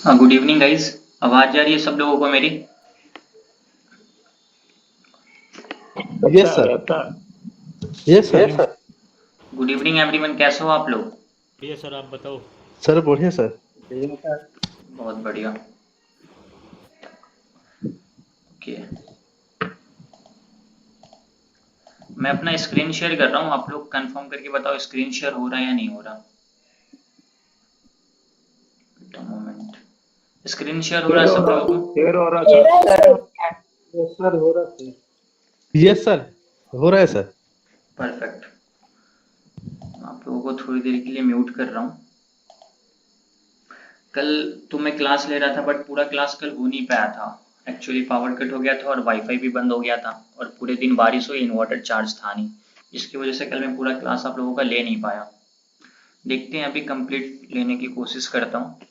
हाँ, good evening guys. आवाज जा रही है सब लोगों को मेरी? यस आता है सर। आता यस सर। है। गुड इवनिंग एवरीवन, कैसे हो आप लोग? बढ़िया सर, आप बताओ। सर बढ़िया सर। बहुत बढ़िया। ओके, मैं अपना स्क्रीन शेयर कर रहा हूँ, आप लोग कंफर्म करके बताओ स्क्रीन शेयर हो रहा है या नहीं हो रहा। मोमेंट, स्क्रीन शेयर हो रहा शेयर है हो सब रहा लोगों को? शेयर हो रहा सर। यस सर, हो रहा है सर। परफेक्ट। आप लोगों को थोड़ी देर के लिए म्यूट कर रहा हूँ। कल तो मैं क्लास ले रहा था बट पूरा क्लास कल हो नहीं पाया था। एक्चुअली पावर कट हो गया था और वाईफाई भी बंद हो गया था और पूरे दिन बारिश हुई, इन्वर्टर चार्ज था नहीं। इसकी वजह से कल मैं पूरा क्लास आप लोगों का ले नहीं पाया। देखते हैं, अभी कंप्लीट लेने की कोशिश करता हूँ। ठीक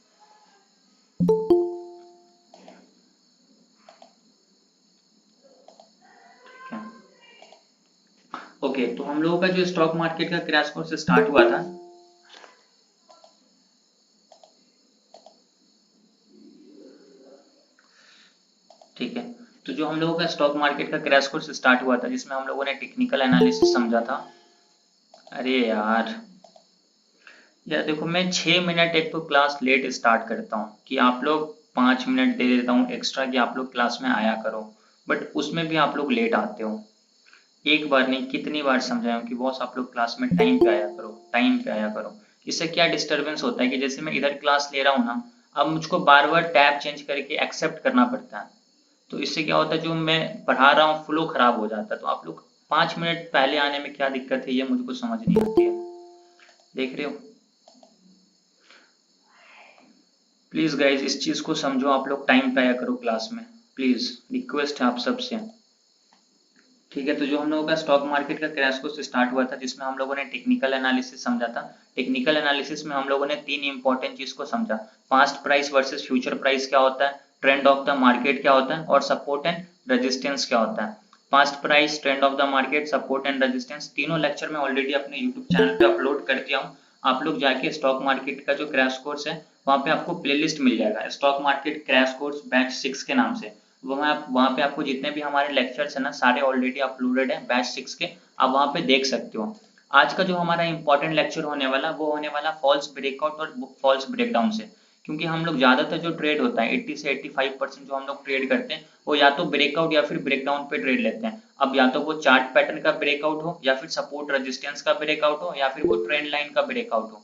है। ओके, तो हम लोगों का जो स्टॉक मार्केट का क्रैश कोर्स स्टार्ट हुआ था, ठीक है, तो जो हम लोगों का स्टॉक मार्केट का क्रैश कोर्स स्टार्ट हुआ था जिसमें हम लोगों ने टेक्निकल एनालिसिस समझा था। अरे यार, देखो, मैं 6 मिनट एक तो क्लास लेट स्टार्ट करता हूँ कि आप लोग 5 मिनट दे देता हूँ एक्स्ट्रा कि आप लोग क्लास में आया करो, बट उसमें भी आप लोग लेट आते हो। एक बार नहीं कितनी बार समझाया हूँ कि बॉस आप लोग क्लास में टाइम पे आया करो, टाइम पे आया करो। इससे क्या डिस्टरबेंस होता है कि जैसे मैं इधर क्लास ले रहा हूँ ना, अब मुझको बार बार टैब चेंज करके एक्सेप्ट करना पड़ता है। तो इससे क्या होता है, जो मैं पढ़ा रहा हूँ फ्लो खराब हो जाता है। तो आप लोग 5 मिनट पहले आने में क्या दिक्कत है, ये मुझको समझ नहीं आती है। देख रहे हो? प्लीज गाइज, इस चीज को समझो, आप लोग टाइम पे आया करो क्लास में। प्लीज रिक्वेस्ट है आप सबसे। ठीक है, तो जो हम लोगों का स्टॉक मार्केट का क्रैश कोर्स स्टार्ट हुआ था जिसमें हम लोगों ने टेक्निकल एनालिसिस समझा था। टेक्निकल एनालिसिस में हम लोगों ने तीन इंपॉर्टेंट चीज को समझा। Past price versus future price क्या होता है, ट्रेंड ऑफ द मार्केट क्या होता है, और सपोर्ट एंड रेजिस्टेंस क्या होता है। Past price, trend of the market, support and resistance, तीनों लेक्चर में ऑलरेडी अपने यूट्यूब चैनल पे अपलोड कर दिया हूँ। आप लोग जाके स्टॉक मार्केट का जो क्रैश कोर्स है वहाँ पे आपको प्लेलिस्ट मिल जाएगा, stock market crash course batch 6 के नाम से। वहाँ पे आपको जितने भी हमारे लेक्चर्स है ना, सारे ऑलरेडी अपलोडेड है बैच 6 के। आप वहाँ पे देख सकते हो। आज का जो हमारा इंपॉर्टेंट लेक्चर होने वाला वो होने वाला फॉल्स ब्रेकआउट और फॉल्स ब्रेकडाउन से। क्योंकि हम लोग ज्यादातर जो ट्रेड होता है 80 से 85% जो हम लोग ट्रेड करते हैं वो या तो ब्रेकआउट या फिर ब्रेकडाउन पे ट्रेड लेते हैं। अब या तो वो चार्ट पैटर्न का ब्रेकआउट हो, या फिर सपोर्ट रेजिस्टेंस का ब्रेकआउट हो, या फिर वो ट्रेंड लाइन का ब्रेकआउट हो।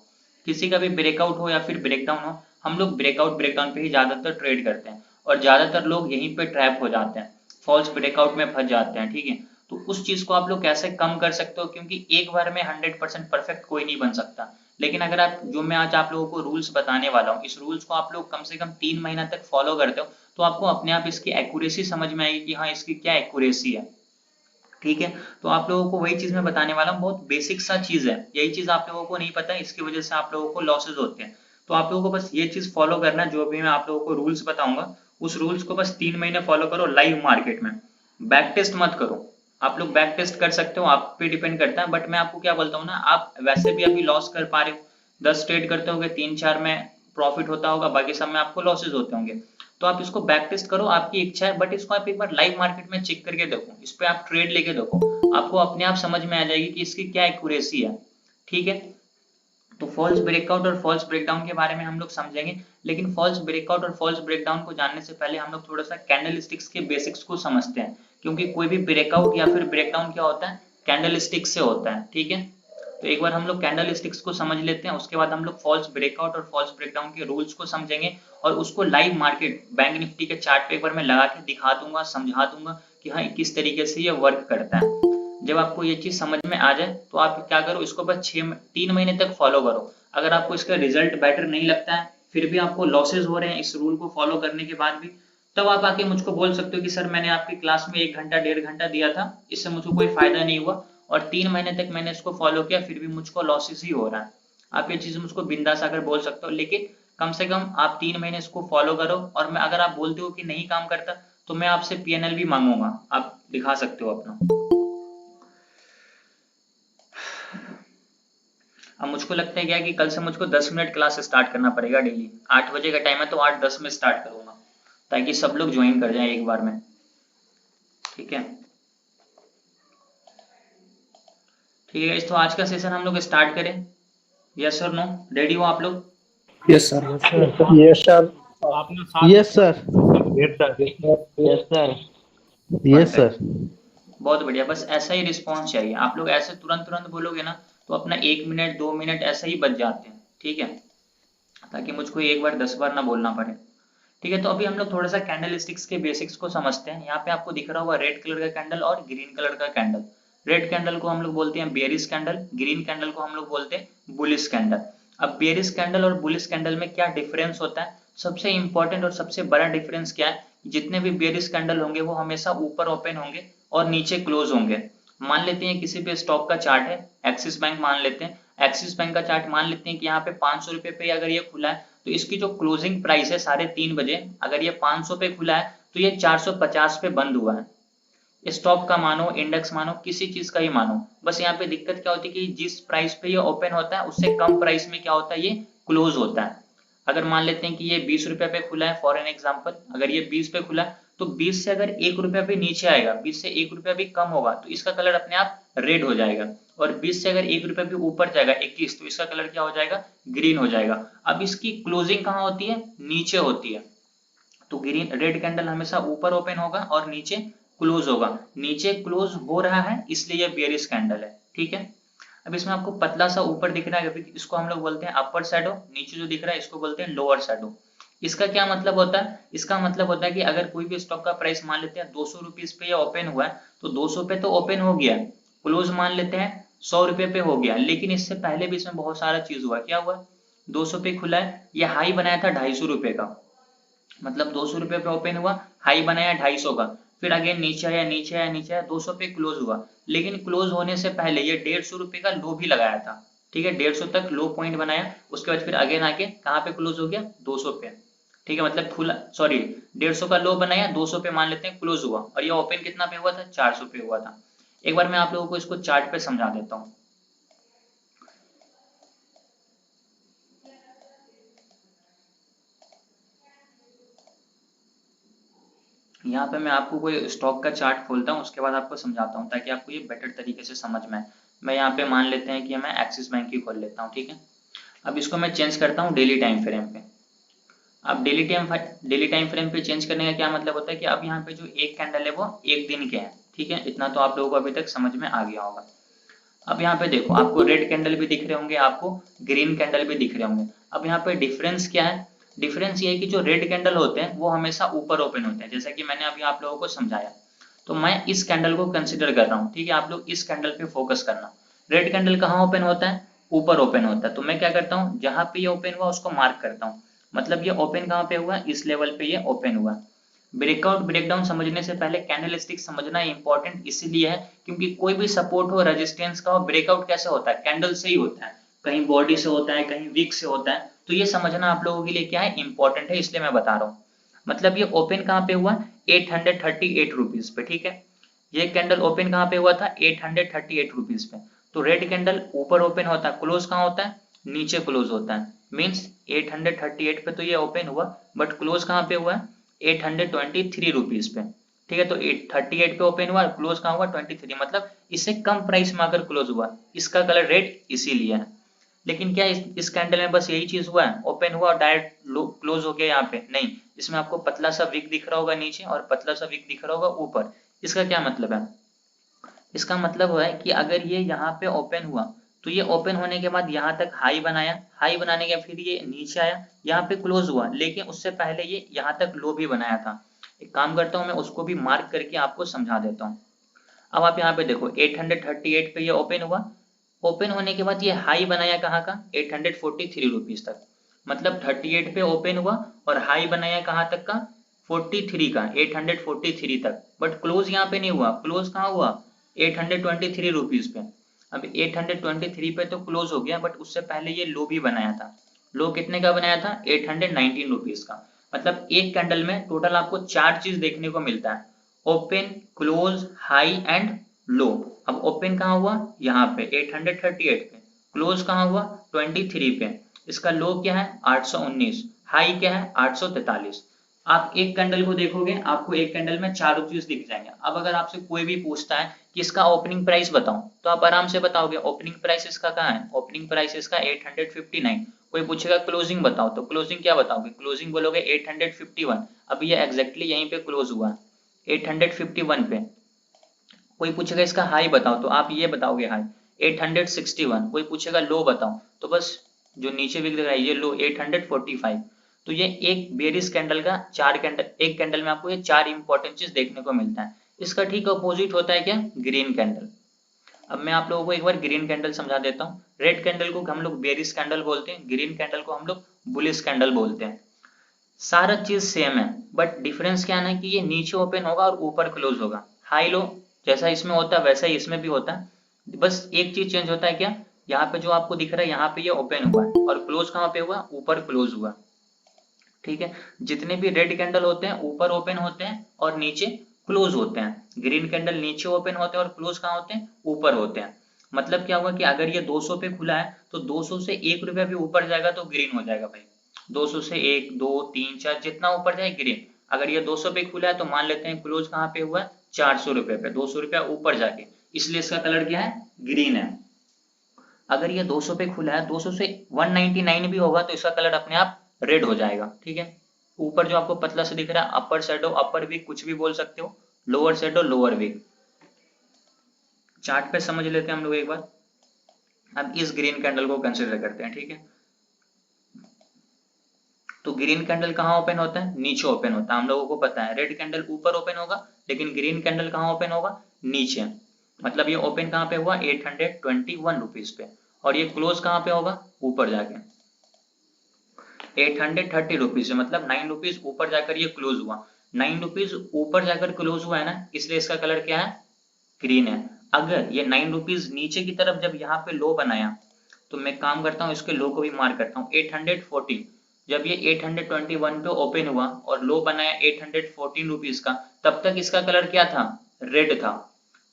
किसी का भी ब्रेकआउट हो या फिर ब्रेकडाउन हो, हम लोग ब्रेकआउट ब्रेकडाउन पे ही ज्यादातर ट्रेड करते हैं। और ज्यादातर लोग यहीं पे ट्रैप हो जाते हैं, फॉल्स ब्रेकआउट में फंस जाते हैं। ठीक है, तो उस चीज को आप लोग कैसे कम कर सकते हो, क्योंकि एक बार में 100% परफेक्ट कोई नहीं बन सकता। लेकिन अगर आप, जो मैं आज आप लोगों को रूल्स बताने वाला हूँ, इस रूल्स को आप लोग कम से कम 3 महीना तक फॉलो करते हो तो आपको अपने आप इसकी एक्यूरेसी समझ में आएगी कि हाँ इसकी क्या एक्यूरेसी है। ठीक है, तो आप लोगों को वही चीज मैं बताने वाला हूँ, बहुत बेसिक सा चीज है। यही चीज आप लोगों को नहीं पता है, इसकी वजह से आप लोगों को लॉसेज होते हैं। तो आप लोगों को बस ये चीज फॉलो करना है, जो भी मैं आप लोगों को रूल्स बताऊंगा उस रूल्स को बस 3 महीने फॉलो करो लाइव मार्केट में। बैक टेस्ट मत करो। आप लोग बैक टेस्ट कर सकते हो, आप पे डिपेंड करता है, बट मैं आपको क्या बोलता हूँ ना, आप वैसे भी अभी लॉस कर पा रहे हो। 10 ट्रेड करते होगे, 3 4 में प्रॉफिट होता होगा, बाकी सब में आपको लॉसेज होते होंगे। तो आप इसको बैक टेस्ट करो, आपकी इच्छा है, बट इसको आप एक बार लाइव मार्केट में चेक करके देखो, इस पे आप ट्रेड लेके देखो, आपको अपने आप समझ में आ जाएगी कि इसकी क्या एक्यूरेसी है। ठीक है, तो फॉल्स ब्रेकआउट और फॉल्स ब्रेकडाउन के बारे में हम लोग समझेंगे। लेकिन फॉल्स ब्रेकआउट और फॉल्स ब्रेकडाउन को जानने से पहले हम लोग थोड़ा सा कैंडल स्टिक्स के बेसिक्स को समझते हैं। क्योंकि कोई भी ब्रेकआउट या फिर ब्रेकडाउन क्या होता है, कैंडल स्टिक से होता है। ठीक है, तो एक बार हम लोग कैंडल स्टिक्स को समझ लेते हैं, उसके बाद हम लोग फॉल्स ब्रेकआउट और फॉल्स ब्रेकडाउन के रूल्स को समझेंगे। और उसको लाइव मार्केट बैंक निफ्टी के चार्ट पे एक बार मैं लगा के दिखा दूंगा, समझा दूंगा कि हाँ किस तरीके से ये वर्क करता है। जब आपको ये चीज समझ में आ जाए तो आप क्या करो, इसको बस 3 महीने तक फॉलो करो। अगर आपको इसका रिजल्ट बेटर नहीं लगता है, फिर भी आपको लॉसेज हो रहे हैं इस रूल को फॉलो करने के बाद भी, तब आप आके मुझको बोल सकते हो कि सर मैंने आपकी क्लास में 1 घंटा 1.5 घंटा दिया था, इससे मुझको कोई फायदा नहीं हुआ, और 3 महीने तक मैंने इसको फॉलो किया फिर भी मुझको लॉसेस ही हो रहा है। आप ये चीज मुझको बिंदास आकर बोल सकते हो, लेकिन कम से कम आप 3 महीने इसको फॉलो करो। और मैं, अगर आप बोलते हो कि नहीं काम करता, तो मैं आपसे पीएनएल भी मांगूंगा, आप दिखा सकते हो अपना। अब मुझको लगता है क्या कि कल से मुझको 10 मिनट क्लास स्टार्ट करना पड़ेगा डेली। 8 बजे का टाइम है तो 8:10 में स्टार्ट करूंगा ताकि सब लोग ज्वाइन कर जाएं एक बार में। ठीक है, ठीक है। तो आज का सेशन हम लोग स्टार्ट करें, यस और नो? रेडी हो आप लोग? Yes sir. Yes sir. Yes sir. आपने साथ yes sir. Yes sir. Yes sir. Yes sir. बहुत बढ़िया, बस ऐसा ही रिस्पॉन्स चाहिए। आप लोग ऐसे तुरंत तुरंत बोलोगे ना तो अपना 1 मिनट 2 मिनट ऐसा ही बच जाते हैं। ठीक है, ताकि मुझको एक बार 10 बार ना बोलना पड़े। ठीक है, तो अभी हम लोग थोड़ा सा कैंडल स्टिक्स के बेसिक्स को समझते हैं। यहाँ पे आपको दिख रहा होगा रेड कलर का कैंडल और ग्रीन कलर का कैंडल। रेड कैंडल को हम लोग बोलते हैं बेयरिश कैंडल, ग्रीन कैंडल को हम लोग बोलते हैं बुलिश कैंडल। अब बेयरिश कैंडल और बुलिश कैंडल में क्या डिफरेंस होता है? सबसे इंपॉर्टेंट और सबसे बड़ा डिफरेंस क्या है? जितने भी बेयरिश कैंडल होंगे वो हमेशा ऊपर ओपन होंगे और नीचे क्लोज होंगे। मान लेते हैं किसी भी स्टॉक का चार्ट है, एक्सिस बैंक मान लेते हैं, एक्सिस बैंक का चार्ट मान लेते हैं कि यहाँ पे 500 रुपए पे अगर ये खुला है तो इसकी जो क्लोजिंग प्राइस है 3:30 बजे, अगर ये 500 पे खुला है तो ये 450 पे बंद हुआ है। स्टॉक का मानो, इंडेक्स मानो, किसी चीज का ही मानो, बस यहाँ पे दिक्कत क्या होती है कि जिस प्राइस पे ये ओपन होता है उससे कम प्राइस में क्या होता है, ये क्लोज होता है। अगर मान लेते हैं कि ये 20 रुपए पे खुला है फॉर एन एग्जाम्पल, अगर ये 20 पे खुला है तो 20 से अगर 1 रुपया पे नीचे आएगा, 20 से 1 रुपया भी कम होगा तो इसका कलर अपने आप रेड हो जाएगा। और 20 से अगर 1 रुपया भी ऊपर जाएगा 21, तो इसका कलर क्या हो जाएगा, ग्रीन हो जाएगा। अब इसकी क्लोजिंग कहाँ होती है, नीचे होती है। तो ग्रीन रेड कैंडल हमेशा ऊपर ओपन होगा और नीचे क्लोज होगा। नीचे क्लोज हो रहा है इसलिए यह बेयरिश कैंडल है। ठीक है, अब इसमें आपको पतला सा ऊपर दिख रहा है, इसको हम लोग बोलते हैं अपर शैडो, नीचे जो दिख रहा है इसको बोलते हैं लोअर शैडो। इसका क्या मतलब होता है? इसका मतलब होता है कि अगर कोई भी स्टॉक का प्राइस मान लेते हैं 200 रुपीज पे ओपन हुआ है तो 200 पे तो ओपन हो गया, क्लोज मान लेते हैं 100 रुपए पे हो गया, लेकिन इससे पहले भी इसमें बहुत सारा चीज हुआ। क्या हुआ? 200 पे खुला है, ये हाई बनाया था 250 रुपए का, मतलब 200 रुपए पे ओपन हुआ, हाई बनाया 250 का, फिर अगेन नीचे आया नीचे आया नीचे आया, 200 पे क्लोज हुआ, लेकिन क्लोज होने से पहले ये 150 रुपए का लो भी लगाया था। ठीक है, 150 तक लो पॉइंट बनाया, उसके बाद फिर अगेन आके कहाँ पे क्लोज हो गया, 200 पे। ठीक है, मतलब खुला, सॉरी 150 का लो बनाया, 200 पे मान लेते हैं क्लोज हुआ, और ये ओपन कितना पे हुआ था, 400 पे हुआ था। एक बार मैं आप लोगों को इसको चार्ट पे समझा देता हूँ। यहाँ पे मैं आपको कोई स्टॉक का चार्ट खोलता हूँ, उसके बाद आपको समझाता हूँ ताकि आपको ये बेटर तरीके से समझ में आए। मैं यहाँ पे मान लेते हैं कि मैं एक्सिस बैंक की खोल लेता हूँ। ठीक है, अब इसको मैं चेंज करता हूँ डेली टाइम फ्रेम पे। अब डेली टाइम फ्रेम पे चेंज करने का क्या मतलब होता है कि अब यहाँ पे जो एक कैंडल है वो एक दिन के हैं। ठीक है, इतना तो आप लोगों को अभी तक समझ में आ गया होगा। अब यहाँ पे देखो, आपको रेड कैंडल भी दिख रहे होंगे, आपको ग्रीन कैंडल भी दिख रहे होंगे। अब यहाँ पे डिफरेंस क्या है? डिफरेंस ये है कि जो रेड कैंडल होते हैं वो हमेशा ऊपर ओपन होते हैं, जैसा कि मैंने अभी आप लोगों को समझाया। तो मैं इस कैंडल को कंसिडर कर रहा हूँ। ठीक है, आप लोग इस कैंडल पे फोकस करना। रेड कैंडल कहाँ ओपन होता है, ऊपर ओपन होता है। तो मैं क्या करता हूँ, जहां पे ये ओपन हुआ उसको मार्क करता हूँ, मतलब ये ओपन कहाँ पे हुआ, इस लेवल पे ये ओपन हुआ। ब्रेकआउट ब्रेकडाउन समझने से पहले कैंडल स्टिक समझना इंपॉर्टेंट इसीलिए है क्योंकि कोई भी सपोर्ट हो, रेजिस्टेंस का हो, ब्रेकआउट कैसे होता है, कैंडल से ही होता है। कहीं बॉडी से होता है, कहीं वीक से होता है। तो ये समझना आप लोगों के लिए क्या है, इंपॉर्टेंट है, इसलिए मैं बता रहा हूँ। मतलब ये ओपन कहाँ पे हुआ, 838 रुपीज पे। ठीक है, ये कैंडल ओपन कहाँ पे हुआ था, 838 रुपीज पे। तो रेड कैंडल ऊपर ओपन होता है, क्लोज कहाँ होता है, नीचे क्लोज होता है। मीन्स 838 पे तो ये ओपन हुआ, बट क्लोज कहाँ पे हुआ है, 823 रुपीज पे। ठीक है, तो 838 पे ओपन हुआ, क्लोज कहाँ हुआ, 23, मतलब इससे कम प्राइस में आकर क्लोज हुआ, इसका कलर रेड इसीलिए है। लेकिन क्या इस कैंडल में बस यही चीज हुआ है, ओपन हुआ और डायरेक्ट क्लोज हो गया यहाँ पे? नहीं, इसमें आपको पतला सा विक दिख रहा होगा नीचे और पतला सा विक दिख रहा होगा ऊपर। इसका क्या मतलब है? इसका मतलब है कि अगर ये यहाँ पे ओपन हुआ तो ये ओपन होने के बाद यहाँ तक हाई बनाया, हाई बनाने के फिर ये नीचे आया, यहाँ पे क्लोज हुआ, लेकिन उससे पहले ये यहाँ तक लो भी बनाया था। एक काम करता हूँ, मैं उसको भी मार्क करके आपको समझा देता हूँ। अब आप यहाँ पे देखो 838 पे ये ओपन हुआ, ओपन होने के बाद ये हाई बनाया कहाँ का, 843 रुपीज तक, मतलब 38 पे ओपन हुआ और हाई बनाया कहाँ तक का, 43 का, 843 तक। बट क्लोज यहाँ पे नहीं हुआ, क्लोज कहाँ हुआ, 823 रुपीज पे। अब 823 पे तो क्लोज हो गया, बट उससे पहले ये लो भी बनाया था। लो कितने का बनाया था, 819 रुपीज का। मतलब एक कैंडल में टोटल आपको 4 चीज देखने को मिलता है, open, close, high and low. अब ओपन कहाँ हुआ, यहाँ पे 838 पे, क्लोज कहाँ हुआ 23 पे, इसका लो क्या है 819, हाई क्या है 843। आप एक कैंडल को देखोगे, आपको एक कैंडल में 4 रुपीज दिख जाएंगे। अब अगर आपसे कोई भी पूछता है कि इसका ओपनिंग प्राइस बताओ, तो आप आराम से बताओगे ओपनिंग प्राइस इसका कहाँ है, ओपनिंग प्राइस इसका 859। कोई पूछेगा क्लोजिंग बताओ, तो क्लोजिंग क्या बताओगे, क्लोजिंग बोलोगे 851। अब ये एग्जैक्टली यहीं पे क्लोज हुआ 851 पे। कोई पूछेगा इसका हाई बताओ, तो आप ये बताओगे हाई 861। कोई पूछेगा लो बताओ, तो बस जो नीचे भी दिख रहा है ये लो 845। तो ये एक बेरिश कैंडल का चार कैंडल, एक कैंडल में आपको ये चार इंपॉर्टेंट चीज देखने को मिलता है। इसका ठीक अपोजिट होता है क्या, ग्रीन कैंडल। अब मैं आप लोगों को एक बार ग्रीन कैंडल समझा देता हूँ। रेड कैंडल को हम लोग बेरिश कैंडल बोलते हैं, ग्रीन कैंडल को हम लोग बुलिश कैंडल बोलते हैं। सारा चीज सेम है, बट डिफरेंस क्या है कि ये नीचे ओपन होगा और ऊपर क्लोज होगा। हाई लो जैसा इसमें होता है वैसा ही इसमें भी होता है, बस एक चीज चेंज होता है क्या, यहाँ पे जो आपको दिख रहा है यहाँ पे ये ओपन हुआ है और क्लोज कहाँ पे हुआ, ऊपर क्लोज हुआ। ठीक है, जितने भी रेड कैंडल होते हैं ऊपर ओपन होते हैं और नीचे क्लोज होते हैं। ग्रीन कैंडल नीचे ओपन होते हैं और क्लोज कहाँ होते हैं, ऊपर होते हैं। मतलब क्या हुआ कि अगर ये 200 पे खुला है तो 200 से 1 रुपया भी ऊपर जाएगा तो ग्रीन हो जाएगा भाई। 200 से 1 2 3 4 जितना ऊपर जाए ग्रीन। अगर ये 200 पे खुला है तो मान लेते हैं क्लोज कहाँ पे हुआ है 400 रुपये पे, 200 रुपया ऊपर जाके, इसलिए इसका कलर क्या है, ग्रीन है। अगर ये 200 पे खुला है, 200 से 199 भी होगा तो इसका कलर अपने आप रेड हो जाएगा। ठीक है, ऊपर जो आपको पतला सा दिख रहा है अपर शैडो अपर वीक कुछ भी बोल सकते हो, lower shadow lower wick. Chart पे समझ लेते हैं हम लोग एक बार। अब इस ग्रीन कैंडल को कंसिडर करते हैं। ठीक है, तो ग्रीन कैंडल कहाँ ओपन होता है, नीचे ओपन होता है। हम लोगों को पता है रेड कैंडल ऊपर ओपन होगा, लेकिन ग्रीन कैंडल कहाँ ओपन होगा, नीचे। मतलब ये ओपन कहाँ पे हुआ 821 रुपीज पे, और ये क्लोज कहाँ पे होगा, ऊपर जाके 830 रुपीज से, मतलब 9 रुपीज ऊपर जाकर ये क्लोज हुआ। 9 रुपीज ऊपर जाकर क्लोज हुआ है ना, इसलिए इसका कलर क्या है, ग्रीन है। अगर ये 9 रुपीज नीचे की तरफ जब यहाँ पे लो बनाया, तो मैं काम करता हूँ इसके लो को भी मार्क करता हूँ 840। जब ये 821 पे ओपन हुआ और लो बनाया 814 रुपीज का, तब तक इसका कलर क्या था, रेड था।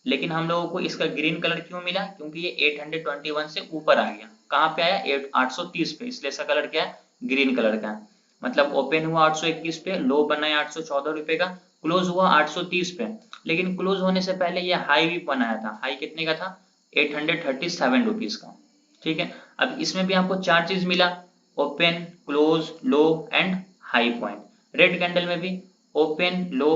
लेकिन हम लोगों को इसका ग्रीन कलर क्यों मिला, क्योंकि ये 821 से ऊपर आ गया। कहाँ पे आया 830 पे, इसलिए इसका कलर क्या है, ग्रीन कलर का है। मतलब ओपन हुआ 821 पे, लो बनाया 814 रुपए का, क्लोज हुआ 830 पे। लेकिन क्लोज होने से पहले ये हाई भी बनाया था। हाई कितने का था, 837 रुपीज का। ठीक है, अब इसमें भी आपको चार चीज मिला, open close low and high point. Red candle में भी open low,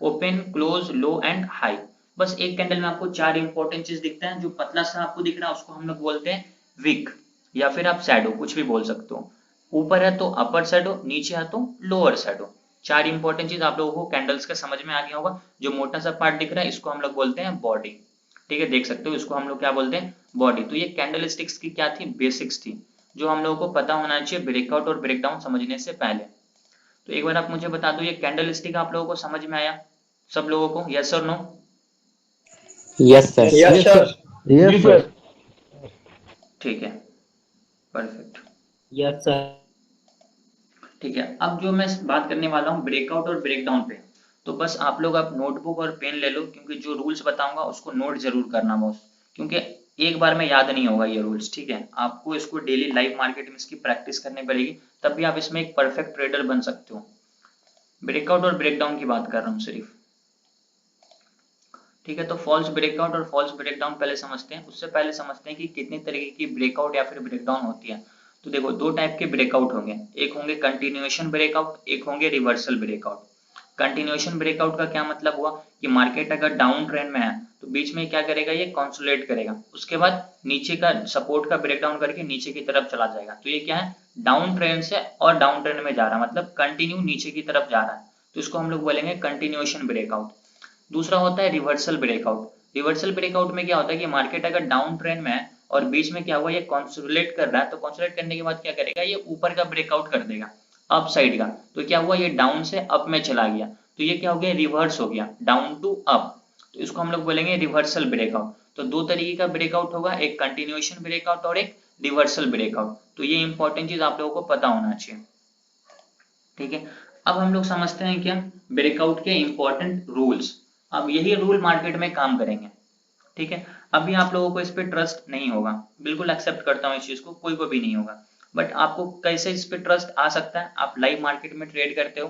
open close low and high. बस एक कैंडल में आपको चार इंपॉर्टेंट चीज दिखता है। जो पतला सा आपको दिख रहा है उसको हम लोग बोलते हैं विक, या फिर आप शैडो कुछ भी बोल सकते हो। ऊपर है तो अपर शैडो, नीचे है तो लोअर शैडो। चार इंपॉर्टेंट चीज आप लोगों को कैंडल्स का समझ में आ गया होगा। जो मोटा सा पार्ट दिख रहा है इसको हम लोग बोलते हैं बॉडी। ठीक है, देख सकते हो इसको हम लोग क्या बोलते हैं, बॉडी। तो ये कैंडल स्टिक्स की क्या थी, बेसिक्स थी, जो हम लोगों को पता होना चाहिए ब्रेकआउट और ब्रेकडाउन समझने से पहले। तो एक बार आप मुझे बता दो, ये कैंडल स्टिक आप लोगों को समझ में आया, सब लोगों को, यस और no. Yes sir. Yes sir. Yes sir. ठीक है, परफेक्ट। Yes sir. ठीक है, अब जो मैं बात करने वाला हूँ ब्रेकआउट और ब्रेकडाउन पे, तो बस आप लोग आप नोटबुक और पेन ले लो, क्योंकि जो रूल्स बताऊंगा उसको नोट जरूर करना बॉस, क्योंकि एक बार में याद नहीं होगा ये रूल्स। ठीक है, आपको इसको डेली लाइव मार्केट में इसकी प्रैक्टिस करनी पड़ेगी, तब भी आप इसमें एक परफेक्ट ट्रेडर बन सकते हो। ब्रेकआउट और ब्रेकडाउन की बात कर रहा हूँ सिर्फ। ठीक है, तो फॉल्स ब्रेकआउट और फॉल्स ब्रेकडाउन पहले समझते हैं। उससे पहले समझते हैं कि कितनी तरीके की ब्रेकआउट या फिर ब्रेकडाउन होती है। तो देखो, दो टाइप के ब्रेकआउट होंगे, एक होंगे कंटिन्यूएशन ब्रेकआउट, एक होंगे रिवर्सल ब्रेकआउट। कंटिन्यूएशन ब्रेकआउट का क्या मतलब हुआ कि मार्केट अगर डाउन ट्रेंड में है तो बीच में क्या करेगा, ये कंसोलिडेट करेगा, उसके बाद नीचे का सपोर्ट का ब्रेकडाउन करके नीचे की तरफ चला जाएगा। तो ये क्या है, डाउन ट्रेंड से और डाउन ट्रेंड में जा रहा है, मतलब कंटिन्यू नीचे की तरफ जा रहा है, तो इसको हम लोग बोलेंगे कंटिन्यूएशन ब्रेकआउट। दूसरा होता है रिवर्सल ब्रेकआउट। रिवर्सल ब्रेकआउट में क्या होता है कि मार्केट अगर डाउन ट्रेंड में है और बीच में क्या हुआ, ये कंसोलिडेट कर रहा है, तो कंसोलिडेट करने के बाद क्या करेगा, ये ऊपर का ब्रेकआउट कर देगा, अप साइड का। तो क्या हुआ, ये डाउन से अप में चला गया, तो ये क्या हो गया, रिवर्स हो गया, डाउन टू अप। तो इसको हम लोग बोलेंगे रिवर्सल ब्रेकआउट। तो दो तरीके का ब्रेकआउट होगा, एक कंटिन्यूएशन ब्रेकआउट और एक रिवर्सल ब्रेकआउट। तो ये इंपॉर्टेंट चीज आप लोगों को पता होना चाहिए। ठीक है, अब हम लोग समझते हैं क्या, ब्रेकआउट के इंपॉर्टेंट रूल्स। अब यही रूल मार्केट में काम करेंगे। ठीक है, अभी आप लोगों को इस पे ट्रस्ट नहीं होगा, बिल्कुल एक्सेप्ट करता हूँ इस चीज को, कोई को भी नहीं होगा, बट आपको कैसे इस पे ट्रस्ट आ सकता है? आप लाइव मार्केट में ट्रेड करते हो,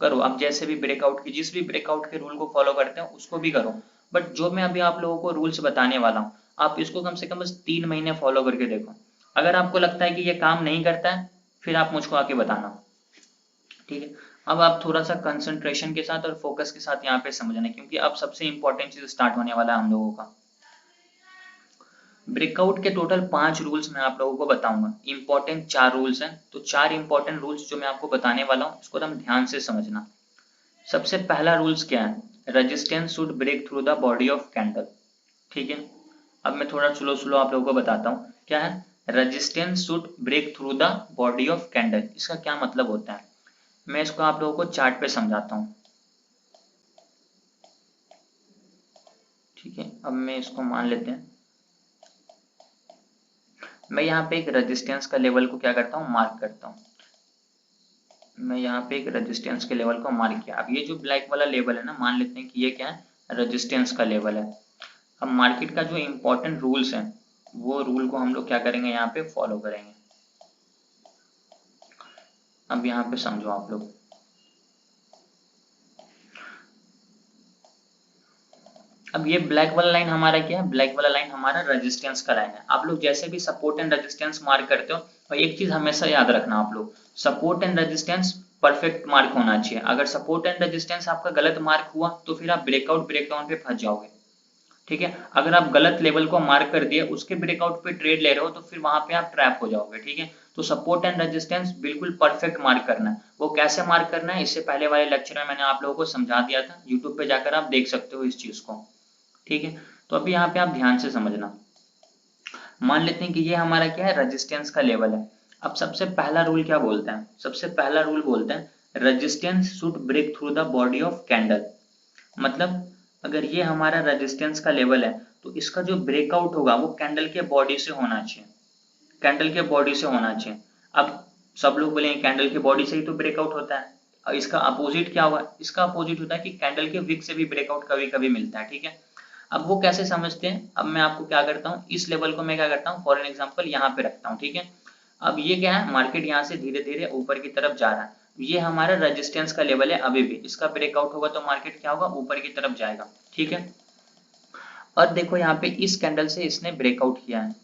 करो, आप जैसे भी ब्रेकआउट की जिस भी ब्रेकआउट के रूल को फॉलो करते हो उसको भी करो, बट जो मैं अभी आप लोगों को रूल्स बताने वाला हूँ आप इसको कम से कम बस 3 महीने फॉलो करके देखो। अगर आपको लगता है कि ये काम नहीं करता है फिर आप मुझको आके बताना, ठीक है। अब आप थोड़ा सा कंसंट्रेशन के साथ और फोकस के साथ यहाँ पे समझना, क्योंकि अब सबसे इंपॉर्टेंट चीज स्टार्ट होने वाला है हम लोगों का। ब्रेकआउट के टोटल 5 रूल्स मैं आप लोगों को बताऊंगा, इंपॉर्टेंट 4 रूल्स हैं, तो 4 इंपॉर्टेंट रूल्स जो मैं आपको बताने वाला हूँ इसको हम ध्यान से समझना। सबसे पहला रूल्स क्या है? Resistance should break through the body of candle, ठीक है। अब मैं थोड़ा स्लो स्लो आप लोगों को बताता हूँ क्या है। Resistance should break through the body of candle, इसका क्या मतलब होता है? मैं इसको आप लोगों को चार्ट पे समझाता हूँ, ठीक है। अब मैं इसको मान लेते हैं, मैं यहाँ पे एक रेजिस्टेंस का लेवल को क्या करता हूँ, मार्क करता हूँ। मैं यहाँ पे एक रेजिस्टेंस के लेवल को मार्क किया। अब ये जो ब्लैक वाला लेवल है ना, मान लेते हैं कि ये क्या है, रेजिस्टेंस का लेवल है। अब मार्केट का जो इंपॉर्टेंट रूल्स है वो रूल को हम लोग क्या करेंगे, यहाँ पे फॉलो करेंगे। अब यहाँ पे समझो आप लोग, अब ये ब्लैक वाला लाइन हमारा क्या है, ब्लैक वाला लाइन हमारा रेजिस्टेंस का लाइन है। आप लोग जैसे भी सपोर्ट एंड रेजिस्टेंस मार्क करते हो, और एक चीज हमेशा याद रखना आप लोग, support and resistance perfect mark होना चाहिए। अगर सपोर्ट एंड रेजिस्टेंस आपका गलत मार्क हुआ तो फिर आप ब्रेकआउट ब्रेकडाउन पे फंस जाओगे, ठीक है। अगर आप गलत लेवल को मार्क कर दिए, उसके ब्रेकआउट पे ट्रेड ले रहे हो तो फिर वहां पे आप ट्रैप हो जाओगे, ठीक है। तो सपोर्ट एंड रेजिस्टेंस बिल्कुल परफेक्ट मार्क करना है। वो कैसे मार्क करना है, इससे पहले वाले लेक्चर में मैंने आप लोगों को समझा दिया था, यूट्यूब पे जाकर आप देख सकते हो इस चीज को, ठीक है। तो अभी यहाँ पे आप ध्यान से समझना, मान लेते हैं कि ये हमारा क्या है, रेजिस्टेंस का लेवल है। अब सबसे पहला रूल क्या बोलता है, सबसे पहला रूल बोलता है resistance should break through the body of candle. मतलब अगर ये हमारा रेजिस्टेंस का लेवल है तो इसका जो ब्रेकआउट होगा वो कैंडल के बॉडी से होना चाहिए, कैंडल के बॉडी से होना चाहिए। अब सब लोग बोलेंगे कैंडल के बॉडी से ही तो ब्रेकआउट होता है, और इसका अपोजिट क्या होगा, इसका अपोजिट होता है कि कैंडल के विक से भी ब्रेकआउट कभी कभी मिलता है, ठीक है। अब वो कैसे समझते हैं, अब मैं आपको क्या करता हूँ, इस लेवल को मैं क्या करता हूँ, फॉर एन एग्जाम्पल यहाँ पे रखता हूँ, ठीक है। अब ये क्या है, मार्केट यहाँ से धीरे धीरे ऊपर की तरफ जा रहा है, ये हमारा रेजिस्टेंस का लेवल है, अभी भी इसका ब्रेकआउट होगा तो मार्केट क्या होगा, ऊपर की तरफ जाएगा, ठीक है। और देखो यहाँ पे इस कैंडल से इसने ब्रेकआउट किया है,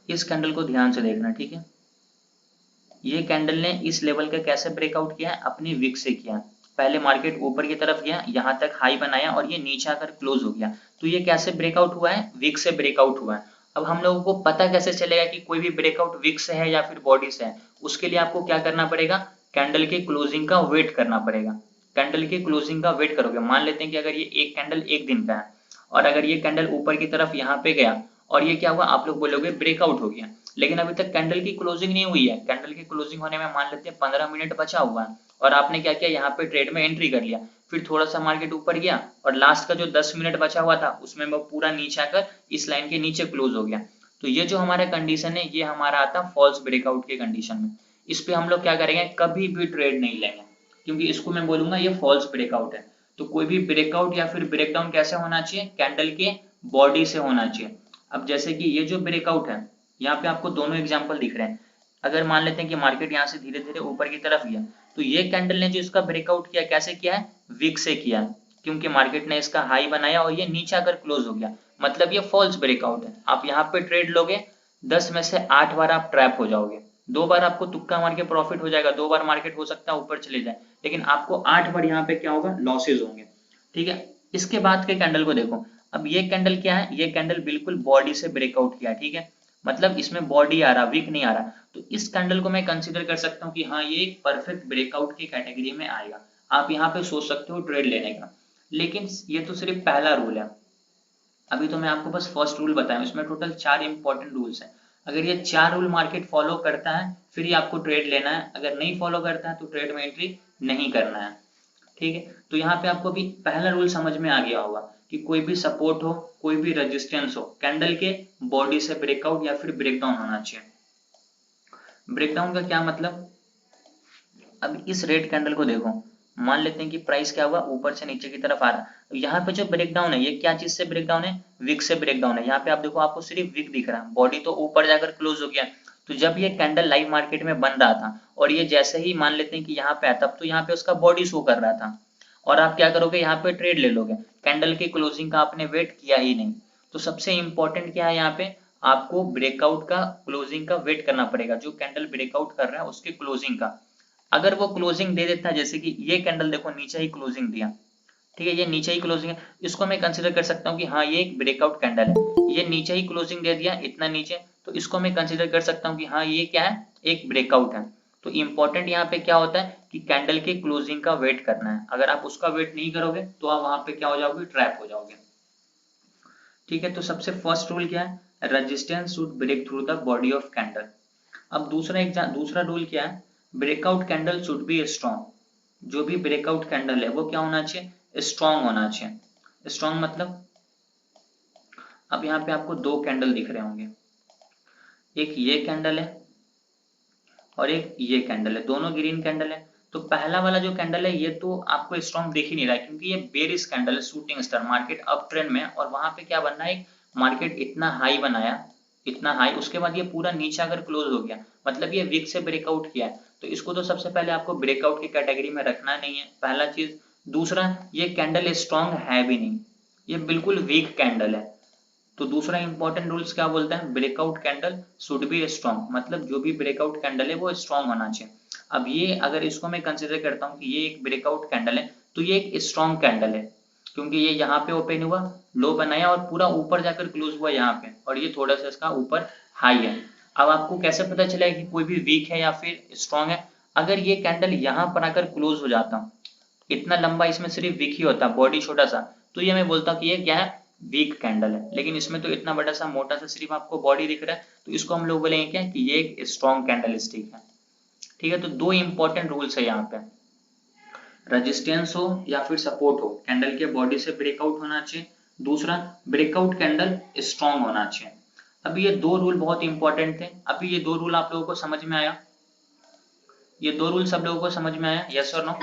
इस कैंडल को ध्यान से देखना, ठीक है। ये कैंडल ने इस लेवल का कैसे ब्रेकआउट किया है, अपनी विक से किया। पहले मार्केट ऊपर की तरफ गया, यहाँ तक हाई बनाया और ये नीचे आकर क्लोज हो गया, तो ये कैसे ब्रेकआउट हुआ है, विक से ब्रेकआउट हुआ है। अब हम लोगों को पता कैसे चलेगा कि कोई भी ब्रेकआउट विक से है या फिर बॉडी से है, उसके लिए आपको क्या करना पड़ेगा, कैंडल के क्लोजिंग का वेट करना पड़ेगा। कैंडल के क्लोजिंग का वेट करोगे, मान लेते हैं कि अगर ये एक कैंडल एक दिन का है और अगर ये कैंडल ऊपर की तरफ यहाँ पे गया और ये क्या हुआ, आप लोग बोलोगे ब्रेकआउट हो गया, लेकिन अभी तक कैंडल की क्लोजिंग नहीं हुई है। कैंडल की क्लोजिंग होने में मान लेते हैं 15 मिनट बचा हुआ है, और आपने क्या किया, यहाँ पे ट्रेड में एंट्री कर लिया, फिर थोड़ा सा मार्केट ऊपर गया और लास्ट का जो 10 मिनट बचा हुआ था उसमें वो पूरा नीचे आकर इस लाइन के नीचे क्लोज हो गया। तो ये जो हमारा कंडीशन है ये हमारा आता फॉल्स ब्रेकआउट के कंडीशन में। इस पे हम लोग क्या करेंगे, कभी भी ट्रेड नहीं लेंगे, क्योंकि इसको मैं बोलूंगा ये फॉल्स ब्रेकआउट है। तो कोई भी ब्रेकआउट या फिर ब्रेकडाउन कैसे होना चाहिए, कैंडल के बॉडी से होना चाहिए। अब जैसे कि ये जो ब्रेकआउट है, यहाँ पे आपको दोनों एग्जांपल दिख रहे हैं। अगर मान लेते हैं कि मार्केट यहाँ से धीरे धीरे ऊपर की तरफ गया, तो ये कैंडल ने जो इसका ब्रेकआउट किया कैसे किया है, विक से किया है, क्योंकि मार्केट ने इसका हाई बनाया और ये नीचे आकर क्लोज हो गया, मतलब ये फॉल्स ब्रेकआउट है। आप यहाँ पे ट्रेड लोगे, 10 में से 8 बार आप ट्रैप हो जाओगे, 2 बार आपको तुक्का मार के प्रॉफिट हो जाएगा, 2 बार मार्केट हो सकता है ऊपर चले जाए, लेकिन आपको 8 बार यहाँ पे क्या होगा, लॉसेज होंगे, ठीक है। इसके बाद के कैंडल को देखो, अब ये कैंडल क्या है, ये कैंडल बिल्कुल बॉडी से ब्रेकआउट किया, ठीक है, मतलब इसमें बॉडी आ रहा, वीक नहीं आ रहा, तो इस कैंडल को मैं कंसीडर कर सकता हूँ कि हाँ ये एक परफेक्ट ब्रेकआउट की कैटेगरी में आएगा। आप यहाँ पे सोच सकते हो ट्रेड लेने का, लेकिन ये तो सिर्फ पहला रूल है। अभी तो मैं आपको बस फर्स्ट रूल बताया, इसमें टोटल 4 इंपॉर्टेंट रूल्स हैं। अगर ये 4 रूल मार्केट फॉलो करता है फिर ही आपको ट्रेड लेना है, अगर नहीं फॉलो करता है तो ट्रेड में एंट्री नहीं करना है, ठीक है। तो यहाँ पे आपको भी पहला रूल समझ में आ गया होगा कि कोई भी सपोर्ट हो, कोई भी रेजिस्टेंस हो, कैंडल के बॉडी से ब्रेकआउट या फिर ब्रेकडाउन होना चाहिए। ब्रेकडाउन का क्या मतलब, अब इस रेड कैंडल को देखो, मान लेते हैं कि प्राइस क्या हुआ, ऊपर से नीचे की तरफ आ रहा है। यहाँ पे जो ब्रेकडाउन है ये क्या चीज से ब्रेकडाउन है, विक से ब्रेकडाउन है। यहाँ पे आप देखो आपको सिर्फ विक दिख रहा है, बॉडी तो ऊपर जाकर क्लोज हो गया। तो जब ये कैंडल लाइव मार्केट में बन रहा था और ये जैसे ही मान लेते हैं कि यहाँ पे आया, तब तो यहाँ पे उसका बॉडी शो कर रहा था और आप क्या करोगे, यहाँ पे ट्रेड ले लोगे। कैंडल की क्लोजिंग का आपने वेट किया ही नहीं। तो सबसे इंपॉर्टेंट क्या है यहाँ पे, आपको ब्रेकआउट का क्लोजिंग का वेट करना पड़ेगा, जो कैंडल ब्रेकआउट कर रहा है उसकी क्लोजिंग का। अगर वो क्लोजिंग दे देता है, जैसे कि ये कैंडल देखो नीचे ही क्लोजिंग दिया, ठीक है, ये नीचे ही क्लोजिंग है, इसको मैं कंसिडर कर सकता हूँ कि हाँ ये एक ब्रेकआउट कैंडल है। ये नीचे ही क्लोजिंग दे दिया इतना नीचे, तो इसको मैं कंसिडर कर सकता हूँ कि हाँ ये क्या है, एक ब्रेकआउट है। तो इंपॉर्टेंट यहाँ पे क्या होता है कि कैंडल के क्लोजिंग का वेट करना है। अगर आप उसका वेट नहीं करोगे तो आप वहां पे क्या हो जाओगे, ट्रैप हो जाओगे। ठीक है, तो सबसे फर्स्ट रूल क्या है, resistance should break through the body of candle. अब दूसरा रूल क्या है, breakout candle should be strong. जो भी ब्रेकआउट कैंडल है वो क्या होना चाहिए, स्ट्रॉन्ग होना चाहिए। स्ट्रॉन्ग मतलब, अब यहाँ पे आपको दो कैंडल दिख रहे होंगे, एक ये कैंडल है और एक ये कैंडल है, दोनों ग्रीन कैंडल है। तो पहला वाला जो कैंडल है ये तो आपको स्ट्रॉन्ग दिख ही नहीं रहा है, क्योंकि ये बेरिश कैंडल है, shooting star, market up trend में, और वहां पे क्या बनना है, मार्केट इतना हाई बनाया, इतना हाई, उसके बाद ये पूरा नीचे अगर क्लोज हो गया, मतलब ये वीक से ब्रेकआउट किया है, तो इसको तो सबसे पहले आपको ब्रेकआउट की कैटेगरी में रखना नहीं है, पहला चीज। दूसरा, ये कैंडल स्ट्रॉन्ग है भी नहीं, ये बिल्कुल वीक कैंडल है। तो दूसरा इंपॉर्टेंट रूल्स क्या बोलता है, breakout candle should be strong, मतलब जो भी ब्रेकआउट कैंडल है वो स्ट्रॉन्ग होना चाहिए। अब ये अगर इसको मैं कंसिडर करता हूँ कि ये एक ब्रेकआउट कैंडल है, तो ये एक स्ट्रॉन्ग कैंडल है, क्योंकि ये यहाँ पे ओपन हुआ, लो बनाया और पूरा ऊपर जाकर क्लोज हुआ यहाँ पे, और ये थोड़ा सा इसका ऊपर हाई है। अब आपको कैसे पता चलेगा कि कोई भी वीक है या फिर स्ट्रॉन्ग है, अगर ये कैंडल यहाँ पर आकर क्लोज हो जाता, इतना लंबा इसमें सिर्फ वीक ही होता, बॉडी छोटा सा, तो ये मैं बोलता हूँ कि ये क्या है, वीक कैंडल है। लेकिन इसमें तो इतना बड़ा सा मोटा सा सिर्फ आपको बॉडी दिख रहा है, तो इसको हम लोग बोलेंगे क्या कि ये एक स्ट्रॉन्ग कैंडल स्टिक है। ठीक है, तो दो इंपॉर्टेंट रूल्स है यहाँ पे, रेजिस्टेंस हो या फिर सपोर्ट हो, कैंडल के बॉडी से ब्रेकआउट होना चाहिए। दूसरा, ब्रेकआउट कैंडल स्ट्रॉन्ग होना चाहिए। अभी ये दो रूल बहुत इंपॉर्टेंट थे। अभी ये दो रूल आप लोगों को समझ में आया, ये दो रूल सब लोगों को समझ में आया, यस और नो?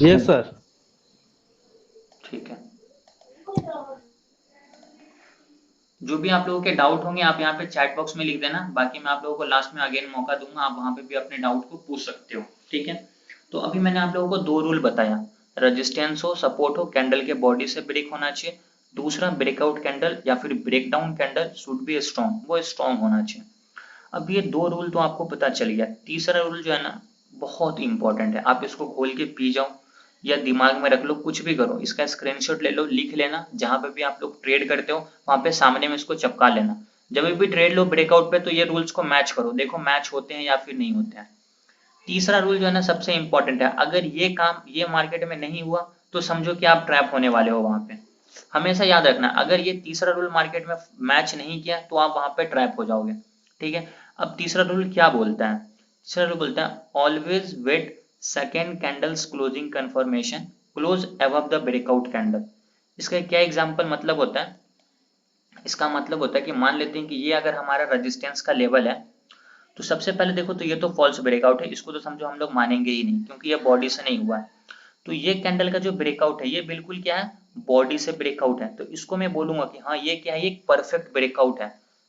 Yes sir. ठीक है, जो भी आप लोगों के डाउट होंगे आप यहाँ पे चैट बॉक्स में लिख देना, बाकी मैं आप लोगों को लास्ट में अगेन मौका दूंगा, आप वहां पे भी अपने डाउट को पूछ सकते हो। ठीक है, तो अभी मैंने आप लोगों को दो रूल बताया, रेजिस्टेंस हो, सपोर्ट हो, कैंडल के बॉडी से ब्रेक होना चाहिए। दूसरा, ब्रेकआउट कैंडल या फिर breakdown candle should be strong, वो स्ट्रॉन्ग होना चाहिए। अब ये दो रूल तो आपको पता चल गया, तीसरा रूल जो है ना बहुत इंपॉर्टेंट है, आप इसको खोल के पी जाओ या दिमाग में रख लो, कुछ भी करो, इसका स्क्रीनशॉट ले लो, लिख लेना, जहां पे भी आप लोग ट्रेड करते हो वहां पे सामने में इसको चिपका लेना। जब भी ट्रेड लो ब्रेकआउट पे तो ये रूल्स को मैच करो, देखो मैच होते हैं या फिर नहीं होते हैं। तीसरा रूल जो है ना सबसे इंपॉर्टेंट है, अगर ये काम ये मार्केट में नहीं हुआ तो समझो कि आप ट्रैप होने वाले हो वहां पे। हमेशा याद रखना, अगर ये तीसरा रूल मार्केट में मैच नहीं किया तो आप वहां पे ट्रैप हो जाओगे। ठीक है, अब तीसरा रूल क्या बोलता है, तीसरा रूल बोलता है always wait second candles closing confirmation close above the breakout candle. इसका क्या एग्जांपल मतलब होता है, इसका मतलब होता है कि मान लेते हैं कि ये अगर हमारा रेजिस्टेंस का लेवल है, तो सबसे पहले देखो तो ये तो फॉल्स ब्रेकआउट है, इसको तो समझो हम लोग मानेंगे ही नहीं क्योंकि ये बॉडी से नहीं हुआ है। तो ये कैंडल का जो ब्रेकआउट है ये बिल्कुल क्या है, बॉडी से ब्रेकआउट है, तो इसको मैं बोलूंगा कि हाँ ये क्या है, एक परफेक्ट ब्रेकआउट है।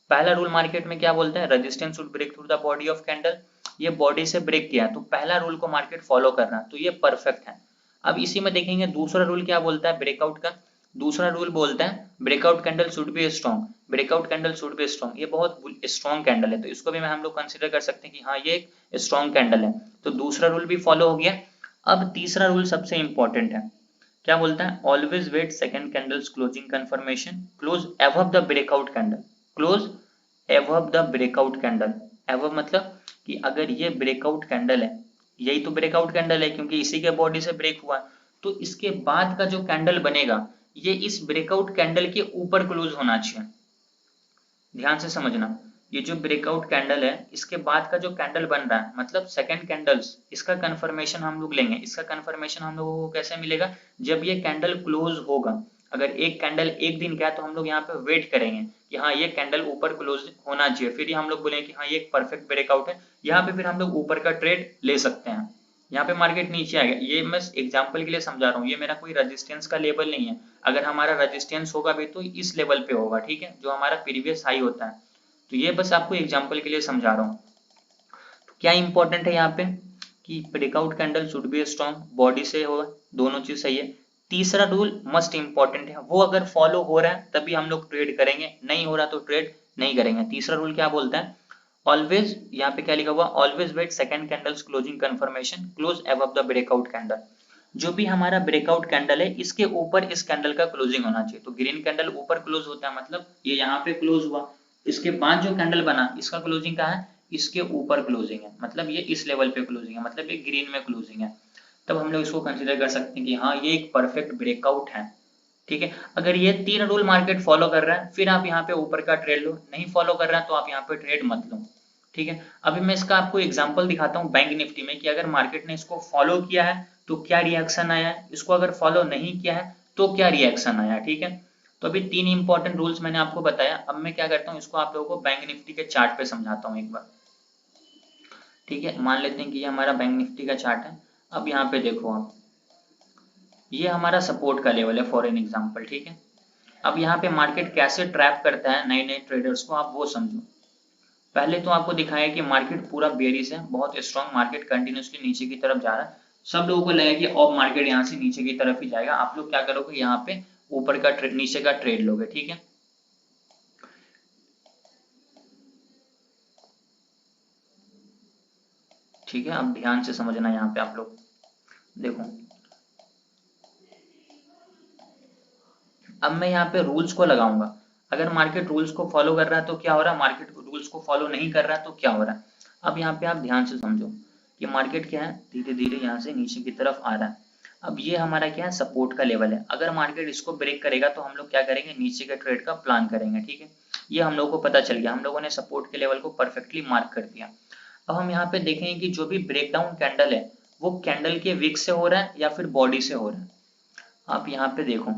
पहला रूल मार्केट में क्या बोलता है, resistance should break through the body of candle, ये बॉडी से ब्रेक किया तो पहला रूल को मार्केट फॉलो कर रहा है, तो ये परफेक्ट है। अब इसी में देखेंगे दूसरा रूल क्या बोलता है ब्रेकआउट का, दूसरा रूल बोलता है breakout candle should be strong, breakout candle should be strong, ये बहुत स्ट्रॉन्ग कैंडल है, तो इसको भी हम लोग कंसिडर कर सकते हैं कि हाँ ये एक स्ट्रॉन्ग कैंडल है, तो दूसरा रूल भी फॉलो हो गया। अब तीसरा रूल सबसे इंपॉर्टेंट है, क्या बोलता है, always wait second candles closing confirmation close above the breakout candle, close above the breakout candle. Above मतलब कि अगर ये ब्रेकआउट कैंडल है, यही तो ब्रेकआउट कैंडल है क्योंकि इसी के बॉडी से ब्रेक हुआ, तो इसके बाद का जो कैंडल बनेगा ये इस ब्रेकआउट कैंडल के ऊपर क्लोज होना चाहिए। ध्यान से समझना, ये जो ब्रेकआउट कैंडल है इसके बाद का जो कैंडल बन रहा है मतलब सेकंड कैंडल्स, इसका कंफर्मेशन हम लोग लेंगे। इसका कंफर्मेशन हम लोगों को कैसे मिलेगा, जब ये कैंडल क्लोज होगा। अगर एक कैंडल एक दिन का है तो हम लोग यहाँ पे वेट करेंगे कि हाँ ये कैंडल ऊपर क्लोज होना चाहिए, फिर हम लोग बोलेंगे कि हाँ ये एक परफेक्ट ब्रेकआउट है, यहाँ पे फिर हम लोग ऊपर का ट्रेड ले सकते हैं। यहाँ पे मार्केट नीचे आएगा। ये मैं एग्जांपल के लिए समझा रहा हूँ, ये मेरा कोई रेजिस्टेंस का लेवल नहीं है। अगर हमारा रेजिस्टेंस होगा भी तो इस लेवल पे होगा, ठीक है, जो हमारा प्रीवियस हाई होता है। तो ये बस आपको एग्जांपल के लिए समझा रहा हूँ। तो क्या इंपॉर्टेंट है यहाँ पे कि breakout candle should be strong, body से हो, दोनों चीज सही है। तीसरा रूल मस्ट इंपॉर्टेंट है, वो अगर फॉलो हो रहा है तभी हम लोग ट्रेड करेंगे, नहीं हो रहा तो ट्रेड नहीं करेंगे। तीसरा रूल क्या बोलता है, ऑलवेज, यहाँ पे क्या लिखा हुआ, always wait second candles closing confirmation close above the breakout candle. जो भी हमारा ब्रेकआउट कैंडल है इसके ऊपर इस कैंडल का क्लोजिंग होना चाहिए। तो ग्रीन कैंडल ऊपर क्लोज होता है, मतलब ये यहाँ पे क्लोज हुआ, इसके बाद जो कैंडल बना इसका क्लोजिंग कहाँ है, इसके ऊपर क्लोजिंग है, मतलब ये इस लेवल पे क्लोजिंग है, मतलब ये ग्रीन में क्लोजिंग है। तब हम लोग इसको कंसिडर कर सकते हैं कि हाँ ये एक परफेक्ट ब्रेकआउट है, ठीक है। अगर ये 3 रूल मार्केट फॉलो कर रहा है फिर आप यहाँ पे ऊपर का ट्रेड लो, नहीं फॉलो कर रहा है तो आप यहाँ पे ट्रेड मत लो, ठीक है। अभी मैं इसका आपको एग्जांपल दिखाता हूँ बैंक निफ्टी में कि अगर मार्केट ने इसको फॉलो किया है तो क्या रिएक्शन आया है, इसको अगर फॉलो नहीं किया है तो क्या रिएक्शन आया, ठीक है। तो अभी 3 इंपॉर्टेंट रूल्स मैंने आपको बताया। अब मैं क्या करता हूँ, इसको आप लोगों को बैंक निफ्टी के चार्ट पे समझाता हूँ एक बार, ठीक है। मान लेते हैं कि ये हमारा बैंक निफ्टी का चार्ट है। अब यहाँ पे देखो आप, ये हमारा सपोर्ट का लेवल है फॉर एन एग्जाम्पल, ठीक है। अब यहाँ पे मार्केट कैसे ट्रैप करता है नए नए ट्रेडर्स को, आप वो समझो। पहले तो आपको दिखाया कि मार्केट पूरा बेरिश है, बहुत स्ट्रॉन्ग, मार्केट कंटिन्यूसली नीचे की तरफ जा रहा है। सब लोगों को लगा कि अब मार्केट यहाँ से नीचे की तरफ ही जाएगा। आप लोग क्या करोगे, यहाँ पे ऊपर का ट्रेड, नीचे का ट्रेड लोगे, ठीक है। ठीक है, अब ध्यान से समझना यहाँ पे आप लोग देखो। अब मैं यहाँ पे रूल्स को लगाऊंगा। अगर मार्केट रूल्स को फॉलो कर रहा है तो क्या हो रहा है, मार्केट रूल्स को फॉलो नहीं कर रहा है तो क्या हो रहा है। अब यहाँ पे आप ध्यान से समझो कि मार्केट क्या है, धीरे धीरे यहाँ से नीचे की तरफ आ रहा है। अब ये हमारा क्या है, सपोर्ट का लेवल है। अगर मार्केट इसको ब्रेक करेगा तो हम लोग क्या करेंगे, नीचे के ट्रेड का प्लान करेंगे, ठीक है। ये हम लोग को पता चल गया, हम लोगों ने सपोर्ट के लेवल को परफेक्टली मार्क कर दिया। अब हम यहाँ पे देखेंगे कि जो भी ब्रेकडाउन कैंडल है वो कैंडल के विक से हो रहा है या फिर बॉडी से हो रहा है। आप यहाँ पे देखो,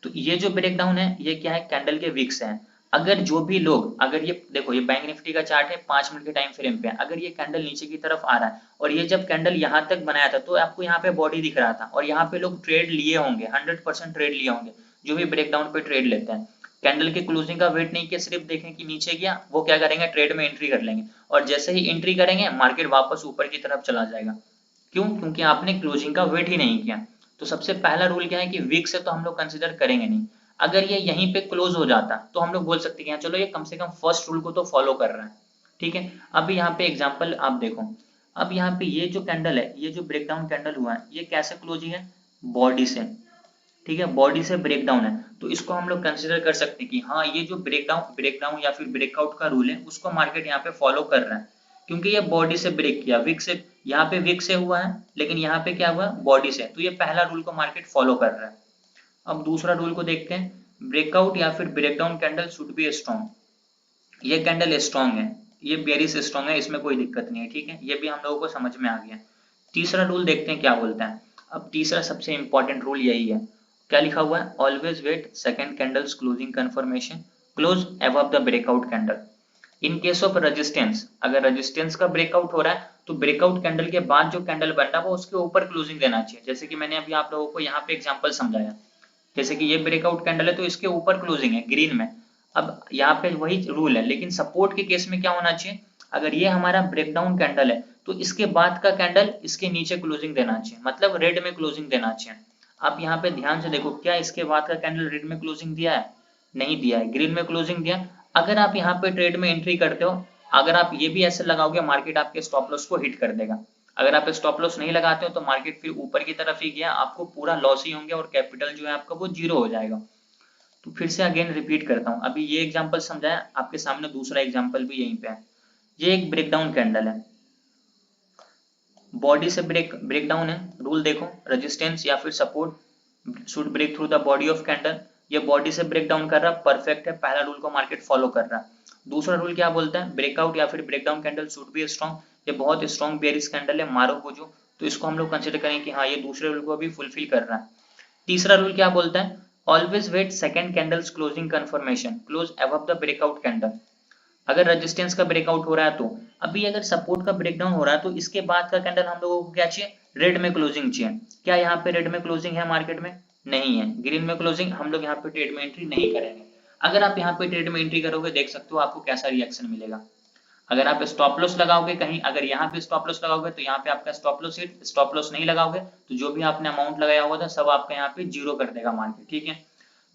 तो ये जो ब्रेकडाउन है ये क्या है, कैंडल के विक से है। अगर जो भी लोग, अगर ये देखो, ये बैंक निफ्टी का चार्ट है, 5 मिनट के टाइम फ्रेम पे है। अगर ये कैंडल नीचे की तरफ आ रहा है और ये जब कैंडल यहाँ तक बनाया था तो आपको यहाँ पे बॉडी दिख रहा था और यहाँ पे लोग ट्रेड लिए होंगे, 100% ट्रेड लिए होंगे। जो भी ब्रेकडाउन पे ट्रेड लेते हैं, कैंडल के क्लोजिंग का वेट नहीं किया, सिर्फ देखें कि नीचे गया, वो क्या करेंगे, ट्रेड में एंट्री कर लेंगे। और जैसे ही एंट्री करेंगे मार्केट वापस ऊपर की तरफ चला जाएगा। क्यों, क्योंकि आपने क्लोजिंग का वेट ही नहीं किया। तो सबसे पहला रूल क्या है कि वीक से तो हम लोग कंसिडर करेंगे नहीं। अगर ये यहीं पे क्लोज हो जाता तो हम लोग बोल सकते हैं चलो ये कम से कम फर्स्ट रूल को तो फॉलो कर रहा है, ठीक है। अब यहाँ पे एग्जांपल आप देखो, अब यहाँ पे ये जो कैंडल है, ये जो ब्रेकडाउन कैंडल हुआ है, ये कैसे क्लोजिंग है, बॉडी से, ठीक है, बॉडी से ब्रेकडाउन है। तो इसको हम लोग कंसिडर कर सकते हैं कि हाँ ये जो ब्रेकडाउन ब्रेकडाउन या फिर ब्रेकआउट का रूल है उसको मार्केट यहाँ पे फॉलो कर रहा है, क्योंकि ये बॉडी से ब्रेक किया, विक से, यहाँ पे विक से हुआ है लेकिन यहाँ पे क्या हुआ, बॉडी से। तो ये पहला रूल को मार्केट फॉलो कर रहा है। अब दूसरा रूल को देखते हैं, ब्रेकआउट या फिर breakdown candle should be strong. ये कैंडल स्ट्रॉन्ग है, ये बेरिश स्ट्रॉन्ग है, इसमें कोई दिक्कत नहीं है, ठीक है। ये भी हम लोगों को समझ में आ गया। तीसरा रूल देखते हैं क्या बोलता है। अब तीसरा सबसे इंपॉर्टेंट रूल यही है, क्या लिखा हुआ है, always wait second candles closing confirmation close above the breakout candle. In case of resistance, अगर रेजिस्टेंस का ब्रेकआउट हो रहा है तो ब्रेकआउट कैंडल के बाद जो कैंडल बन रहा है वो उसके ऊपर क्लोजिंग देना चाहिए। जैसे कि मैंने अभी आप लोगों को यहाँ पे एग्जांपल समझाया, जैसे कि ये ब्रेकआउट कैंडल है तो इसके ऊपर क्लोजिंग है ग्रीन में। अब यहाँ पे वही रूल है, लेकिन सपोर्ट के केस में क्या होना चाहिए, अगर ये हमारा ब्रेकडाउन कैंडल है तो इसके बाद का कैंडल इसके नीचे क्लोजिंग देना चाहिए, मतलब रेड में क्लोजिंग देना चाहिए। आप यहाँ पे ध्यान से देखो, क्या इसके बाद का कैंडल रेड में क्लोजिंग दिया है, नहीं दिया है, ग्रीन में क्लोजिंग दिया। अगर आप यहाँ पे ट्रेड में एंट्री करते हो, अगर आप ये भी ऐसे लगाओगे मार्केट आपके स्टॉप लॉस को हिट कर देगा। अगर आप स्टॉप लॉस नहीं लगाते हो तो मार्केट फिर ऊपर की तरफ ही गया, आपको पूरा लॉस ही होंगे और कैपिटल जो है आपका वो जीरो हो जाएगा। तो फिर से अगेन रिपीट करता हूँ, अभी ये एग्जांपल समझाया, आपके सामने दूसरा एग्जांपल भी यहीं पे है। ये एक ब्रेकडाउन कैंडल है, बॉडी से ब्रेकडाउन है। रूल देखो, रेजिस्टेंस या फिर support should break through the body of candle. ये बॉडी से ब्रेक डाउन कर रहा है, परफेक्ट है, पहला रूल को मार्केट फॉलो कर रहा है। दूसरा रूल क्या बोलता है, ब्रेकआउट या फिर breakdown candle should be strong. ये बहुत स्ट्रॉन्ग बेयरिश कैंडल है, मारो को जो, तो इसको हम लोग कंसिडर करें कि हाँ ये दूसरे रूल को भी फुलफिल कर रहा है। तीसरा रूल क्या बोलता है, always wait second candles closing confirmation close above the breakout candle. अगर रेजिस्टेंस का ब्रेकआउट हो रहा है तो, अभी अगर सपोर्ट का ब्रेकडाउन हो रहा है तो इसके बाद का कैंडल हम लोगों को क्या चाहिए, रेड में क्लोजिंग चाहिए। क्या यहाँ पे रेड में क्लोजिंग है मार्केट में? नहीं है। ग्रीन में क्लोजिंग, हम लोग यहाँ पे ट्रेड में एंट्री नहीं करेंगे। अगर आप यहाँ पे ट्रेड में एंट्री करोगे, देख सकते हो आपको कैसा रिएक्शन मिलेगा। अगर आप स्टॉप लॉस लगाओगे कहीं, अगर यहाँ पे स्टॉप लॉस लगाओगे तो यहाँ पे आपका stop loss hit, stop loss नहीं लगाओगे तो जो भी आपने अमाउंट लगाया हुआ था सब आपका यहाँ पे जीरो कर देगा मार्केट, ठीक है।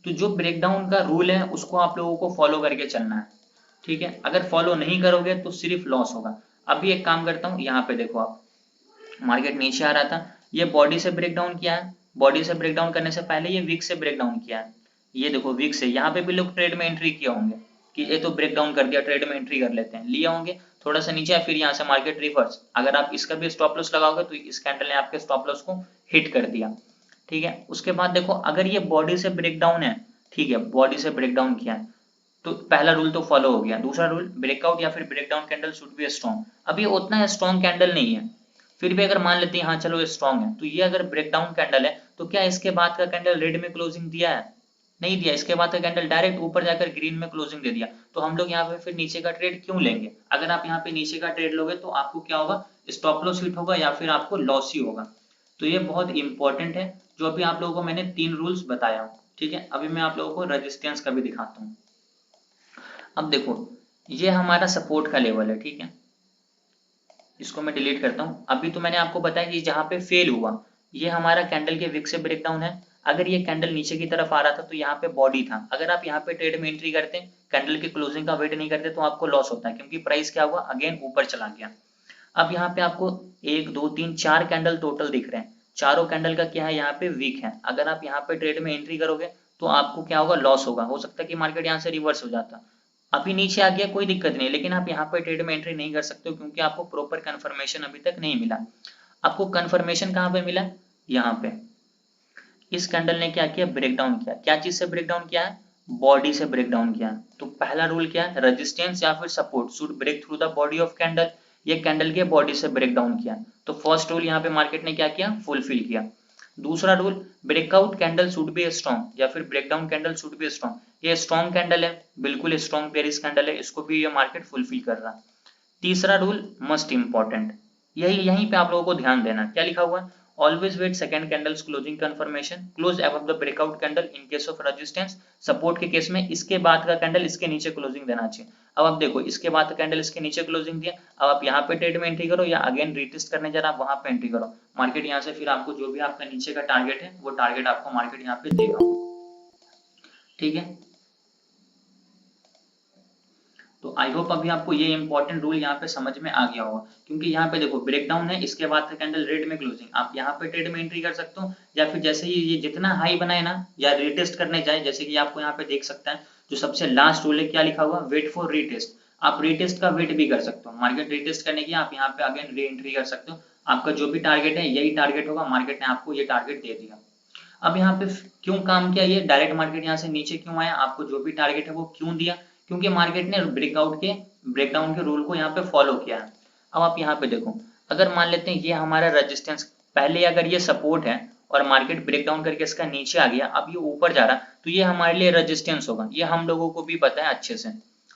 तो जो ब्रेकडाउन का रूल है उसको आप लोगों को फॉलो करके चलना है, ठीक है। अगर फॉलो नहीं करोगे तो सिर्फ लॉस होगा। अभी एक काम करता हूँ, यहाँ पे देखो आप, मार्केट नीचे आ रहा था, ये बॉडी से ब्रेकडाउन किया है, बॉडी से ब्रेकडाउन करने से पहले ये वीक से ब्रेकडाउन किया है। ये देखो वीक से, यहाँ पे भी लोग ट्रेड में एंट्री किए होंगे कि ये तो ब्रेकडाउन कर दिया, ट्रेड में एंट्री कर लेते हैं, लिए होंगे। थोड़ा सा नीचे फिर यहाँ से मार्केट रिवर्स, अगर आप इसका भी स्टॉप लॉस लगाओगे तो इस कैंडल ने आपके स्टॉप लॉस को हिट कर दिया, ठीक है। उसके बाद देखो, अगर ये बॉडी से ब्रेकडाउन है, ठीक है, बॉडी से ब्रेकडाउन किया है तो पहला रूल तो फॉलो हो गया। दूसरा रूल, ब्रेकआउट या फिर breakdown candle should be strong. अब ये उतना स्ट्रॉन्ग कैंडल नहीं है, फिर भी अगर मान लेते हैं हाँ चलो स्ट्रॉन्ग है, तो ये अगर ब्रेकडाउन कैंडल है तो क्या इसके बाद का कैंडल रेड में क्लोजिंग दिया है? नहीं दिया। इसके बाद का कैंडल डायरेक्ट ऊपर जाकर ग्रीन में क्लोजिंग दे दिया। तो हम लोग यहाँ पे फिर नीचे का ट्रेड क्यों लेंगे? अगर आप यहाँ पे नीचे का ट्रेड लोगे तो आपको क्या होगा, स्टॉप लॉस हिट होगा या फिर आपको लॉस ही होगा। तो ये बहुत इंपॉर्टेंट है जो अभी आप लोगों को मैंने 3 रूल्स बताया, ठीक है। अभी मैं आप लोगों को रेजिस्टेंस का भी दिखाता हूँ। अब देखो, ये हमारा सपोर्ट का लेवल है, ठीक है। इसको मैं डिलीट करता हूँ। अभी तो मैंने आपको बताया कि जहाँ पे फेल हुआ, ये हमारा कैंडल के विक से ब्रेकडाउन है। अगर ये कैंडल नीचे की तरफ आ रहा था तो यहाँ पे बॉडी था। अगर आप यहाँ पे ट्रेड में एंट्री करते, कैंडल की क्लोजिंग का वेट नहीं करते तो आपको लॉस होता है, क्योंकि प्राइस क्या हुआ, अगेन ऊपर चला गया। अब यहाँ पे आपको 1 2 3 4 कैंडल टोटल दिख रहे हैं। चारों कैंडल का क्या है, यहाँ पे वीक है। अगर आप यहाँ पे ट्रेड में एंट्री करोगे तो आपको क्या होगा, लॉस होगा। हो सकता है कि मार्केट यहाँ से रिवर्स हो जाता, अभी नीचे आ गया कोई दिक्कत नहीं, लेकिन आप यहाँ पे ट्रेड में एंट्री नहीं कर सकते हो क्योंकि आपको प्रॉपर कंफर्मेशन अभी तक नहीं मिला। आपको कंफर्मेशन कहाँ पे मिला, यहाँ पे। इस कैंडल ने क्या किया, ब्रेकडाउन किया। क्या चीज से ब्रेकडाउन किया है, बॉडी से ब्रेकडाउन किया। तो पहला रूल क्या है, रेजिस्टेंस या फिर support should break through the body of candle. ये कैंडल के बॉडी से ब्रेकडाउन किया, तो फर्स्ट रूल यहाँ पे मार्केट ने क्या किया, फुलफिल किया। दूसरा rule, breakout candle should be strong या फिर breakdown candle should be strong. ये स्ट्रॉन्ग कैंडल है, बिल्कुल स्ट्रॉन्ग बेयरिश कैंडल है, इसको भी ये मार्केट फुलफिल कर रहा है। तीसरा रूल मस्ट इंपॉर्टेंट, यहीं पे आप लोगों को ध्यान देना। क्या लिखा हुआ है, always wait second candles closing confirmation, close above the breakout candle in case of resistance. Support के केस में इसके बाद का कैंडल इसके नीचे क्लोजिंग देना चाहिए। अब आप देखो, इसके बाद का कैंडल इसके नीचे क्लोजिंग दिया। अब आप यहाँ पे ट्रेड में एंट्री करो या अगेन रीटेस्ट करने जा रहा, आप वहां पे एंट्री करो। मार्केट यहाँ से फिर आपको जो भी आपका नीचे का टारगेट है वो टारगेट आपको मार्केट यहाँ पे देगा, ठीक है। तो आई होप अभी आपको ये इंपॉर्टेंट रूल यहाँ पे समझ में आ गया होगा, क्योंकि यहाँ पे देखो ब्रेकडाउन है, इसके बाद का कैंडल रेड में क्लोजिंग, आप यहाँ पे ट्रेड में एंट्री कर सकते हो या फिर जैसे ही ये जितना हाई बनाए ना या रीटेस्ट करने जाए, जैसे कि आपको यहाँ पे देख सकता है जो सबसे लास्ट रूल है, क्या लिखा हुआ, वेट फॉर रीटेस्ट। आप रीटेस्ट का वेट भी कर सकते हो, मार्केट रीटेस्ट करने की आप यहाँ पे अगेन री एंट्री कर सकते हो। आपका जो भी टारगेट है यही टारगेट होगा, मार्केट ने आपको ये टारगेट दे दिया। अब यहाँ पे क्यों काम किया, ये डायरेक्ट मार्केट यहाँ से नीचे क्यों आया, आपको जो भी टारगेट है वो क्यों दिया, क्योंकि मार्केट ने ब्रेकडाउन के रूल को यहाँ पे फॉलो किया है। अब आप यहाँ पे देखो, अगर मान लेते हैं ये हमारा रेजिस्टेंस, पहले अगर ये सपोर्ट है और मार्केट ब्रेकडाउन करके इसका नीचे आ गया, अब ये ऊपर जा रहा, तो ये हमारे लिए रेजिस्टेंस होगा। ये हम लोगों को भी पता है अच्छे से,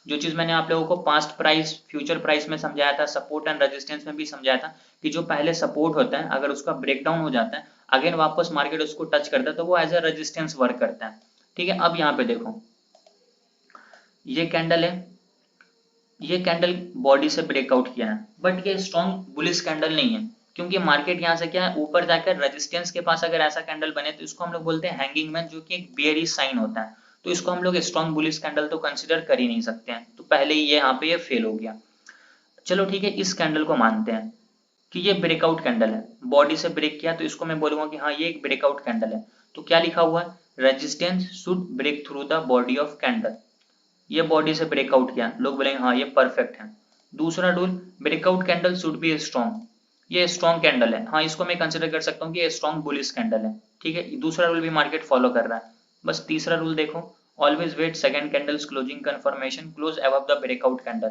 जो चीज मैंने आप लोगों को पास्ट प्राइस फ्यूचर प्राइस में समझाया था, सपोर्ट एंड रेजिस्टेंस में भी समझाया था कि जो पहले सपोर्ट होता है अगर उसका ब्रेकडाउन हो जाता है, अगेन वापस मार्केट उसको टच करता है तो वो एज अ रेजिस्टेंस वर्क करता है, ठीक है। अब यहाँ पे देखो, ये कैंडल है, ये कैंडल बॉडी से ब्रेकआउट किया है, बट ये स्ट्रॉन्ग बुलिश कैंडल नहीं है, क्योंकि मार्केट यहाँ से क्या है, ऊपर जाकर रेजिस्टेंस के पास अगर ऐसा कैंडल बने तो इसको हम लोग बोलते हैं हैंगिंग मैन, जो कि एक बेयरिश साइन होता है। तो इसको हम लोग स्ट्रॉन्ग बुलिश कैंडल तो कंसिडर कर ही नहीं सकते हैं, तो पहले ही ये यहाँ पे ये फेल हो गया। चलो ठीक है, इस कैंडल को मानते हैं कि ये ब्रेकआउट कैंडल है, बॉडी से ब्रेक किया, तो इसको मैं बोलूंगा कि हाँ ये एक ब्रेकआउट कैंडल है। तो क्या लिखा हुआ है, resistance should break through the body of candle. ये बॉडी से ब्रेकआउट किया, लोग बोलेंगे हाँ ये परफेक्ट है। दूसरा rule, breakout candle should be strong, ये स्ट्रॉन्ग कैंडल है, हाँ इसको मैं कंसिडर कर सकता हूँ कि ये स्ट्रॉन्ग बुलिश कैंडल है, ठीक है। दूसरा रूल भी मार्केट फॉलो कर रहा है। बस तीसरा रूल देखो, always wait second candles closing confirmation, close above the breakout candle.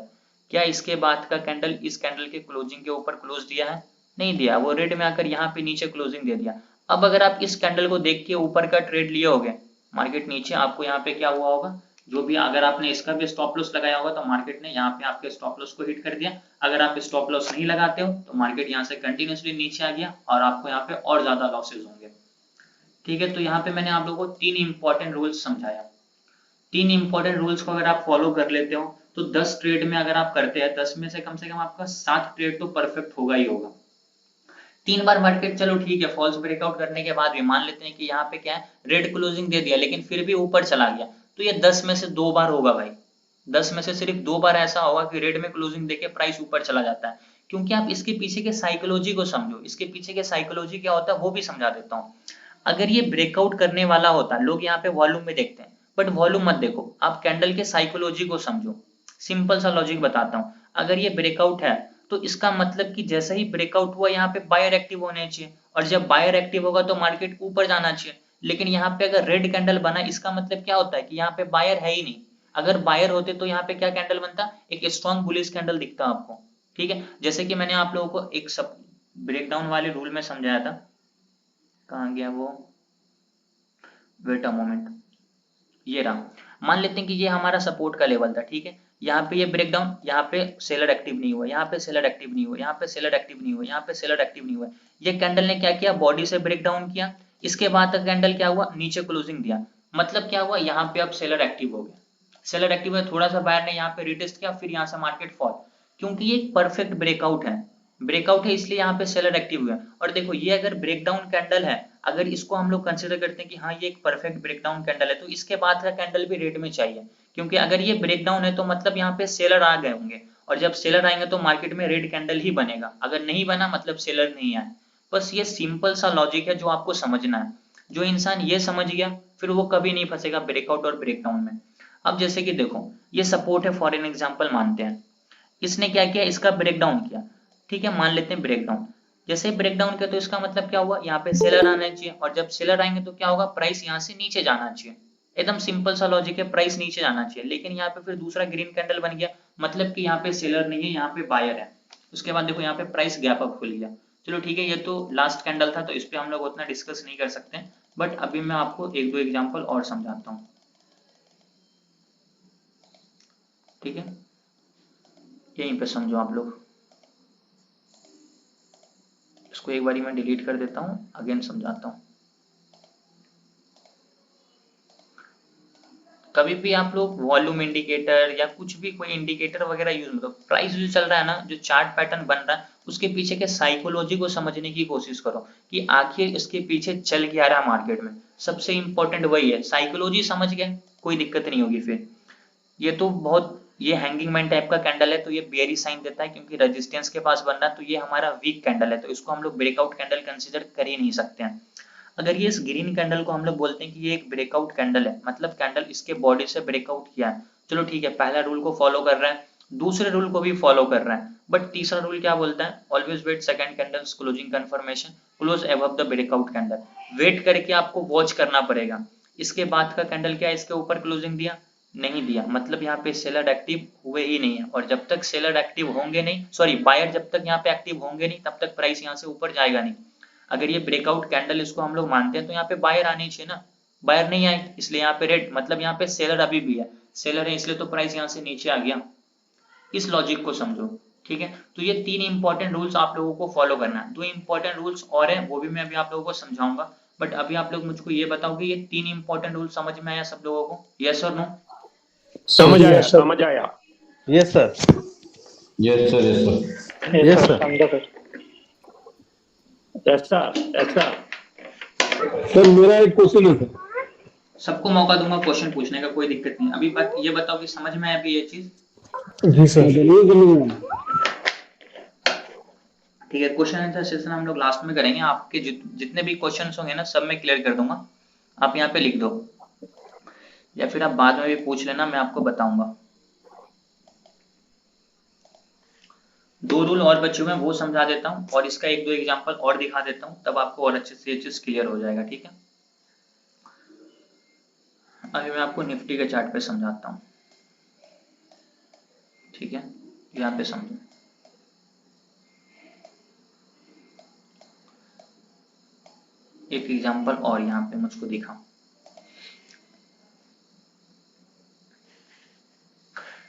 क्या इसके बाद का कैंडल इस कैंडल के क्लोजिंग के ऊपर क्लोज दिया है? नहीं दिया, वो रेड में आकर यहाँ पे नीचे क्लोजिंग दे दिया। अब अगर आप इस कैंडल को देख के ऊपर का ट्रेड लिए होगे, मार्केट नीचे, आपको यहाँ पे क्या हुआ होगा, जो भी अगर आपने इसका भी स्टॉप लॉस लगाया होगा तो मार्केट ने यहाँ पे आपके स्टॉप लॉस को हिट कर दिया। अगर आप स्टॉप लॉस नहीं लगाते हो तो मार्केट यहाँ से कंटिन्यूसली नीचे आ गया और आपको यहाँ पे और ज्यादा लॉसेज होंगे। ठीक है, तो यहाँ पे मैंने आप लोगों को 3 इंपॉर्टेंट रूल्स समझाया। 3 इंपॉर्टेंट रूल्स को अगर आप फॉलो कर लेते हो तो 10 ट्रेड में अगर आप करते हैं 10 में से कम आपका 7 ट्रेड तो परफेक्ट होगा ही होगा। 3 बार मार्केट चलो ठीक है फॉल्स ब्रेकआउट करने के बाद भी मान लेते हैं कि यहाँ पे क्या है रेड क्लोजिंग दे दिया लेकिन फिर भी ऊपर चला गया, तो ये 10 में से 2 बार होगा भाई। 10 में से सिर्फ 2 बार ऐसा होगा कि रेड में क्लोजिंग देके प्राइस ऊपर चला जाता है। क्योंकि आप इसके पीछे के साइकोलॉजी को समझो, इसके पीछे के साइकोलॉजी क्या होता है वो भी समझा देता हूँ। अगर ये ब्रेकआउट करने वाला होता, लोग यहाँ पे वॉल्यूम में देखते हैं बट वॉल्यूम मत देखो, आप कैंडल के साइकोलॉजी को समझो। सिंपल सा लॉजिक बताता हूँ, अगर ये ब्रेकआउट है तो इसका मतलब कि जैसे ही ब्रेकआउट हुआ यहाँ पे बायर एक्टिव होने चाहिए और जब बायर एक्टिव होगा तो मार्केट ऊपर जाना चाहिए। लेकिन यहाँ पे अगर रेड कैंडल बना इसका मतलब क्या होता है कि यहाँ पे बायर है ही नहीं। अगर बायर होते तो यहाँ पे क्या कैंडल बनता, एक स्ट्रॉन्ग बुलिश कैंडल दिखता आपको। ठीक है, जैसे कि मैंने आप लोगों को एक सब ब्रेकडाउन वाले रूल में समझाया था, कहाँ गया वो, वेट अ मोमेंट, ये रहा। मान लेते हैं कि ये हमारा सपोर्ट का लेवल था। ठीक है, यहाँ पे ये ब्रेकडाउन, यहाँ पे सेलर एक्टिव नहीं हुआ, यहाँ पे सेलर एक्टिव नहीं हुआ, यहाँ पे सेलर एक्टिव नहीं हुआ, यहाँ पे सेलर एक्टिव नहीं हुआ। ये कैंडल ने क्या किया, बॉडी से ब्रेकडाउन किया। इसके बाद का कैंडल क्या हुआ, नीचे क्लोजिंग दिया। मतलब क्या हुआ, यहाँ पे अब सेलर एक्टिव हो गया। सेलर एक्टिव है, थोड़ा सा बायर ने यहाँ पे रिटेस्ट किया, फिर यहाँ से मार्केट फॉल। क्योंकि ये परफेक्ट ब्रेकआउट है, ब्रेकआउट है इसलिए यहाँ पे सेलर एक्टिव हुआ। और देखो ये अगर ब्रेकडाउन कैंडल है, अगर इसको हम लोग कंसिडर करते हैं कि हाँ ये एक परफेक्ट ब्रेकडाउन कैंडल है, तो इसके बाद का कैंडल भी रेट में चाहिए। क्योंकि अगर ये ब्रेकडाउन है तो मतलब यहाँ पे सेलर आ गए होंगे, और जब सेलर आएंगे तो मार्केट में रेड कैंडल ही बनेगा। अगर नहीं बना मतलब सेलर नहीं आए। बस ये सिंपल सा लॉजिक है जो आपको समझना है। जो इंसान ये समझ गया फिर वो कभी नहीं फंसेगा ब्रेकआउट और ब्रेकडाउन में। अब जैसे कि देखो ये सपोर्ट है, फॉर एन एग्जाम्पल मानते हैं, इसने क्या किया, इसका ब्रेकडाउन किया। ठीक है, मान लेते हैं ब्रेकडाउन। जैसे ब्रेकडाउन किया तो इसका मतलब क्या हुआ, यहाँ पे सेलर आना चाहिए, और जब सेलर आएंगे तो क्या होगा, प्राइस यहाँ से नीचे जाना चाहिए। एकदम सिंपल सा लॉजिक है, प्राइस नीचे जाना चाहिए। लेकिन यहाँ पे फिर दूसरा ग्रीन कैंडल बन गया, मतलब कि यहाँ पे सेलर नहीं है, यहाँ पे बायर है। उसके बाद देखो यहाँ पे प्राइस गैप अप खुल गया। चलो ठीक है, ये तो लास्ट कैंडल था तो इस पे हम लोग उतना डिस्कस नहीं कर सकते, बट अभी मैं आपको एक दो एग्जाम्पल और समझाता हूँ। ठीक है, यहीं पे समझो आप लोग। इसको एक बारी मैं डिलीट कर देता हूँ, अगेन समझाता हूँ। कभी भी आप लोग वॉल्यूम इंडिकेटर या कुछ भी कोई इंडिकेटर वगैरह यूज मतलब प्राइस जो चल रहा है ना, जो चार्ट पैटर्न बन रहा है उसके पीछे के साइकोलॉजी को समझने की कोशिश करो कि आखिर इसके पीछे चल क्या रहा है मार्केट में। सबसे इंपॉर्टेंट वही है, साइकोलॉजी समझ गए कोई दिक्कत नहीं होगी। फिर ये तो बहुत, ये हैंगिंग मैन टाइप का कैंडल है तो ये बेयरिश साइन देता है क्योंकि रेजिस्टेंस के पास बन रहा है, तो ये हमारा वीक कैंडल है तो इसको हम लोग ब्रेकआउट कैंडल कंसीडर कर ही नहीं सकते हैं। अगर ये इस ग्रीन कैंडल को हम लोग बोलते हैं कि ये एक ब्रेकआउट कैंडल है, मतलब कैंडल इसके बॉडी से ब्रेकआउट किया है, चलो ठीक है, पहला रूल को फॉलो कर रहा है, दूसरे रूल को भी फॉलो कर रहा है, बट तीसरा रूल क्या बोलता है, always wait second candles closing confirmation close above the breakout candle. Wait करके आपको वॉच करना पड़ेगा। इसके बाद का कैंडल क्या है, इसके ऊपर क्लोजिंग दिया, नहीं दिया, मतलब यहाँ पे सेलर एक्टिव हुए ही नहीं है, और जब तक सेलर एक्टिव होंगे नहीं, सॉरी बायर जब तक यहाँ पे एक्टिव होंगे नहीं तब तक प्राइस यहाँ से ऊपर जाएगा नहीं। अगर ये ब्रेकआउट कैंडल इसको हम लोग मानते हैं तो यहाँ पे बायर आनी चाहिए ना, बायर नहीं आए इसलिए यहाँ पे रेड, मतलब यहाँ पे सेलर अभी भी है, सेलर है इसलिए तो प्राइस यहाँ से नीचे आ गया। इस लॉजिक को समझो। ठीक है, तो ये 3 इंपॉर्टेंट रूल्स आप लोगों को फॉलो करना है। 2 इंपॉर्टेंट रूल्स और है वो भी मैं अभी आप लोगों को समझाऊंगा, बट अभी आप लोग मुझको ये बताओ कि ये 3 इंपॉर्टेंट रूल समझ में आया सब लोगों को, यस और नो? समझ आया Yes, sir. समझ आया। Yes, sir. Yes, sir. Yes, sir. Yes, sir. समझो सर। ऐसा ऐसा सर मेरा एक क्वेश्चन है सर। सबको मौका दूंगा क्वेश्चन पूछने का, कोई दिक्कत नहीं। अभी बात ये बताओ कि समझ में आया अभी ये चीज? जी सर। ठीक है, क्वेश्चन आंसर सेशन हम लोग लास्ट में करेंगे। आपके जितने भी क्वेश्चन होंगे ना सब मैं क्लियर कर दूंगा, आप यहाँ पे लिख दो या फिर आप बाद में भी पूछ लेना, मैं आपको बताऊंगा। 2 रूल और बचे हुए हैं वो समझा देता हूँ और इसका 1-2 एग्जांपल और दिखा देता हूँ, तब आपको और अच्छे से ये चीज क्लियर हो जाएगा। ठीक है, अभी मैं आपको निफ्टी के चार्ट पे समझाता हूँ। ठीक है, यहाँ पे समझो। एक एग्जांपल और यहाँ पे मुझको दिखाओ।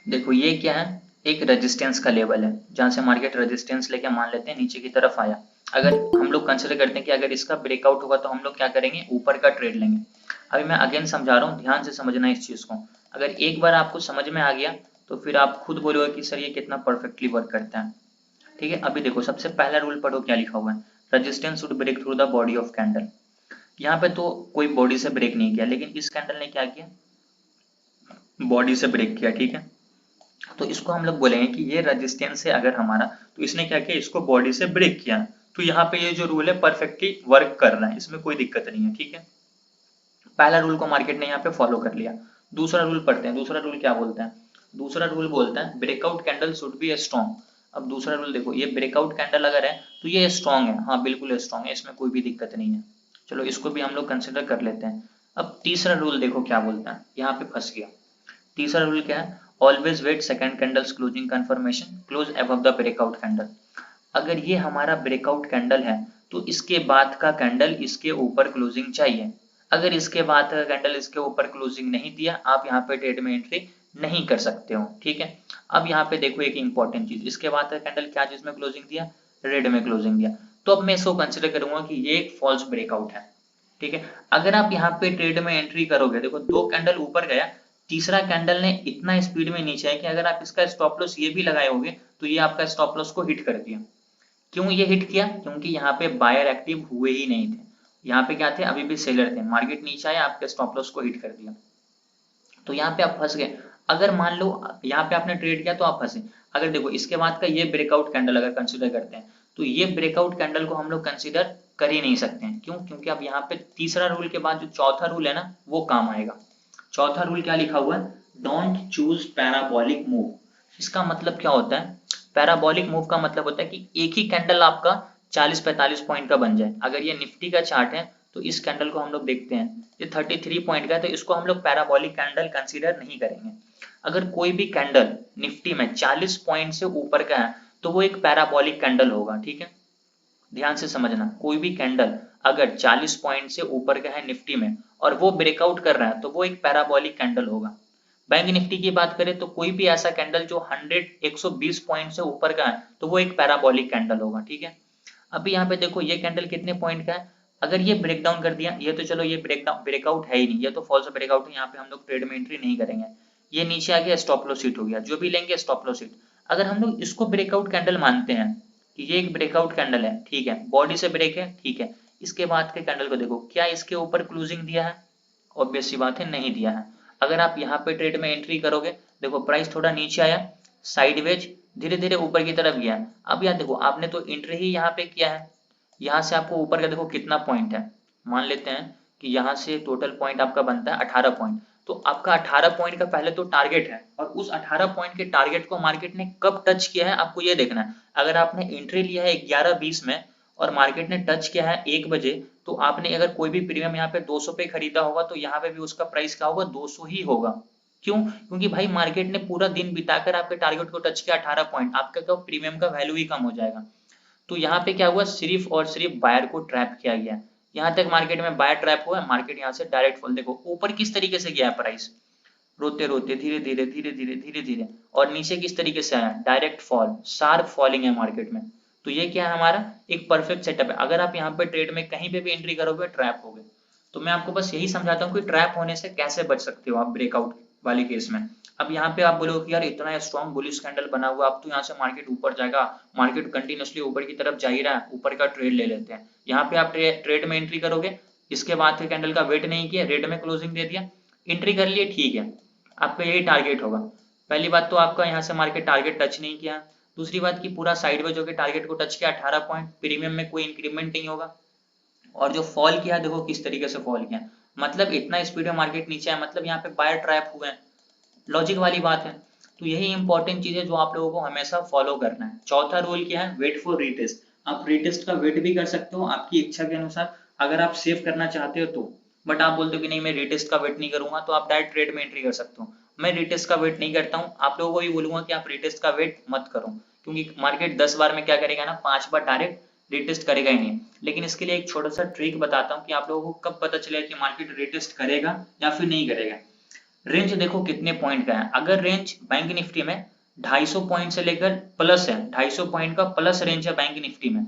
देखो ये क्या है, एक रेजिस्टेंस का लेवल है जहां से मार्केट रेजिस्टेंस लेके मान लेते हैं नीचे की तरफ आया। अगर हम लोग कंसिडर करते हैं कि अगर इसका ब्रेकआउट होगा तो हम लोग क्या करेंगे, ऊपर का ट्रेड लेंगे। अभी मैं अगेन समझा रहा हूँ, ध्यान से समझना इस चीज को। अगर एक बार आपको समझ में आ गया तो फिर आप खुद बोलोगे कि सर ये कितना परफेक्टली वर्क करता है। ठीक है, अभी देखो सबसे पहला रूल पढ़ो क्या लिखा हुआ है, resistance should break through the body of candle. यहाँ पे तो कोई बॉडी से ब्रेक नहीं किया, लेकिन इस कैंडल ने क्या किया, बॉडी से ब्रेक किया। ठीक है, तो इसको हम लोग बोलेंगे कि ये रेजिस्टेंस है अगर हमारा, तो इसने क्या किया, इसको बॉडी से ब्रेक किया। तो यहाँ पे ये जो रूल है परफेक्टली वर्क कर रहा है, इसमें कोई दिक्कत नहीं है। ठीक है, पहला रूल को मार्केट ने यहाँ पे फॉलो कर लिया। दूसरा रूल पढ़ते हैं, दूसरा रूल क्या बोलता है, दूसरा रूल बोलता है breakout candle should be strong. अब दूसरा रूल देखो, ये ब्रेकआउट कैंडल अगर है तो ये स्ट्रॉन्ग है, हाँ बिल्कुल स्ट्रॉन्ग है, इसमें कोई भी दिक्कत नहीं है। चलो इसको भी हम लोग कंसिडर कर लेते हैं। अब तीसरा रूल देखो क्या बोलता है, यहाँ पे फंस गया। तीसरा रूल क्या है, always wait second candles closing confirmation close above the breakout candle. अगर ये हमारा ब्रेकआउट कैंडल है तो इसके बाद का कैंडल इसके ऊपर क्लोजिंग चाहिए। अगर इसके बाद का कैंडल इसके ऊपर क्लोजिंग नहीं दिया, आप यहाँ पे ट्रेड में एंट्री नहीं कर सकते हो। ठीक है, अब यहाँ पे देखो एक इंपॉर्टेंट चीज, इसके बाद का कैंडल क्या चीज में क्लोजिंग दिया, रेड में क्लोजिंग दिया। तो अब मैं इसको कंसिडर करूंगा कि ये एक फॉल्स ब्रेकआउट है। ठीक है, अगर आप यहाँ पे ट्रेड में एंट्री करोगे, देखो दो कैंडल ऊपर गया, तीसरा कैंडल ने इतना स्पीड में नीचे है कि अगर आप इसका स्टॉप लॉस ये भी लगाए होगे तो ये आपका स्टॉप लॉस को हिट कर दिया। क्यों ये हिट किया, क्योंकि यहाँ पे बायर एक्टिव हुए ही नहीं थे, यहाँ पे क्या थे, अभी भी सेलर थे। मार्केट नीचे आया, आपके स्टॉप लॉस को हिट कर दिया, तो यहाँ पे आप फंस गए। अगर मान लो यहाँ पे आपने ट्रेड किया तो आप फंसे। अगर देखो इसके बाद का ये ब्रेकआउट कैंडल अगर कंसिडर करते हैं तो ये ब्रेकआउट कैंडल को हम लोग कंसिडर कर ही नहीं सकते हैं। क्यों, क्योंकि अब यहाँ पे तीसरा रूल के बाद जो चौथा रूल है ना वो काम आएगा। चौथा रूल क्या लिखा हुआ है, डोंट चूज पैराबोलिक मूव। इसका मतलब क्या होता है, पैराबोलिक मूव का मतलब होता है कि एक ही कैंडल आपका 40-45 पॉइंट का बन जाए। अगर ये निफ्टी का चार्ट है तो इस कैंडल को हम लोग देखते हैं, ये 33 पॉइंट का है, तो इसको हम लोग पैराबोलिक कैंडल कंसीडर नहीं करेंगे। अगर कोई भी कैंडल निफ्टी में 40 पॉइंट से ऊपर का है तो वो एक पैराबोलिक कैंडल होगा। ठीक है, ध्यान से समझना, कोई भी कैंडल अगर 40 पॉइंट से ऊपर का है निफ्टी में और वो ब्रेकआउट कर रहा है तो वो एक पैराबोलिक कैंडल होगा। बैंक निफ्टी की बात करें तो कोई भी ऐसा कैंडल जो 120 पॉइंट से ऊपर का है तो वो एक पैराबोलिक कैंडल होगा। ठीक है, अभी यहाँ पे देखो ये कैंडल कितने पॉइंट का है, अगर ये ब्रेक डाउन कर दिया, ये तो चलो ये ब्रेकआउट है ही नहीं, ये तो फॉल्स ब्रेकआउट है, यहाँ पे हम लोग ट्रेड में एंट्री नहीं करेंगे। ये नीचे आ गया, स्टॉप लॉस हिट हो गया, जो भी लेंगे स्टॉप लॉस हिट। अगर हम लोग इसको ब्रेकआउट कैंडल मानते हैं कि ये एक ब्रेकआउट कैंडल है, ठीक है, बॉडी से ब्रेक है, ठीक है, इसके बाद के कैंडल को देखो, क्या इसके ऊपर क्लोजिंग दिया है, ऑब्वियस सी बात है नहीं दिया है। अगर आप यहाँ पे ट्रेड में एंट्री करोगे, देखो प्राइस थोड़ा नीचे आया, साइडवेज धीरे धीरे ऊपर की तरफ गया। अब यहाँ देखो आपने तो एंट्री ही यहाँ पे किया है, यहाँ से आपको ऊपर का देखो कितना पॉइंट है, मान लेते हैं कि यहाँ से टोटल पॉइंट आपका बनता है 18 पॉइंट। तो आपका 18 पॉइंट का पहले तो टारगेट है, और उस 18 पॉइंट के टारगेट को मार्केट ने कब टच किया है आपको ये देखना है। अगर आपने एंट्री लिया है 11:20 में और मार्केट ने टच किया है 1 बजे, तो आपने अगर कोई भी प्रीमियम यहाँ पे 200 पे खरीदा होगा तो यहाँ पे भी उसका प्राइस क्या होगा, 200 ही होगा। क्यों, क्योंकि भाई मार्केट ने पूरा दिन बिताकर आपके टारगेट को टच किया 18 पॉइंट, आपका क्या प्रीमियम का वैल्यू ही कम हो जाएगा। तो यहाँ पे क्या हुआ, सिर्फ और सिर्फ बायर को ट्रैप किया गया। यहाँ तक मार्केट में बायर ट्रैप हुआ, मार्केट यहाँ से डायरेक्ट फॉल, देखो ऊपर किस तरीके से गया प्राइस, रोते रोते धीरे धीरे धीरे धीरे धीरे धीरे, और नीचे किस तरीके से आया, डायरेक्ट फॉल, शार्प फॉलिंग है मार्केट में। तो ये क्या है, हमारा एक परफेक्ट सेटअप है। अगर आप यहाँ पे ट्रेड में कहीं पे भी एंट्री करोगे ट्रैप होगे। तो मैं आपको बस यही समझाता हूँ कि ट्रैप होने से कैसे बच सकते हो आप ब्रेकआउट वाले केस में। अब यहाँ पे आप बोलोगे कि यार इतना स्ट्रॉन्ग बुलिश कैंडल बना हुआ, अब तो यहाँ से मार्केट ऊपर जाएगा, मार्केट कंटिन्यूसली ऊपर की तरफ जा ही रहा है, ऊपर का ट्रेड ले लेते हैं। यहाँ पे आप ट्रेड में एंट्री करोगे, इसके बाद फिर कैंडल का वेट नहीं किया, रेड में क्लोजिंग दे दिया, एंट्री कर लिए, ठीक है, आपका यही टारगेट होगा। पहली बात तो आपका यहाँ से मार्केट टारगेट टच नहीं किया, दूसरी बात की पूरा साइडवेज होकर टारगेट को टच किया 18 पॉइंट, प्रीमियम में कोई इंक्रीमेंट नहीं होगा। और जो फॉल किया देखो किस तरीके से फॉल किया, मतलब इतना स्पीड में मार्केट नीचे है, मतलब यहाँ पे बायर ट्रैप हुए हैं, लॉजिक वाली बात है। तो यही इंपॉर्टेंट चीज है जो आप लोगों को हमेशा फॉलो करना है। चौथा रूल क्या है, वेट फॉर रीटेस्ट। आप रीटेस्ट का वेट भी कर सकते हो आपकी इच्छा के अनुसार, अगर आप सेव करना चाहते हो तो। बट आप बोलते हो कि नहीं मैं रीटेस्ट का वेट नहीं करूंगा, तो आप डायरेक्ट ट्रेड में एंट्री कर सकते हो। मैं रीटेस्ट का वेट नहीं करता हूँ, आप लोगों को भी बोलूंगा कि आप रीटेस्ट का वेट मत करो, क्योंकि मार्केट 10 बार में क्या करेगा ना, 5 बार डायरेक्ट रीटेस्ट करेगा ही नहीं। लेकिन इसके लिए एक छोटा सा ट्रिक बताता हूँ कि आप लोगों को कब पता चलेगा कि मार्केट रीटेस्ट करेगा या फिर नहीं करेगा। रेंज देखो कितने पॉइंट का है। अगर रेंज बैंक निफ्टी में 250 पॉइंट से लेकर प्लस है, 250 पॉइंट का प्लस रेंज है बैंक निफ्टी में।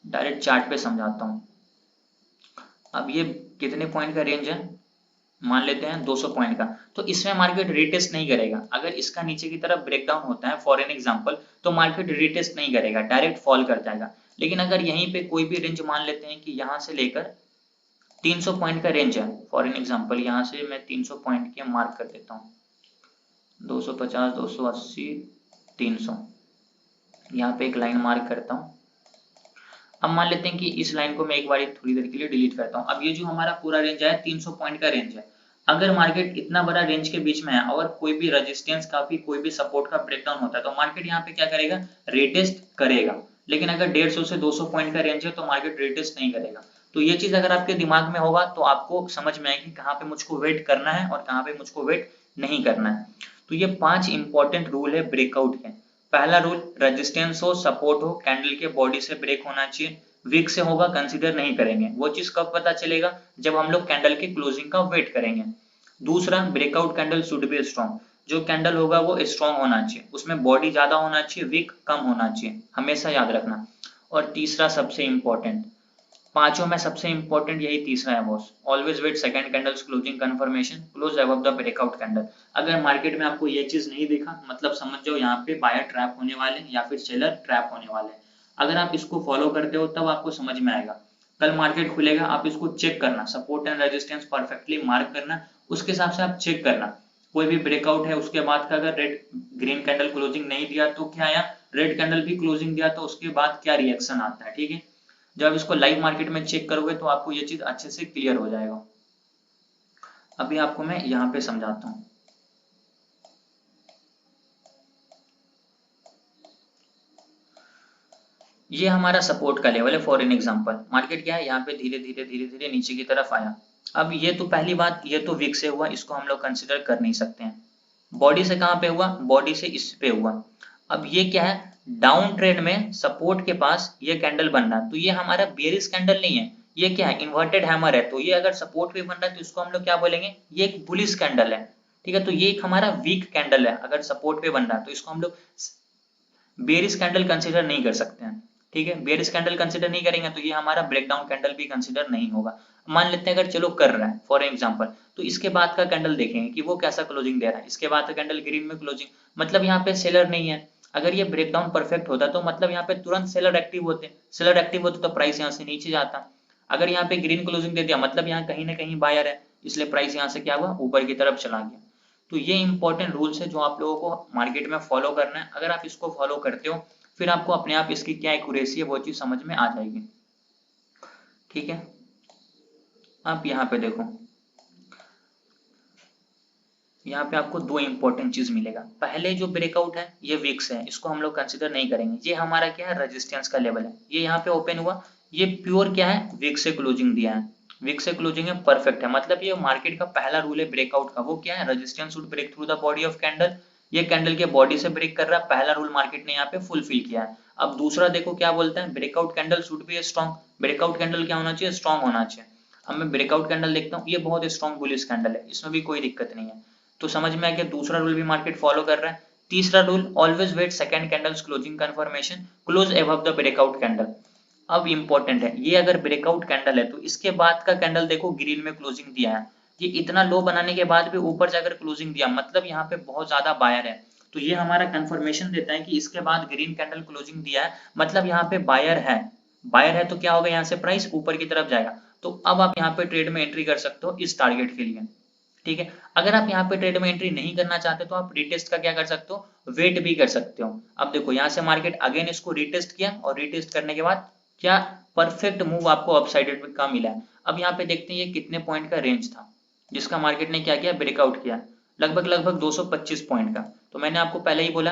डायरेक्ट चार्ट पे समझाता हूँ। अब ये कितने पॉइंट का रेंज है, मान लेते हैं 200 पॉइंट का, तो इसमें मार्केट रीटेस्ट नहीं करेगा। अगर इसका नीचे की तरफ ब्रेकडाउन होता है फॉर एन एग्जांपल, तो मार्केट रीटेस्ट नहीं करेगा, डायरेक्ट फॉल कर जाएगा। लेकिन अगर यहीं पे कोई भी रेंज मान लेते हैं कि यहाँ से लेकर 300 पॉइंट का रेंज है फॉर एन एग्जांपल, यहाँ से मैं 300 पॉइंट की मार्क कर देता हूँ, 250, 280, 300, यहाँ पे एक लाइन मार्क करता हूँ। अब मान लेते हैं कि इस लाइन को मैं एक बार थोड़ी देर के लिए डिलीट करता हूँ। अब ये जो हमारा पूरा रेंज है 300 पॉइंट का रेंज है। अगर मार्केट इतना बड़ा रेंज के बीच में है और कोई भी रेजिस्टेंस का भी कोई भी सपोर्ट का ब्रेकडाउन होता है, तो मार्केट यहाँ पे क्या करेगा, रीटेस्ट करेगा। लेकिन अगर 150 से 200 पॉइंट का रेंज है तो मार्केट रीटेस्ट नहीं करेगा। तो ये चीज अगर आपके दिमाग में होगा तो आपको समझ में आएगी कहाँ पे मुझको वेट करना है और कहाँ पे मुझको वेट नहीं करना है। तो ये 5 इंपॉर्टेंट रूल है ब्रेकआउट के। पहला रूल, रेजिस्टेंस हो, सपोर्ट हो, कैंडल के बॉडी से ब्रेक होना चाहिए। वीक से होगा कंसीडर नहीं करेंगे। वो चीज कब पता चलेगा, जब हम लोग कैंडल के क्लोजिंग का वेट करेंगे। दूसरा, breakout candle should be strong. जो कैंडल होगा वो स्ट्रॉन्ग होना चाहिए, उसमें बॉडी ज्यादा होना चाहिए, वीक कम होना चाहिए, हमेशा याद रखना। और तीसरा सबसे इंपॉर्टेंट, पांचों में सबसे इंपॉर्टेंट यही तीसरा है boss, always wait second candles closing confirmation close above the breakout candle. अगर मार्केट में आपको ये चीज नहीं दिखा, मतलब समझ जाओ यहाँ पे बायर ट्रैप होने वाले या फिर सेलर ट्रैप होने वाले। अगर आप इसको फॉलो करते हो तब आपको समझ में आएगा। कल मार्केट खुलेगा, आप इसको चेक करना, support and resistance perfectly mark करना, उसके हिसाब से आप चेक करना। कोई भी ब्रेकआउट है उसके बाद का अगर रेड ग्रीन कैंडल क्लोजिंग नहीं दिया तो क्या आया, रेड कैंडल भी क्लोजिंग दिया तो उसके बाद क्या रिएक्शन आता है। ठीक है, जब आप इसको लाइव मार्केट में चेक करोगे तो आपको ये चीज अच्छे से क्लियर हो जाएगा। अभी आपको मैं यहाँ पे समझाता हूँ। ये हमारा सपोर्ट का लेवल है फॉर एन एग्जांपल। मार्केट क्या है, यहाँ पे धीरे धीरे धीरे धीरे नीचे की तरफ आया। अब ये तो पहली बात, ये तो वीक से हुआ, इसको हम लोग कंसिडर कर नहीं सकते हैं। बॉडी से कहाँ पे हुआ, बॉडी से इस पे हुआ। अब ये क्या है, डाउन ट्रेंड में सपोर्ट के पास ये कैंडल बन रहा है, तो ये हमारा बेरिश कैंडल नहीं है, ये क्या है, इन्वर्टेड हैमर है। तो ये अगर सपोर्ट पे बन रहा है तो इसको हम लोग क्या बोलेंगे, ये एक बुलिश कैंडल है। ठीक है, तो ये एक हमारा वीक कैंडल है। अगर सपोर्ट पे बन रहा है तो इसको हम लोग बेरिश कैंडल कंसिडर नहीं कर सकते हैं। ठीक है, बेरिश कैंडल कंसिडर नहीं करेंगे तो ये हमारा ब्रेकडाउन कैंडल भी कंसिडर नहीं होगा। मान लेते हैं अगर चलो कर रहा है फॉर एग्जांपल, तो इसके बाद का कैंडल देखेंगे कि वो कैसा क्लोजिंग दे रहा है। इसके बाद का कैंडल ग्रीन में क्लोजिंग, मतलब यहाँ पे सेलर नहीं है। अगर ये ब्रेकडाउन परफेक्ट होता तो मतलब यहाँ पे तुरंत सेलर एक्टिव होते, सेलर एक्टिव होते तो प्राइस यहाँ से नीचे जाता। अगर यहाँ पे ग्रीन क्लोजिंग दे दिया मतलब यहाँ कहीं ना कहीं बायर है, इसलिए प्राइस यहाँ से क्या हुआ, ऊपर की तरफ चला गया। तो ये इंपॉर्टेंट रूल्स है जो आप लोगों को मार्केट में फॉलो करना है। अगर आप इसको फॉलो करते हो फिर आपको अपने आप इसकी क्या एक्यूरेसी है वो चीज समझ में आ जाएगी। ठीक है, आप यहाँ पे देखो, यहाँ पे आपको दो इंपॉर्टेंट चीज मिलेगा। पहले जो ब्रेकआउट है ये वीक्स है, इसको हम लोग कंसिडर नहीं करेंगे। ये हमारा क्या है, रेजिस्टेंस का लेवल है। ये यहाँ पे ओपन हुआ, ये प्योर क्या है, वीक से क्लोजिंग दिया है, वीक से क्लोजिंग है, परफेक्ट है। मतलब ये मार्केट का पहला रूल है ब्रेकआउट का, वो क्या है, resistance should break through the body of candle. ये कैंडल के बॉडी से ब्रेक कर रहा है, पहला रूल मार्केट ने यहाँ पे फुलफिल किया है। अब दूसरा देखो क्या बोलता है, breakout candle should be strong. Breakout candle क्या होना चाहिए, स्ट्रॉन्ग होना चाहिए। अब मैं ब्रेकआउट कैंडल देखता हूँ, ये बहुत स्ट्रॉन्ग बुलिश कैंडल है, इसमें भी कोई दिक्कत नहीं है। तो समझ में आ गया, दूसरा रूल भी मार्केट फॉलो कर रहा है। तीसरा rule, always wait second candles closing confirmation close above the breakout candle. अब इंपॉर्टेंट है, ये अगर ब्रेकआउट कैंडल है तो इसके बाद का कैंडल देखो ग्रीन में क्लोजिंग दिया है। ये इतना लो बनाने के बाद भी ऊपर जाकर क्लोजिंग दिया, मतलब यहाँ पे बहुत ज्यादा बायर है। तो ये हमारा कंफर्मेशन देता है कि इसके बाद ग्रीन कैंडल क्लोजिंग दिया है, मतलब यहाँ पे बायर है। बायर है तो क्या होगा, यहाँ से प्राइस ऊपर की तरफ जाएगा। तो अब आप यहाँ पे ट्रेड में एंट्री कर सकते हो इस टारगेट के लिए। ठीक है, अगर आप यहाँ पे ट्रेड में एंट्री नहीं करना चाहते तो आप रिटेस्ट का क्या कर सकते हो, वेट भी कर सकते हो। अब देखो यहाँ से मार्केट अगेन इसको रिटेस्ट किया और रिटेस्ट करने के बाद क्या परफेक्ट मूव आपको अपसाइडेड का मिला है। अब यहाँ पे देखते हैं ये कितने पॉइंट का रेंज था जिसका मार्केट ने क्या किया, ब्रेकआउट किया, लगभग 225 पॉइंट का। तो मैंने आपको पहले ही बोला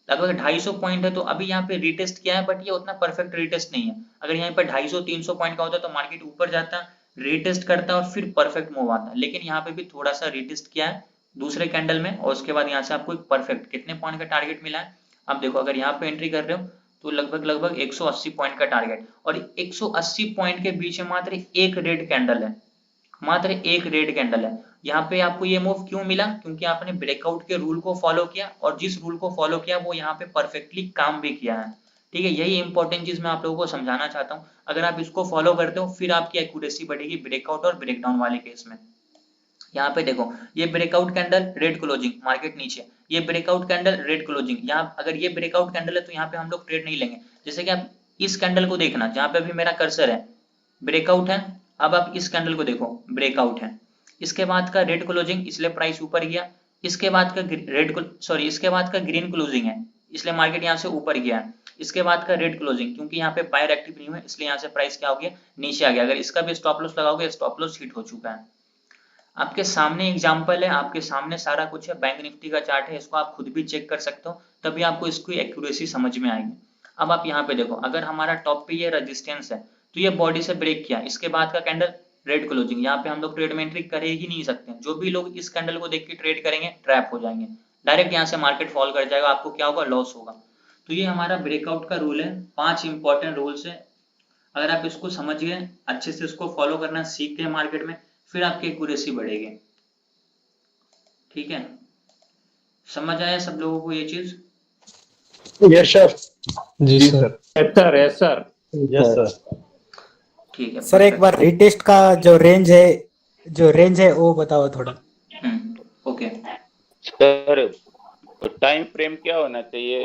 लगभग 250 पॉइंट है, तो अभी यहाँ पे रिटेस्ट किया है, बट ये उतना परफेक्ट रिटेस्ट नहीं है। अगर यहाँ पे 250-300 पॉइंट का होता तो मार्केट ऊपर जाता, रिटेस्ट करता और फिर परफेक्ट मूव आता। लेकिन यहाँ पे भी थोड़ा सा रिटेस्ट किया है दूसरे कैंडल में, और उसके बाद यहाँ से आपको एक परफेक्ट कितने पॉइंट का टारगेट मिला है। अब देखो अगर यहाँ पे एंट्री कर रहे हो तो लगभग 180 पॉइंट का टारगेट, और 180 पॉइंट के बीच में मात्र एक रेड कैंडल है, मात्र एक रेड कैंडल है। यहाँ पे आपको ये मूव क्यों मिला, क्योंकि आपने ब्रेकआउट के रूल को फॉलो किया, और जिस रूल को फॉलो किया वो यहाँ पे परफेक्टली काम भी किया है। ठीक है, यही इंपॉर्टेंट चीज मैं आप लोगों को समझाना चाहता हूँ। अगर आप इसको फॉलो करते हो फिर आपकी एक्यूरेसी बढ़ेगी ब्रेकआउट और ब्रेकडाउन वाले केस में। यहाँ पे देखो, ये breakout candle red closing, market नीचे, ये ब्रेकआउट कैंडल रेड क्लोजिंग। यहाँ अगर ये ब्रेकआउट कैंडल है तो यहाँ पे हम लोग ट्रेड नहीं लेंगे। जैसे कि आप इस कैंडल को देखना, जहाँ पे अभी मेरा कर्सर है, ब्रेकआउट है। अब आप इस कैंडल को देखो, ब्रेकआउट है, इसके बाद का रेड क्लोजिंग, इसलिए प्राइस ऊपर गया। इसके बाद का इसके बाद का ग्रीन क्लोजिंग है, इसलिए मार्केट यहाँ से ऊपर गया। इसके बाद का रेड क्लोजिंग, क्योंकि यहाँ पे बायर एक्टिव नहीं हुआ इसलिए यहाँ से प्राइस क्या हो गया, नीचे आ गया। अगर इसका भी स्टॉप लॉस लगाओगे, स्टॉप लॉस हिट हो चुका है। आपके सामने एग्जाम्पल है, आपके सामने सारा कुछ है, बैंक निफ्टी का चार्ट है, इसको आप खुद भी चेक कर सकते हो, तभी आपको इसकी एक्यूरेसी समझ में आएगी। अब आप यहाँ पे देखो, अगर हमारा टॉप पे ये रेजिस्टेंस है तो ये बॉडी से ब्रेक किया, इसके बाद का कैंडल रेड क्लोजिंग, यहाँ पे हम लोग ट्रेड में एंट्री कर ही नहीं सकते। जो भी लोग इस कैंडल को देख के ट्रेड करेंगे ट्रैप हो जाएंगे, डायरेक्ट यहाँ से मार्केट फॉल कर जाएगा, आपको क्या होगा, लॉस होगा। तो ये हमारा ब्रेकआउट का रूल है, 5 इंपॉर्टेंट रूल्स है। अगर आप इसको समझ गए, अच्छे से इसको फॉलो करना सीख गए मार्केट में, फिर आपकी एक्यूरेसी बढ़ेगी। ठीक है, समझ आया सब लोगों को ये चीज? Yes sir. जी sir. Yes sir, yes sir. Yes sir. ठीक है सर एक बार रिटेस्ट का जो रेंज है वो बताओ थोड़ा। ओके। सर टाइम फ्रेम क्या होना चाहिए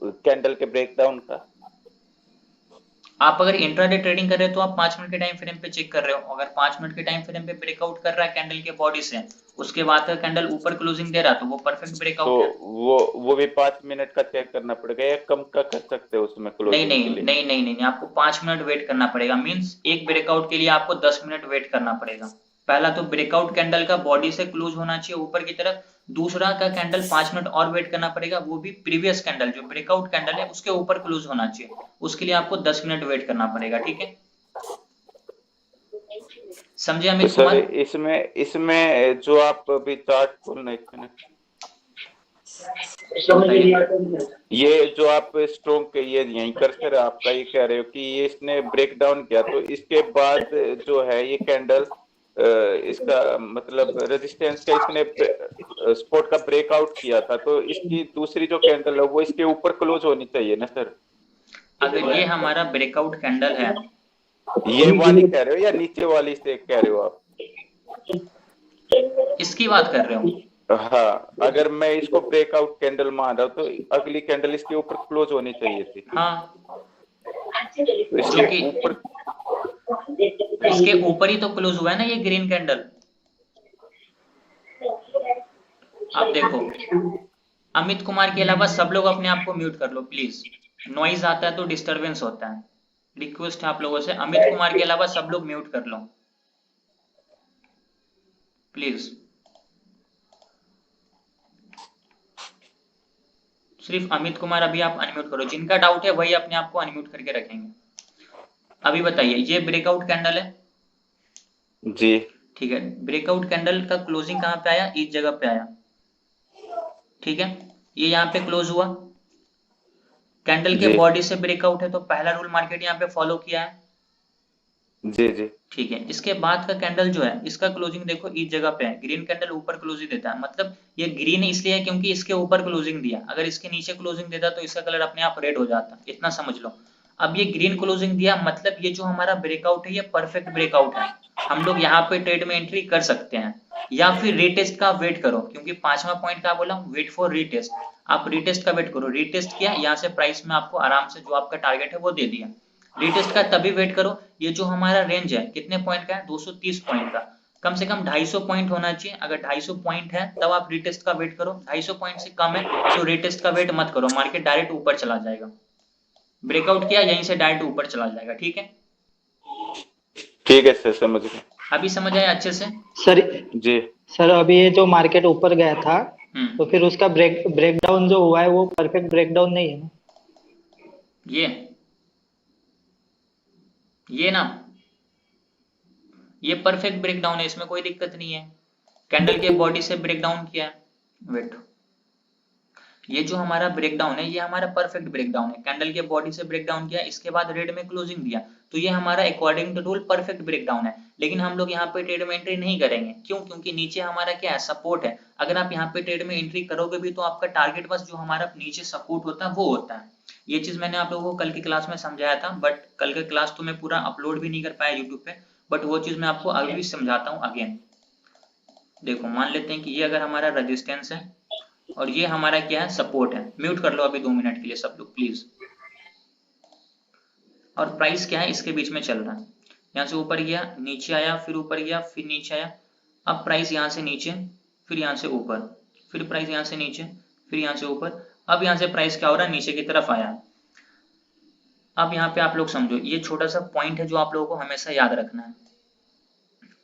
कैंडल के ब्रेकडाउन का? आप अगर इंट्राडे ट्रेडिंग कर रहे हो तो आप 5 मिनट के टाइम फ्रेम पे चेक कर रहे हो। अगर 5 मिनट के टाइम फ्रेम पे ब्रेकआउट कर रहा है कैंडल के बॉडी से, उसके बाद का कैंडल ऊपर क्लोजिंग दे रहा तो वो परफेक्ट तो ब्रेकआउट है। वो भी 5 मिनट का चेक करना पड़ेगा या कम का कर सकते हो उसमें नहीं क्लोजिंग नहीं के लिए? नहीं नहीं नहीं, आपको 5 मिनट वेट करना पड़ेगा। मींस एक ब्रेकआउट के लिए आपको 10 मिनट वेट करना पड़ेगा। पहला तो ब्रेकआउट कैंडल का बॉडी से क्लोज होना चाहिए ऊपर की तरफ, दूसरा का कैंडल 5 मिनट और वेट करना पड़ेगा, वो भी प्रीवियस कैंडल जो ब्रेकआउट कैंडल है उसके ऊपर क्लोज होना चाहिए, उसके लिए आपको 10 मिनट वेट करना पड़ेगा। ठीक है, समझे तो अमित सर कुमार? इसमें जो आप अभी चार्ट खोल रहे थे, ये जो आप स्ट्रॉन्ग के ये यहीं कर्सर आपका ये कह रहे हो कि ये इसने ब्रेक डाउन किया, तो इसके बाद जो है ये कैंडल इसका मतलब रेजिस्टेंस का इसने स्पॉट का ब्रेकआउट किया था, तो इसकी दूसरी जो कैंडल है वो इसके ऊपर क्लोज होनी चाहिए ना सर? अगर ये हमारा ब्रेकआउट कैंडल है, ये वाली कह रहे हो या नीचे वाली से कह रहे हो आप? इसकी बात कर रहे हो? हाँ, अगर मैं इसको ब्रेकआउट कैंडल मान रहा हूँ तो अगली कैंडल इसके ऊपर क्लोज होनी चाहिए थी। हाँ, तो जो कि ऊपर इसके ऊपर ही तो क्लोज हुआ है ना ये ग्रीन कैंडल। आप देखो, अमित कुमार के अलावा सब लोग अपने आप को म्यूट कर लो प्लीज, नॉइज आता है तो डिस्टरबेंस होता है। रिक्वेस्ट है आप लोगों से, अमित कुमार के अलावा सब लोग म्यूट कर लो प्लीज। सिर्फ अमित कुमार अभी आप अनम्यूट करो, जिनका डाउट है वही अपने आप को अनम्यूट करके रखेंगे। अभी बताइए, ये ब्रेकआउट कैंडल है जी, ठीक है, ब्रेकआउट कैंडल का क्लोजिंग कहाँ पे आया, इस जगह पे आया। ठीक है, ये यहाँ पे क्लोज हुआ, कैंडल के जी बॉडी से ब्रेकआउट है तो पहला रूल मार्केट यहाँ पे फॉलो किया है। जी जी ठीक है, इसके बाद का कैंडल जो है इसका क्लोजिंग देखो इस जगह पे है, ग्रीन कैंडल ऊपर क्लोजिंग देता है, मतलब ये ग्रीन इसलिए है क्योंकि इसके ऊपर क्लोजिंग दिया, अगर इसके नीचे क्लोजिंग देता तो इसका कलर अपने आप रेड हो जाता, इतना समझ लो। अब ये ग्रीन क्लोजिंग दिया, मतलब ये जो हमारा ब्रेकआउट है ये परफेक्ट ब्रेकआउट है, हम लोग यहाँ पे ट्रेड में एंट्री कर सकते हैं, या फिर रीटेस्ट का वेट करो, क्योंकि 5वां पॉइंट क्या बोला, वेट फॉर रीटेस्ट। आप रीटेस्ट का वेट करो, रीटेस्ट किया यहाँ से प्राइस में आपको आराम से जो आपका टारगेट है वो दे दिया। रीटेस्ट का तभी वेट करो, ये जो हमारा रेंज है कितने पॉइंट का है, 230 पॉइंट का, कम से कम 250 पॉइंट होना चाहिए। अगर 250 पॉइंट है तब आप रीटेस्ट का वेट करो, 250 पॉइंट से कम है तो रीटेस्ट का वेट मत करो, मार्केट डायरेक्ट ऊपर चला जाएगा। ब्रेकआउट किया यहीं से डायरेक्ट ऊपर चला जाएगा। ठीक है, ठीक है सर, समझ गए। अभी समझ आया अच्छे से? सर जी सर अभी ये जो मार्केट ऊपर गया था तो फिर उसका ब्रेकडाउन जो हुआ है वो परफेक्ट ब्रेकडाउन नहीं है ना? ये ना, ये परफेक्ट ब्रेकडाउन है, इसमें कोई दिक्कत नहीं है, कैंडल के बॉडी से ब्रेकडाउन किया है। वेट, ये जो हमारा ब्रेकडाउन है ये हमारा परफेक्ट ब्रेकडाउन है, कैंडल के बॉडी से ब्रेकडाउन किया, इसके बाद रेड में क्लोजिंग दिया, तो ये हमारा according to rule perfect breakdown है। लेकिन हम लोग यहाँ पे ट्रेड में एंट्री नहीं करेंगे, क्यों? क्योंकि नीचे हमारा क्या है, सपोर्ट है। अगर आप यहाँ पे ट्रेड में एंट्री करोगे भी तो आपका टारगेट बस जो हमारा नीचे सपोर्ट होता है वो होता है। ये चीज मैंने आप लोगों को कल की क्लास में समझाया था, बट कल का क्लास तो मैं पूरा अपलोड भी नहीं कर पाया यूट्यूब पे, बट वो चीज मैं आपको अभी भी समझाता हूँ अगेन। देखो मान लेते हैं कि ये अगर हमारा रेजिस्टेंस है और ये हमारा क्या है, सपोर्ट है। म्यूट कर लो अभी 2 मिनट के लिए सब लोग प्लीज। और प्राइस क्या है, इसके बीच में चल रहा है, यहाँ से ऊपर गया, नीचे आया, फिर ऊपर गया, फिर नीचे आया। अब प्राइस यहाँ से नीचे, फिर यहाँ से ऊपर, फिर प्राइस यहाँ से नीचे, फिर यहाँ से ऊपर। अब यहाँ से प्राइस क्या हो रहा है, नीचे की तरफ आया। अब यहाँ पे आप लोग समझो, ये छोटा सा पॉइंट है जो आप लोगों को हमेशा याद रखना है।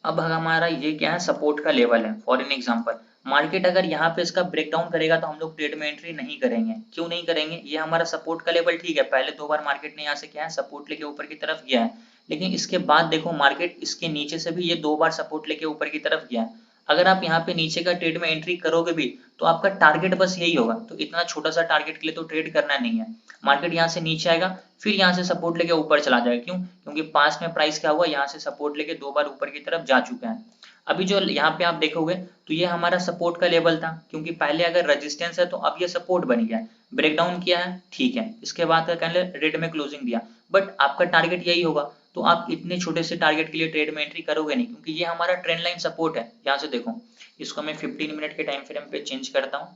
अब हमारा ये क्या है, सपोर्ट का लेवल है। फॉर एन एग्जांपल, मार्केट अगर यहाँ पे इसका ब्रेकडाउन करेगा तो हम लोग ट्रेड में एंट्री नहीं करेंगे। क्यों नहीं करेंगे? ये हमारा सपोर्ट का लेवल ठीक है, पहले 2 बार मार्केट ने यहाँ से क्या है, सपोर्ट लेके ऊपर की तरफ गया है, लेकिन इसके बाद देखो मार्केट इसके नीचे से भी ये 2 बार सपोर्ट लेके ऊपर की तरफ गया है। अगर आप यहाँ पे नीचे का ट्रेड में एंट्री करोगे भी तो आपका टारगेट बस यही होगा, तो इतना छोटा सा टारगेट के लिए तो ट्रेड करना नहीं है। मार्केट यहाँ से नीचे आएगा, फिर यहाँ से सपोर्ट लेके ऊपर चला जाएगा। क्यों? क्योंकि पास में प्राइस क्या हुआ, यहाँ से सपोर्ट लेके 2 बार ऊपर की तरफ जा चुका है। अभी जो यहाँ पे आप देखोगे तो ये हमारा सपोर्ट का लेवल था, क्योंकि पहले अगर रेजिस्टेंस है तो अब ये सपोर्ट बन गया है। ब्रेकडाउन किया है, ठीक है, इसके बाद का कैंडल रेड में क्लोजिंग दिया, बट आपका टारगेट यही होगा, तो आप इतने छोटे से टारगेट के लिए ट्रेड में एंट्री करोगे नहीं, क्योंकि ये हमारा ट्रेंड लाइन सपोर्ट है। यहाँ से देखो, इसको मैं 15 मिनट के टाइम फ्रेम पे चेंज करता हूँ,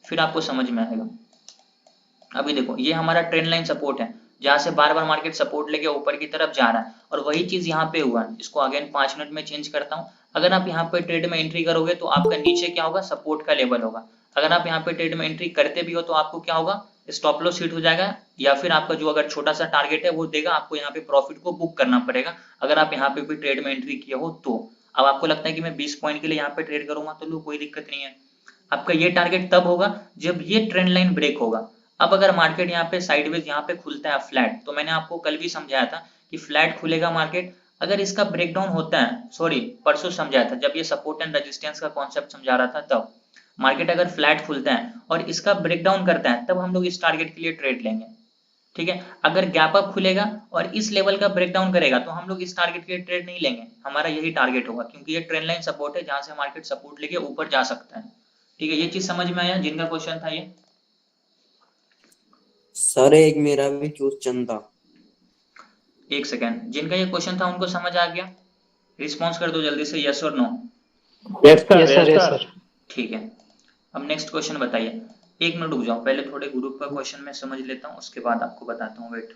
फिर आपको समझ में आएगा। अभी देखो, ये हमारा ट्रेंड लाइन सपोर्ट है, जहां से बार बार मार्केट सपोर्ट लेके ऊपर की तरफ जा रहा है, और वही चीज यहाँ पे हुआ है। इसको अगेन 5 मिनट में चेंज करता हूँ। अगर आप यहाँ पे ट्रेड में एंट्री करोगे तो आपका नीचे क्या होगा, सपोर्ट का लेवल होगा। अगर आप यहाँ पे ट्रेड में एंट्री करते भी हो तो आपको क्या होगा, स्टॉप लॉस हिट हो जाएगा, या फिर आपका जो अगर छोटा सा टारगेट है वो देगा, आपको यहाँ पे प्रॉफिट को बुक करना पड़ेगा अगर आप यहाँ पे भी ट्रेड में एंट्री किया हो तो। अब आपको लगता है कि मैं 20 पॉइंट के लिए यहाँ पे ट्रेड करूंगा, तो लो कोई दिक्कत नहीं है। आपका ये टारगेट तब होगा जब ये ट्रेंड लाइन ब्रेक होगा। अब अगर मार्केट यहाँ पे साइडवेज यहाँ पे खुलता है फ्लैट, तो मैंने आपको कल भी समझाया था कि फ्लैट खुलेगा मार्केट, अगर इसका ब्रेकडाउन होता है, सॉरी परसों समझाया था जब ये सपोर्ट एंड रेजिस्टेंस का कॉन्सेप्ट समझा रहा था, तब मार्केट अगर फ्लैट खुलता है और इसका ब्रेकडाउन करता है तब हम लोग इस टारगेट के लिए ट्रेड लेंगे। ठीक है, अगर गैप अप खुलेगा और इस लेवल का ब्रेकडाउन करेगा तो हम लोग इस टारगेट के लिए ट्रेड नहीं लेंगे, हमारा यही टारगेट होगा, क्योंकि ये ट्रेंड लाइन सपोर्ट है जहां से मार्केट सपोर्ट लेके ऊपर जा सकता है। ठीक है, ये चीज समझ में आया जिनका क्वेश्चन था ये? सर एक मेरा भी क्वेश्चन था। एक सेकेंड, जिनका ये क्वेश्चन था उनको समझ आ गया? रिस्पॉन्स कर दो जल्दी से, यस और no. Yes sir, yes yes sir, yes sir. Sir. ठीक है, अब नेक्स्ट क्वेश्चन बताइए। 1 मिनट रुक जाओ, पहले थोड़े ग्रुप का क्वेश्चन मैं समझ लेता हूँ, उसके बाद आपको बताता हूँ। Wait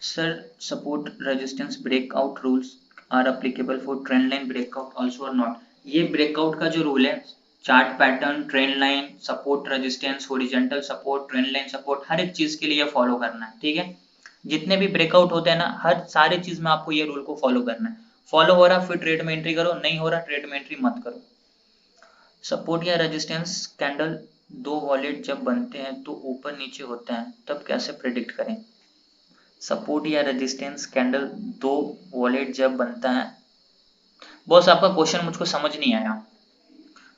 sir, support resistance breakout rules are applicable for trend line breakout also और नॉट? ये ब्रेकआउट का जो रूल है, chart pattern, trend line, support resistance, horizontal support, trend line support, हर एक चीज के लिए फॉलो करना है। ठीक है, जितने भी ब्रेकआउट होते हैं ना, हर सारे चीज में आपको ये रूल को फॉलो करना है। फॉलो हो रहा फिर ट्रेड में एंट्री करो, नहीं हो रहा ट्रेड में एंट्री मत करो। सपोर्ट या रेजिस्टेंस कैंडल 2 वॉलेट जब बनते हैं तो ऊपर नीचे होते हैं, तब कैसे प्रेडिक्ट करें? सपोर्ट या रेजिस्टेंस कैंडल 2 वॉलेट जब बनता है, बॉस आपका क्वेश्चन मुझको समझ नहीं आया,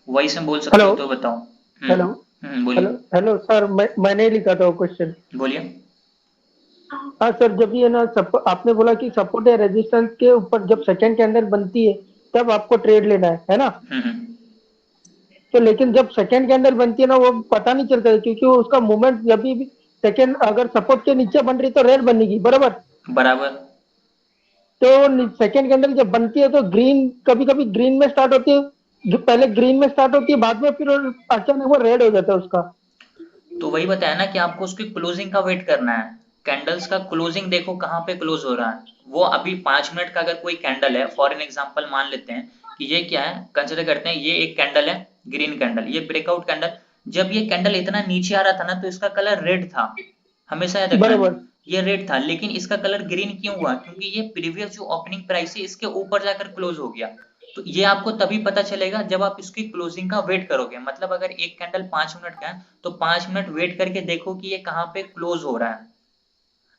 वॉइस में बोल सकते हो तो बताओ। हेलो बोलिए। हेलो सर, मैंने लिखा था वो क्वेश्चन। बोलिए। हाँ सर, जब ये ना आपने बोला कि सपोर्ट या रेजिस्टेंस के ऊपर जब सेकंड कैंडल बनती है तब आपको ट्रेड लेना है ना? तो लेकिन जब सेकंड कैंडल बनती है ना, वो पता नहीं चलता है, क्योंकि उसका मूवमेंट जब भी सेकंड अगर सपोर्ट के नीचे बन रही तो रेड बनेगी, बराबर? बराबर। तो सेकंड कैंडल जब बनती है तो ग्रीन, कभी कभी ग्रीन में स्टार्ट होती है, जो पहले ग्रीन में स्टार्ट होती है, बाद में फिर अचानक वो रेड हो जाता है उसका। तो वही बताया ना कि आपको उसकी क्लोजिंग का वेट करना है। कैंडल्स का क्लोजिंग देखो कहाँ पे क्लोज हो रहा है। वो अभी 5 मिनट का अगर कोई कैंडल है, फॉर एन एग्जांपल मान लेते हैं कि ये क्या है, कंसिडर करते हैं ये एक कैंडल है, ग्रीन कैंडल, ये ब्रेकआउट कैंडल। जब ये कैंडल इतना नीचे आ रहा था ना तो इसका कलर रेड था, हमेशा याद रखना है, ये रेड था, लेकिन इसका कलर ग्रीन क्यों हुआ? क्योंकि ये प्रीवियस जो ओपनिंग प्राइस है इसके ऊपर जाकर क्लोज हो गया। तो ये आपको तभी पता चलेगा जब आप इसकी क्लोजिंग का वेट करोगे। मतलब अगर एक कैंडल 5 मिनट का है तो 5 मिनट वेट करके देखो कि ये कहाँ पे क्लोज हो रहा है।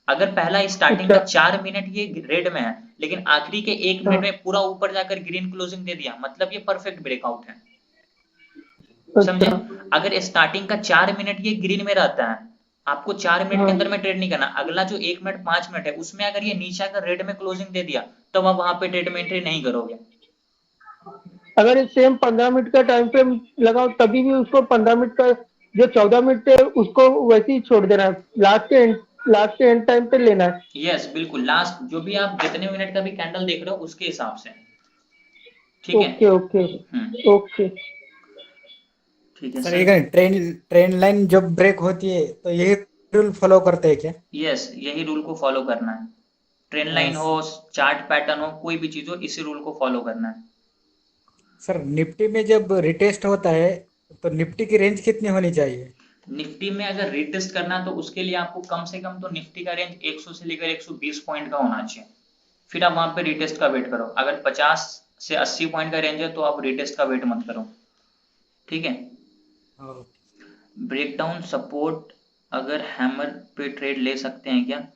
अगर पहला स्टार्टिंग का 4 मिनट ये रेड में है, लेकिन आखिरी के 1 मिनट में पूरा ऊपर जाकर ग्रीन क्लोजिंग दे दिया, मतलब ये परफेक्ट ब्रेकआउट है। समझे? अगर स्टार्टिंग का 4 मिनट ये ग्रीन में रहता है, आपको 4 मिनट के अंदर में ट्रेड नहीं करना, अगला जो 1 मिनट 5 मिनट है उसमें अगर ये नीचे अगर रेड में क्लोजिंग दे दिया तो आप वहां पे ट्रेड में एंट्री नहीं करोगे। अगर ये सेम 15 मिनट का टाइम फ्रेम लगाओ तभी भी उसको 15 मिनट का जो 14 मिनट है उसको वैसे ही छोड़ देना है, लास्ट के एंड टाइम पे लेना है। यस बिल्कुल, लास्ट जो भी आप जितने मिनट का भी कैंडल देख रहे हो उसके हिसाब से, ठीक है। ओके ओके ओके ठीक है सर सर। एक ट्रेंड लाइन जब ब्रेक होती है तो यही रूल फॉलो करते हैं क्या? यस यही रूल को फॉलो करना है, ट्रेंड लाइन हो, चार्ट पैटर्न हो, कोई भी चीज हो, इसी रूल को फॉलो करना है। सर निफ्टी में जब रिटेस्ट होता है तो निफ्टी की रेंज कितनी होनी चाहिए? निफ्टी में अगर रिटेस्ट करना है तो उसके लिए आपको कम से कम तो निफ्टी का रेंज 100 से लेकर 120 पॉइंट का होना चाहिए, फिर आप वहां पे रिटेस्ट का वेट करो। अगर 50 से 80 पॉइंट का रेंज है तो आप रिटेस्ट का वेट मत करो, ठीक है। ब्रेकडाउन सपोर्ट अगर हैमर पे ट्रेड ले सकते हैं क्या?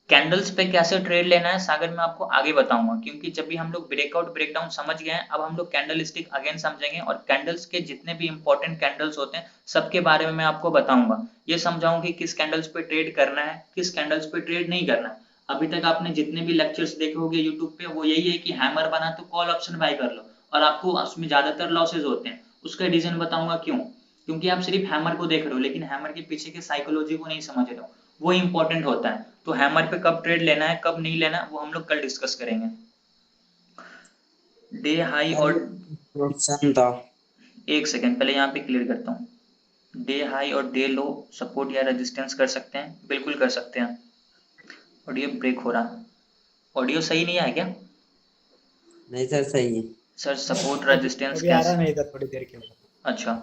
कैंडल्स पे कैसे ट्रेड लेना है सागर मैं आपको आगे बताऊंगा, क्योंकि जब भी हम लोग ब्रेकआउट ब्रेकडाउन समझ गए हैं, अब हम लोग कैंडल स्टिक अगेन समझेंगे और कैंडल्स के जितने भी इंपॉर्टेंट कैंडल्स होते हैं सबके बारे में मैं आपको बताऊंगा। ये समझाऊंगा कि किस कैंडल्स पे ट्रेड करना है, किस कैंडल्स पे ट्रेड नहीं करना है। अभी तक आपने जितने भी लेक्चर्स देखे होंगे यूट्यूब पे वो यही है कि हैमर बना तो कॉल ऑप्शन बाय कर लो, और आपको उसमें ज्यादातर लॉसेज होते हैं। उसका रीजन बताऊंगा क्यों, क्योंकि आप सिर्फ हैमर को देख रहे हो लेकिन हैमर के पीछे के साइकोलॉजी को नहीं समझ रहे हो, वो इंपॉर्टेंट होता है। तो हैमर पे कब ट्रेड लेना है कब नहीं लेना वो हम लोग कल डिस्कस करेंगे। डे हाई और चंदा एक सेकेंड पहले यहाँ पे क्लियर करता हूँ, डे हाई और डे लो सपोर्ट या रेजिस्टेंस कर सकते हैं, बिल्कुल कर सकते हैं। ऑडियो ब्रेक हो रहा, ऑडियो सही नहीं आया क्या? नहीं सर सही है। सर सपोर्ट रेजिस्टेंस अभी आ रहा कैसे? नहीं था थोड़ी देर के बाद। अच्छा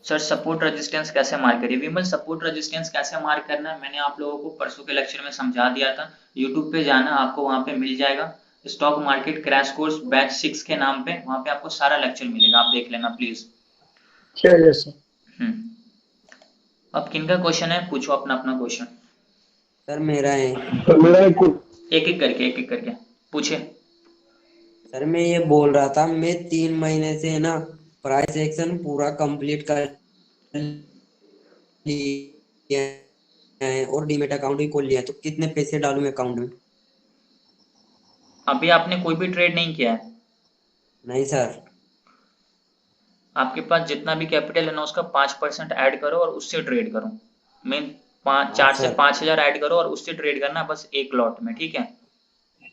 सर, सपोर्ट रेजिस्टेंस कैसे मार्क करिए? विमल सपोर्ट रेजिस्टेंस कैसे मार्क करना है मैंने आप लोगों को परसों के लेक्चर में समझा दिया था, यूट्यूब पे जाना आपको वहां पे मिल जाएगा, stock market crash course batch 6 के नाम पे, वहां पे आपको सारा लेक्चर मिलेगा, आप देख लेना प्लीज। चलिए सर। अब किनका क्वेश्चन है, पूछो अपना अपना क्वेश्चन। सर मेरा है। सर मेरा एक एक एक करके पूछे। सर मैं ये बोल रहा था, मैं 3 महीने से है ना प्राइस एक्शन पूरा कंप्लीट कर लिया है और डीमेट अकाउंट भी खोल लिया है, तो कितने पैसे डालूं अकाउंट में? अभी आपने कोई भी ट्रेड नहीं किया है? नहीं सर। आपके पास जितना भी कैपिटल है ना उसका 5% ऐड करो और उससे ट्रेड करो। मैं 4 से सर 5,000 ऐड करो और उससे ट्रेड करना बस एक लॉट में, ठीक है।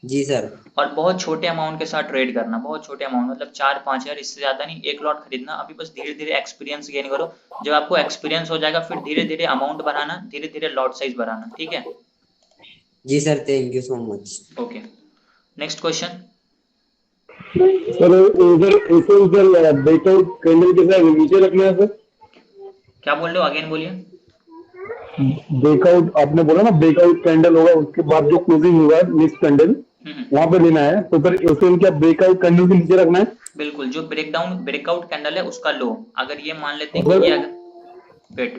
जी सर। और बहुत छोटे अमाउंट के साथ ट्रेड करना, बहुत छोटे अमाउंट मतलब 4-5 हजार, इससे ज्यादा नहीं, एक लॉट खरीदना। अभी बस धीरे धीरे एक्सपीरियंस गेन करो, जब आपको एक्सपीरियंस हो जाएगा फिर धीरे धीरे अमाउंट बढ़ाना, धीरे धीरे लॉट साइज बढ़ाना, ठीक है। जी sir thank you so much. Okay next question. Sir इधर इधर ब्रेकआउट कैंडल के साथ नीचे रखना है सर। क्या बोल रहे हो, अगेन बोलिए। ब्रेकआउट आपने बोला ना, ब्रेकआउट कैंडल होगा उसके बाद जो क्लोजिंग होगा नेक्स्ट कैंडल वहां पे लेना है, तो फिर ऐसे क्या ब्रेकआउट कैंडल के नीचे रखना है? बिल्कुल, जो ब्रेकआउट कैंडल है उसका लो, अगर ये मान लेते हैं कि ये वेट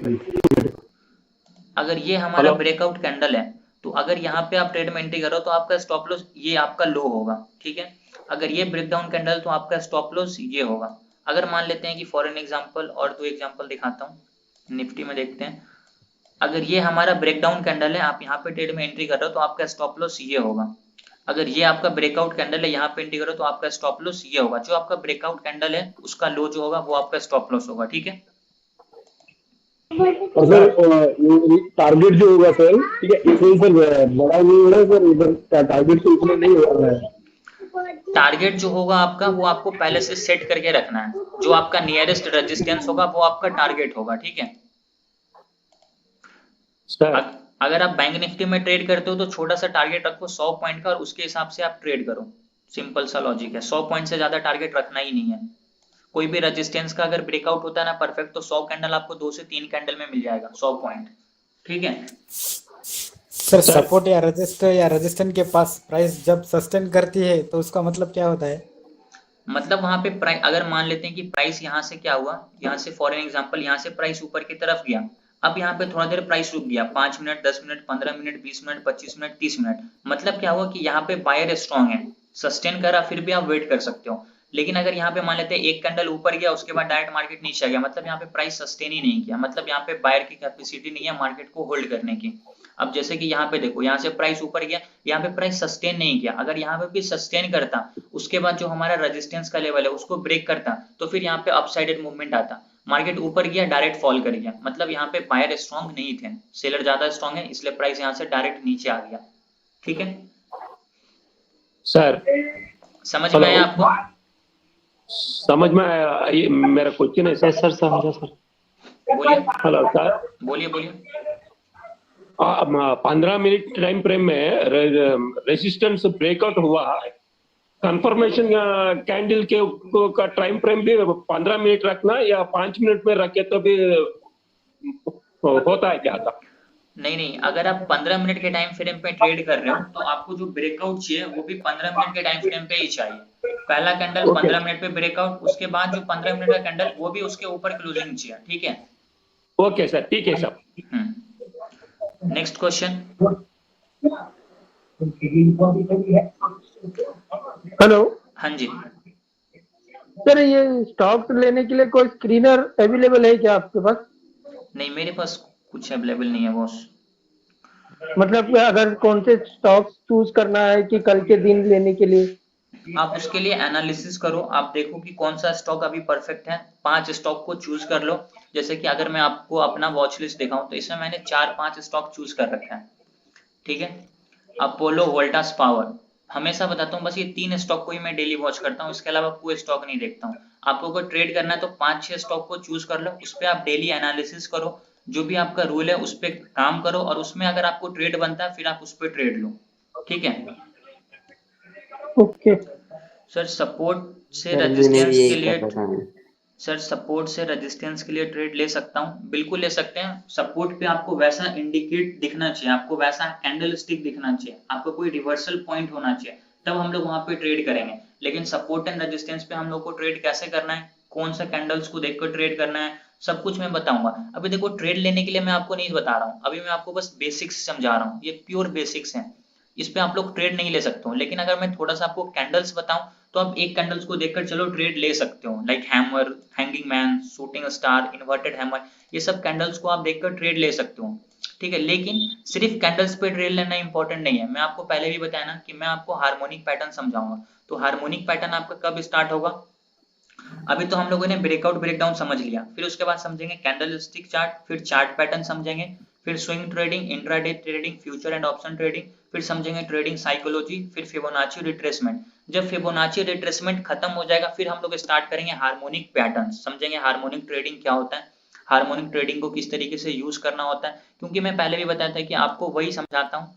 अगर ये हमारा ब्रेकआउट कैंडल है तो अगर यहाँ पे आप ट्रेड में एंट्री करो तो आपका स्टॉप लॉस ये आपका लो होगा, ठीक है। अगर ये ब्रेकडाउन कैंडल तो आपका स्टॉप लॉस ये होगा। अगर मान लेते हैं कि फॉर एन एग्जांपल और 2 एग्जांपल दिखाता हूँ, निफ्टी में देखते हैं। अगर ये हमारा ब्रेकडाउन कैंडल है, आप यहाँ पे ट्रेड में एंट्री कर रहे हो तो आपका स्टॉप लॉस ये होगा। अगर ये आपका ब्रेकआउट कैंडल है, यहाँ पे एंट्री करो तो आपका स्टॉप लॉस ये होगा। जो आपका ब्रेकआउट कैंडल है उसका लो जो होगा वो आपका स्टॉप लॉस होगा, ठीक है। और सर टारगेट जो होगा सर, ठीक है, इसमें सर बड़ा नहीं हो रहा है सर, इधर टारगेट से ऊपर नहीं हो रहा है। टारगेट जो होगा आपका वो आपको पहले से सेट करके रखना है, जो आपका नियरेस्ट रेजिस्टेंस होगा वो आपका टारगेट होगा, ठीक है। अगर आप बैंक निफ्टी में ट्रेड करते हो तो छोटा सा टारगेट रखो 100 पॉइंट का और उसके हिसाब से आप ट्रेड करो, सिंपल सा लॉजिक है। 100 पॉइंट से ज्यादा टारगेट रखना ही नहीं है। कोई भी रेजिस्टेंस का अगर ब्रेकआउट होता है ना परफेक्ट, तो 100 कैंडल आपको 2 से 3 कैंडल में मिल जाएगा, 100 पॉइंट, ठीक है। सर सपोर्ट या रेजिस्टेंस के पास प्राइस जब सस्टेन करती है तो उसका मतलब क्या होता है? मतलब वहां पे प्राइस, अगर मान लेते हैं कि प्राइस यहाँ से क्या हुआ, यहाँ से फॉर एन एग्जांपल यहाँ से प्राइस ऊपर की तरफ गया, अब यहाँ पे थोड़ा देर प्राइस रुक गया, 5 minute 10 minute 15 minute 20 minute 25 minute 30 minute, मतलब क्या हुआ कि यहाँ पे बायर स्ट्रॉन्ग है, सस्टेन करा, फिर भी आप वेट कर सकते हो। लेकिन अगर यहाँ पे मान लेते हैं एक कैंडल ऊपर गया उसके बाद डायरेक्ट मार्केट नीचे आ गया, मतलब यहाँ पे प्राइस सस्टेन ही नहीं किया, मतलब यहाँ पे बायर की कैपेसिटी नहीं है मार्केट को होल्ड करने की। अब जैसे कि यहाँ पे देखो, यहाँ से प्राइस ऊपर गया, यहाँ पे प्राइस सस्टेन नहीं किया, अगर यहाँ पे भी सस्टेन करता उसके बाद जो हमारा रेजिस्टेंस का लेवल है उसको ब्रेक करता तो फिर यहाँ पे अपसाइडेड मूवमेंट आता। मार्केट ऊपर गया डायरेक्ट फॉल कर गया, मतलब यहाँ पे बायर स्ट्रॉन्ग नहीं थे, सेलर ज्यादा स्ट्रॉन्ग है, इसलिए प्राइस यहाँ से डायरेक्ट नीचे आ गया। ठीक है, सर समझ में आया आपको? समझ में आया। ये मेरा क्वेश्चन है सर। सर समझा सर। बोलिए हेलो सर, बोलिए बोलिए। 15 मिनट टाइम फ्रेम में रेजिस्टेंस ब्रेकआउट हुआ, कंफर्मेशन कैंडल के का टाइम फ्रेम भी 15 मिनट रखना या 5 मिनट में रखे तो भी होता है क्या था? नहीं नहीं, अगर आप 15 मिनट के टाइम फ्रेम पे ट्रेड कर रहे हो तो आपको जो ब्रेकआउट चाहिए वो भी 15 मिनट के टाइम फ्रेम पे ही चाहिए। पहला कैंडल 15 मिनट पे ब्रेकआउट, उसके बाद जो 15 मिनट का कैंडल वो भी उसके ऊपर क्लोजिंग चाहिए। ठीक है, ओके सर, ठीक है सर। Next question. हेलो हाँ जी, सर, ये स्टॉक्स लेने के लिए कोई स्क्रीनर अवेलेबल है क्या आपके पास? नहीं मेरे पास कुछ अवेलेबल नहीं है बॉस। मतलब अगर कौन से स्टॉक्स चूज करना है कि कल के दिन लेने के लिए? आप उसके लिए एनालिसिस करो, आप देखो कि कौन सा स्टॉक अभी परफेक्ट है, 5 स्टॉक को चूज कर लो। जैसे कि अगर मैं आपको अपना वॉच लिस्ट दिखाऊं तो इसमें मैंने 4-5 स्टॉक चूज कर रखे हैं। ठीक है, अपोलो, वोल्टास, पावर, हमेशा बताता हूँ बस ये 3 स्टॉक को ही मैं डेली वॉच करता हूँ, इसके अलावा कोई स्टॉक नहीं देखता हूँ। आपको अगर ट्रेड करना है तो 5-6 स्टॉक को चूज कर लो, उस पर आप डेली एनालिसिस करो, जो भी आपका रूल है उस पर काम करो, और उसमें अगर आपको ट्रेड बनता है फिर आप उस पर ट्रेड लो। ठीक है ओके सर। सपोर्ट से सर मैंने रेजिस्टेंस के यही लिए कर रखा है। सर सपोर्ट से रेजिस्टेंस के लिए ट्रेड ले सकता हूँ, बिल्कुल ले सकते हैं। सपोर्ट पे आपको वैसा इंडिकेट दिखना चाहिए, आपको वैसा कैंडल स्टिक दिखना चाहिए, आपको कोई रिवर्सल पॉइंट होना चाहिए, तब हम लोग वहां पे ट्रेड करेंगे। लेकिन सपोर्ट एंड रेजिस्टेंस पे हम लोग को ट्रेड कैसे करना है, कौन सा कैंडल्स को देखकर ट्रेड करना है, सब कुछ मैं बताऊंगा। अभी देखो ट्रेड लेने के लिए मैं आपको नहीं बता रहा हूँ, अभी मैं आपको बस बेसिक्स समझा रहा हूँ, ये प्योर बेसिक्स है, इस पे आप लोग ट्रेड नहीं ले सकते हो। लेकिन अगर मैं थोड़ा सा आपको कैंडल्स बताऊं तो आप एक कैंडल्स को देखकर चलो ट्रेड ले सकते हो, like hammer, hanging man, shooting star, inverted hammer, ये सब कैंडल्स को आप देखकर ट्रेड ले सकते हो। ठीक है, लेकिन सिर्फ कैंडल्स पे ट्रेड लेना इंपॉर्टेंट नहीं है। मैं आपको पहले भी बताया ना कि मैं आपको हार्मोनिक पैटर्न समझाऊंगा, तो हार्मोनिक पैटर्न आपका कब स्टार्ट होगा। अभी तो हम लोगों ने ब्रेकआउट ब्रेकडाउन समझ लिया, फिर उसके बाद समझेंगे कैंडल स्टिक चार्ट, फिर चार्ट पैटर्न समझेंगे, फिर swing trading, intraday trading, future and option trading, फिर समझेंगे ट्रेडिंग साइकोलॉजी, फिर फिबोनाची रिट्रेसमेंट। जब फिबोनाची रिट्रेसमेंट खत्म हो जाएगा फिर हम लोग स्टार्ट करेंगे हार्मोनिक पैटर्न, समझेंगे हार्मोनिक ट्रेडिंग क्या होता है, हार्मोनिक ट्रेडिंग को किस तरीके से यूज करना होता है। क्योंकि मैं पहले भी बताया था कि आपको वही समझाता हूँ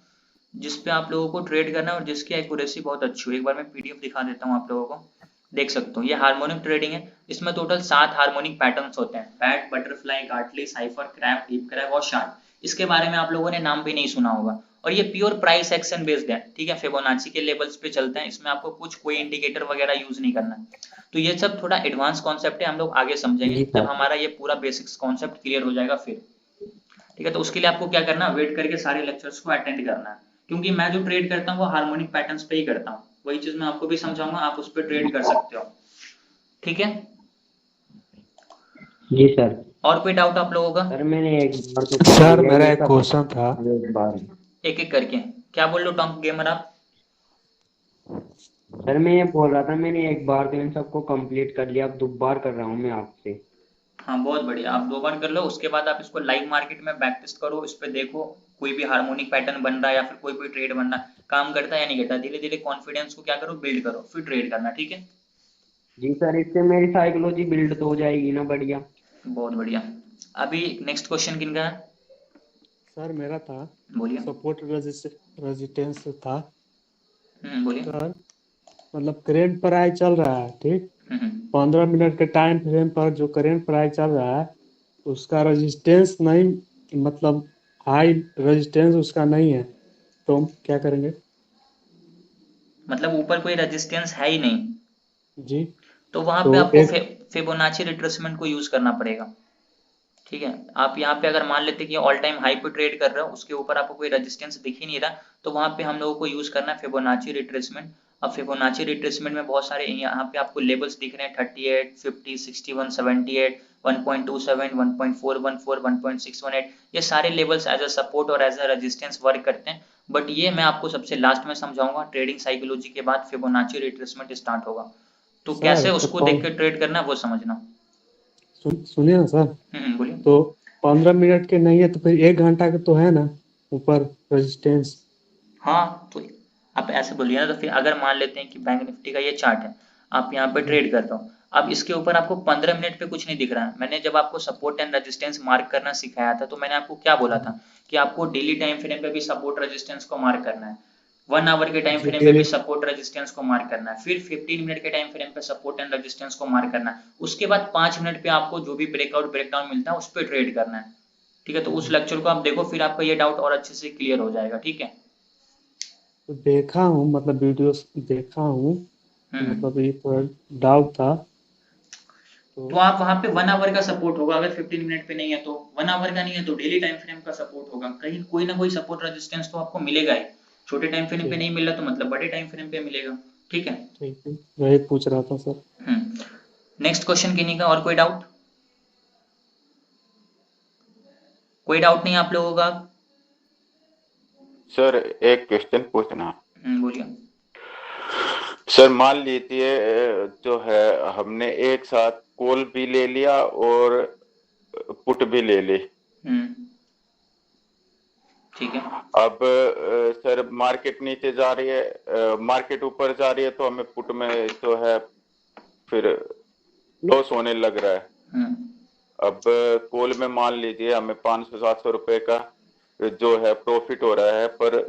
जिसपे आप लोगों को ट्रेड करना है और जिसकी एक्यूरेसी बहुत अच्छी हो। एक बार मैं पीडीएफ दिखा देता हूँ आप लोगों को, देख सकते हो। ये हार्मोनिक ट्रेडिंग है, इसमें टोटल 7 हार्मोनिक पैटर्न्स होते हैं, bat, butterfly, Gartley, cypher, crab, deep crab और शार्ट। इसके बारे में आप लोगों ने नाम भी नहीं सुना होगा, और ये प्योर प्राइस एक्शन बेस्ड है। ठीक है, फिबोनाची के लेवल्स पे चलते हैं, इसमें आपको कुछ कोई इंडिकेटर वगैरह यूज नहीं करना है। तो ये सब थोड़ा एडवांस कॉन्सेप्ट है, हम लोग आगे समझेंगे जी जब सर। हमारा ये पूरा बेसिक्स कॉन्सेप्ट क्लियर हो जाएगा फिर। ठीक है, तो उसके लिए आपको क्या करना है, वेट करके सारे लेक्चर्स को अटेंड करना है, क्योंकि मैं जो ट्रेड करता हूँ वो हार्मोनिक पैटर्न्स पे ही करता हूँ, वही चीज मैं आपको भी समझाऊंगा, आप उस पर ट्रेड कर सकते हो। ठीक है, जी सर। और कोई डाउट आप लोगों का? सर मैंने एक बार तो कर सर लिया मेरा ये एक सब, क्वेश्चन था। एक बार। एक एक करके क्या बोल लो टॉन्क गेमर आप? सर मैं ये बोल रहा था मैंने एक बार तो इन सबको कंप्लीट कर लिया, अब दोबारा कर रहा हूँ मैं आपसे। हाँ बहुत बढ़िया, आप 2 बार कर लो, उसके बाद आप इसको लाइव मार्केट में बैक टेस्ट करो, इस पे देखो कोई भी हार्मोनिक पैटर्न बन रहा है या फिर कोई भी ट्रेड बन रहा है, काम करता है या नहीं करता। धीरे धीरे कॉन्फिडेंस को क्या करो, बिल्ड करो, फिर ट्रेड करना। ठीक है, जी सर, इससे मेरी साइकोलॉजी बिल्ड तो हो जाएगी ना बढ़िया। बहुत बढ़िया। अभी नेक्स्ट क्वेश्चन किनका है? सर मेरा था बोलिए। सपोर्ट रेजिस्टेंस था बोलिए। सर। मतलब करेंट प्राइस चल रहा है ठीक, हम्म 15 मिनट के टाइम फ्रेम पर जो करेंट प्राइस चल रहा है उसका रेजिस्टेंस नहीं, मतलब हाई रेजिस्टेंस उसका नहीं है, तो हम क्या करेंगे? मतलब ऊपर कोई रेजिस्टेंस है ही नहीं, जी, तो वहां पे तो आपको एक फिबोनाची रिट्रेसमेंट को यूज करना पड़ेगा। ठीक है, आप यहाँ पे अगर मान लेते कि ऑल टाइम हाई पे ट्रेड कर रहे हो, उसके ऊपर आपको कोई रेजिस्टेंस दिख ही नहीं रहा, तो वहां पे हम लोगों को यूज करना है फिबोनाची रिट्रेसमेंट। अब फिबोनाची रिट्रेसमेंट में बहुत सारे यहाँ पे आपको लेवल्स दिख रहे हैं 38, 50, 61, 78, 1.27, 1.414, 1.618, ये सारे लेवल्स एज अ सपोर्ट और एज अ रेजिस्टेंस वर्क करते हैं। बट ये मैं आपको सबसे लास्ट में समझाऊंगा, ट्रेडिंग साइकोलॉजी के बाद फिबोनाची रिट्रेसमेंट स्टार्ट होगा, तो सर कैसे तो उसको देख के ट्रेड करना है वो समझना। सुनिए ना सर, बोलिए। तो 15 मिनट के नहीं है तो फिर 1 घंटा के तो है ना ऊपर रेजिस्टेंस। हाँ तो आप ऐसे बोलिए ना, तो फिर अगर मान लेते हैं कि बैंक निफ्टी का ये चार्ट है, आप यहाँ पे ट्रेड करते हो, अब इसके ऊपर आपको 15 मिनट पे कुछ नहीं दिख रहा है। मैंने जब आपको सपोर्ट एंड रेजिस्टेंस मार्क करना सिखाया था, तो मैंने आपको क्या बोला था कि आपको डेली टाइम फ्रेम पे भी सपोर्ट रेजिस्टेंस को मार्क करना है, 1 आवर के टाइम जी फ्रेम पे भी डेली। सपोर्ट रेजिस्टेंस को मार्क करना है, फिर 15 मिनट के टाइम फ्रेम पे सपोर्ट एंड रेजिस्टेंस को मार्क करना है, उसके बाद 5 मिनट पे आपको जो भी ब्रेकआउट ब्रेकडाउन मिलता है उस पर ट्रेड करना है। ठीक है, तो उस लेक्चर को आप देखो, फिर आपका ये डाउट और अच्छे से क्लियर हो जाएगा। ठीक है। तो देखा हूँ, मतलब वीडियोस देखा हूँ, मतलब ये थोड़ा डाउट था। तो आप वहां पे 1 आवर का सपोर्ट होगा, अगर 15 मिनट पे नहीं है तो 1 आवर का नहीं है तो डेली टाइम फ्रेम का सपोर्ट होगा, कहीं कोई ना कोई सपोर्ट रेजिस्टेंस तो आपको मिलेगा ही। छोटे टाइम फ्रेम पे नहीं मिल रहा तो मतलब बड़े टाइम फ्रेम पे मिलेगा। ठीक है, ठीक है, वही पूछ रहा था सर। नेक्स्ट क्वेश्चन किन्हीं का और कोई डाउट? कोई डाउट नहीं आप लोगों का? सर एक क्वेश्चन पूछना। बोलिए। सर मान लीजिए जो है हमने एक साथ कॉल भी ले लिया और पुट भी ले ली। ठीक है। अब सर मार्केट नीचे जा रही है, मार्केट ऊपर जा रही है, तो हमें पुट में जो है फिर लॉस होने लग रहा है। अब कॉल में मान लीजिए हमें 500-700 रुपए का जो है प्रॉफिट हो रहा है, पर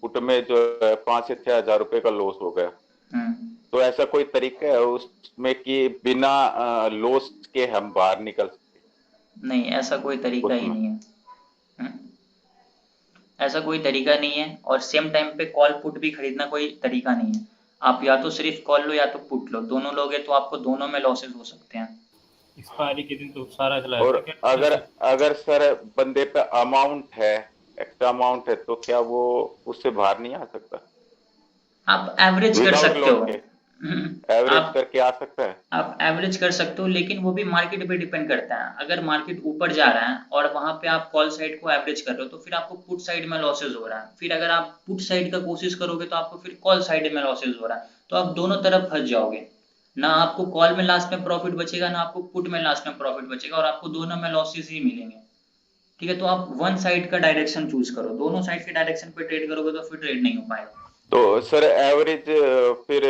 पुट में जो है 5 से 6 हजार रुपए का लॉस हो गया। तो ऐसा कोई तरीका है उसमें कि बिना लॉस के हम बाहर निकल सके? नहीं, ऐसा कोई तरीका ही नहीं है। ऐसा कोई तरीका नहीं है, और सेम टाइम पे कॉल पुट भी खरीदना कोई तरीका नहीं है। आप या तो सिर्फ कॉल लो या तो पुट लो, दोनों लोगे तो आपको दोनों में लॉसेस हो सकते हैं। एक्सपायरी के दिन तो सारा चला। और अगर सर बंदे पे अमाउंट है, एक्स्ट्रा अमाउंट है, तो क्या वो उससे बाहर नहीं आ सकता? आप एवरेज कर सकते हो, एवरेज करके आ सकता है। आप एवरेज कर सकते हो, लेकिन वो भी मार्केट पे डिपेंड करता है। अगर मार्केट ऊपर जा रहा है और वहां पे आप कॉल साइड को एवरेज कर रहे हो तो फिर आपको पुट साइड में लॉसेज हो रहा है। फिर अगर आप पुट साइड का कोशिश करोगे तो आपको फिर कॉल साइड में लॉसेज हो रहा है, तो आप दोनों तरफ फंस जाओगे। ना आपको कॉल में लास्ट में प्रॉफिट बचेगा, ना आपको पुट में लास्ट में प्रॉफिट बचेगा, और आपको दोनों में लॉसेज ही मिलेंगे। ठीक है, तो आप वन साइड का डायरेक्शन चूज करो, दोनों साइड के डायरेक्शन पे ट्रेड करोगे तो फिर ट्रेड नहीं हो पाएगा। तो सर एवरेज फिर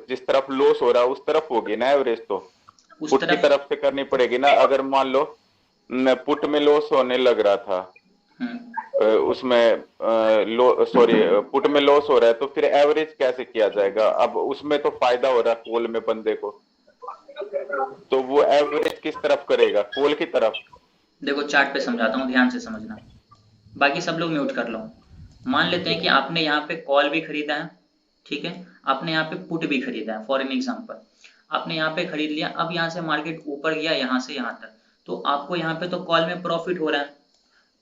जिस तरफ लॉस हो रहा है उस तरफ होगी ना एवरेज, तो पुट की तरफ से करनी पड़ेगी ना। अगर मान लो पुट में लॉस होने लग रहा था, उसमें पुट में लॉस हो रहा है, तो फिर एवरेज कैसे किया जाएगा? अब उसमें तो फायदा हो रहा है कॉल में बंदे को, तो वो एवरेज किस तरफ करेगा? कॉल की तरफ। देखो चार्ट पे समझाता हूँ, ध्यान से समझना, बाकी सब लोग म्यूट कर लो। मान लेते हैं कि आपने यहाँ पे कॉल भी खरीदा है, ठीक है, आपने यहाँ पे पुट भी खरीदा है। फॉर एन एग्जांपल आपने यहाँ पे खरीद लिया, अब यहाँ से मार्केट ऊपर गया यहाँ से यहाँ तक, तो आपको यहाँ पे तो कॉल में प्रॉफिट हो रहा है।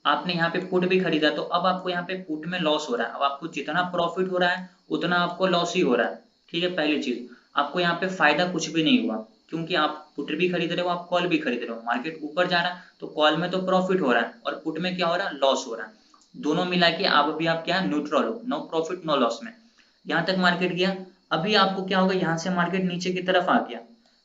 आपने यहाँ पे पुट भी खरीदा, तो अब आपको यहाँ पे पुट में लॉस हो रहा है। अब आपको जितना प्रॉफिट हो रहा है उतना आपको लॉस ही हो रहा है। ठीक है, पहली चीज, आपको यहाँ पे फायदा कुछ भी नहीं हुआ, क्योंकि आप पुट भी खरीद रहे हो, आप कॉल भी खरीद रहे हो। मार्केट ऊपर जा रहा है तो कॉल में तो प्रॉफिट हो रहा है, और पुट में क्या हो रहा है? लॉस हो रहा है। दोनों मिला के आप अभी आप क्या न्यूट्रल हो, नो प्रॉफिट नो लॉस में। यहाँ तक मार्केट गया, अभी आपको क्या होगा? यहाँ से मार्केट नीचे की तरफ आ गया,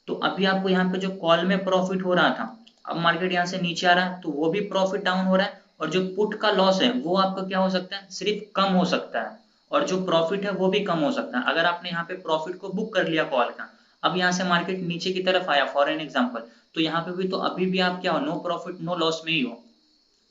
तो अभी आपको यहाँ पे जो कॉल में प्रॉफिट हो रहा था, अब मार्केट यहाँ से नीचे आ रहा है तो वो भी प्रॉफिट डाउन हो रहा है, और जो पुट का लॉस है वो आपका क्या हो सकता है? सिर्फ कम हो सकता है, और जो प्रॉफिट है वो भी कम हो सकता है। अगर आपने यहाँ पे प्रॉफिट को बुक कर लिया कॉल का, अब यहाँ से मार्केट नीचे की तरफ आया फॉर एन एग्जांपल, तो यहाँ पे भी तो अभी भी आप क्या हो? नो प्रॉफिट नो लॉस में ही हो।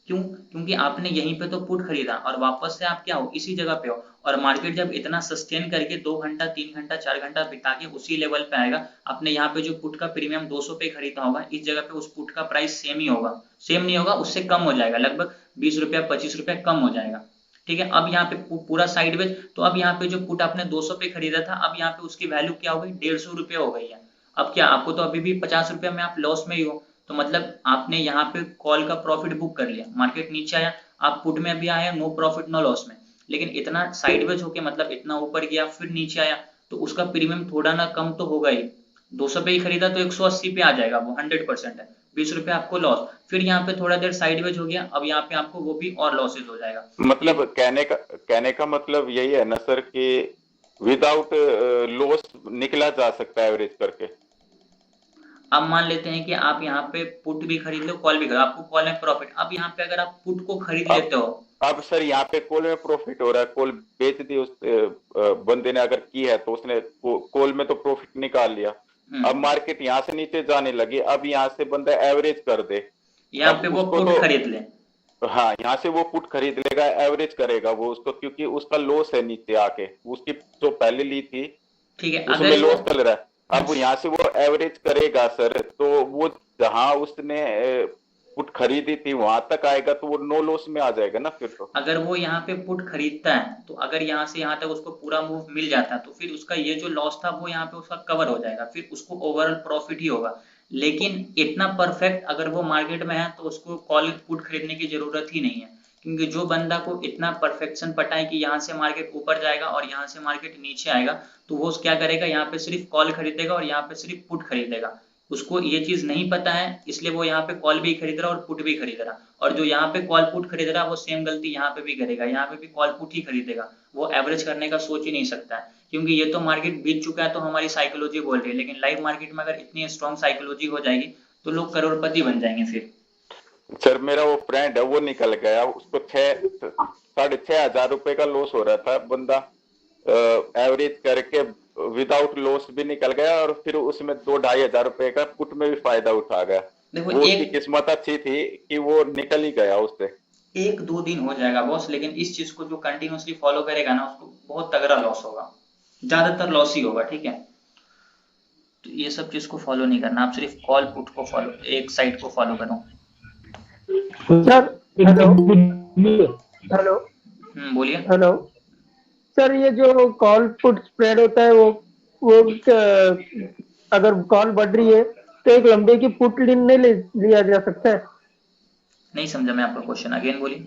क्यों? क्योंकि आपने यहीं पे तो पुट खरीदा और वापस से आप क्या हो? इसी जगह पे हो। और मार्केट जब इतना सस्टेन करके 2 घंटा 3 घंटा 4 घंटा बिता के उसी लेवल पे आएगा, आपने यहाँ पे जो पुट का प्रीमियम 200 पे खरीदा होगा, इस जगह पे उस पुट का प्राइस सेम ही होगा। सेम नहीं होगा, उससे कम हो जाएगा, लगभग 20 रुपया 25 रुपया कम हो जाएगा। ठीक है, अब यहाँ पे पूरा साइडवेज, तो अब यहाँ पे जो पुट आपने 200 पे खरीदा था, अब यहाँ पे उसकी वैल्यू क्या हो गई? 150 रुपया हो गई है। अब क्या आपको तो अभी भी 50 रुपया में आप लॉस में ही हो, तो मतलब आपने यहाँ पे कॉल का प्रॉफिट बुक कर लिया, मार्केट नीचे आया, आप पुट में भी आए नो प्रॉफिट नो लॉस में, लेकिन इतना साइडवेज होके मतलब इतना ऊपर गया फिर नीचे आया, तो तो उसका प्रीमियम थोड़ा ना कम तो होगा ही। 200 पे ही खरीदा तो 180 पे आ जाएगा, वो 100% है। 20 रुपए आपको लॉस, फिर यहाँ पे थोड़ा देर साइडवेज हो गया, अब यहाँ पे आपको वो भी और लॉसेज हो जाएगा। मतलब कहने का मतलब यही है ना सर कि विदाउट लॉस निकला जा सकता है एवरेज करके। अब मान लेते हैं कि आप यहाँ पे पुट भी खरीद लो, कॉल भी खरीद, आपको कॉल में प्रॉफिट। अब यहाँ पे अगर आप पुट को खरीद लेते हो, अब सर यहाँ पे कॉल में प्रॉफिट हो रहा है, कॉल बेच दी उस बंदे ने अगर की है तो उसने कॉल में तो प्रॉफिट निकाल लिया। अब मार्केट यहाँ से नीचे जाने लगी, अब यहाँ से बंदा एवरेज कर दे, यहाँ पे वो पुट खरीद ले। हाँ, यहाँ से वो पुट खरीद लेगा, एवरेज करेगा वो उसको, क्योंकि उसका लॉस है नीचे आके, उसकी जो पहले ली थी ठीक है, उसमें लॉस चल रहा है। अब यहाँ से वो एवरेज करेगा सर, तो वो जहां उसने पुट खरीदी थी वहां तक आएगा, तो वो नो लॉस में आ जाएगा ना फिर तो। अगर वो यहाँ पे पुट खरीदता है तो अगर यहाँ से यहाँ तक उसको पूरा मूव मिल जाता है तो फिर उसका ये जो लॉस था वो यहाँ पे उसका कवर हो जाएगा, फिर उसको ओवरऑल प्रॉफिट ही होगा। लेकिन इतना परफेक्ट अगर वो मार्केट में है तो उसको कॉल पुट खरीदने की जरूरत ही नहीं है, क्योंकि जो बंदा को इतना परफेक्शन पता है कि यहाँ से मार्केट ऊपर जाएगा और यहाँ से मार्केट नीचे आएगा, तो वो क्या करेगा, यहाँ पे सिर्फ कॉल खरीदेगा और यहाँ पे सिर्फ पुट खरीदेगा। उसको ये चीज नहीं पता है, इसलिए वो यहाँ पे कॉल भी खरीद रहा और पुट भी खरीद रहा, और जो यहाँ पे कॉल पुट खरीद रहा है वो सेम गलती यहाँ पे भी करेगा, यहाँ पे भी कॉल पुट ही खरीदेगा। वो एवरेज करने का सोच ही नहीं सकता है, क्योंकि ये तो मार्केट बीत चुका है तो हमारी साइकोलॉजी बोल रही है। लेकिन लाइव मार्केट में अगर इतनी स्ट्रॉन्ग साइकोलॉजी हो जाएगी तो लोग करोड़पति बन जाएंगे। फिर सर मेरा वो फ्रेंड है, वो निकल गया, उसको 6,500 रुपए का लॉस हो रहा था, बंदा एवरेज करके विदाउट लॉस भी निकल गया, और फिर उसमें 2-2,500 रुपए का पुट में भी फायदा उठा गया। वो उसकी किस्मत अच्छी थी कि वो निकल ही गया उससे। 1-2 दिन हो जाएगा बॉस, लेकिन इस चीज को जो कंटिन्यूअसली फॉलो करेगा ना उसको बहुत तगड़ा लॉस होगा, ज्यादातर लॉस ही होगा। ठीक है, तो ये सब चीज को फॉलो नहीं करना, आप सिर्फ कॉल पुट को फॉलो, एक साइड को फॉलो करो। सर हेलो बोलिए। हेलो सर, ये जो कॉल पुट स्प्रेड होता है वो अगर कॉल बढ़ रही है तो एक लंबे की पुट नहीं लिया जा सकता है? नहीं समझा मैं आपका क्वेश्चन, अगेन बोलिए।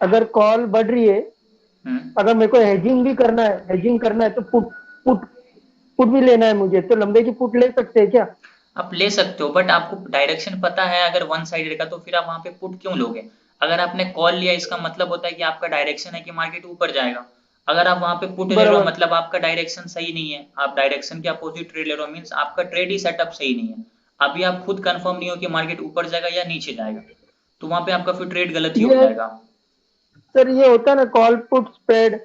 अगर कॉल बढ़ रही है, अगर मेरे को हेजिंग करना है तो पुट भी लेना है मुझे, तो लंबे की पुट ले सकते हैं क्या? आप ले सकते हो, बट आपको डायरेक्शन पता है अगर वन साइडेड का, तो फिर आप वहां पे पुट क्यों लोगे? अगर आपने कॉल लिया इसका मतलब होता है कि आपका डायरेक्शन है कि मार्केट ऊपर जाएगा। अगर आप वहां पे पुट ले रहे हो मतलब आपका डायरेक्शन सही नहीं है, आप डायरेक्शन के अपोजिट ट्रेड ले रहे हो, मींस आपका ट्रेड ही सेटअप सही नहीं है। अभी आप खुद कंफर्म नहीं हो कि मार्केट ऊपर जाएगा या नीचे जाएगा, तो वहां पे आपका फिर ट्रेड गलत ही हो जाएगा। सर ये होता है ना कॉल पुट स्प्रेड,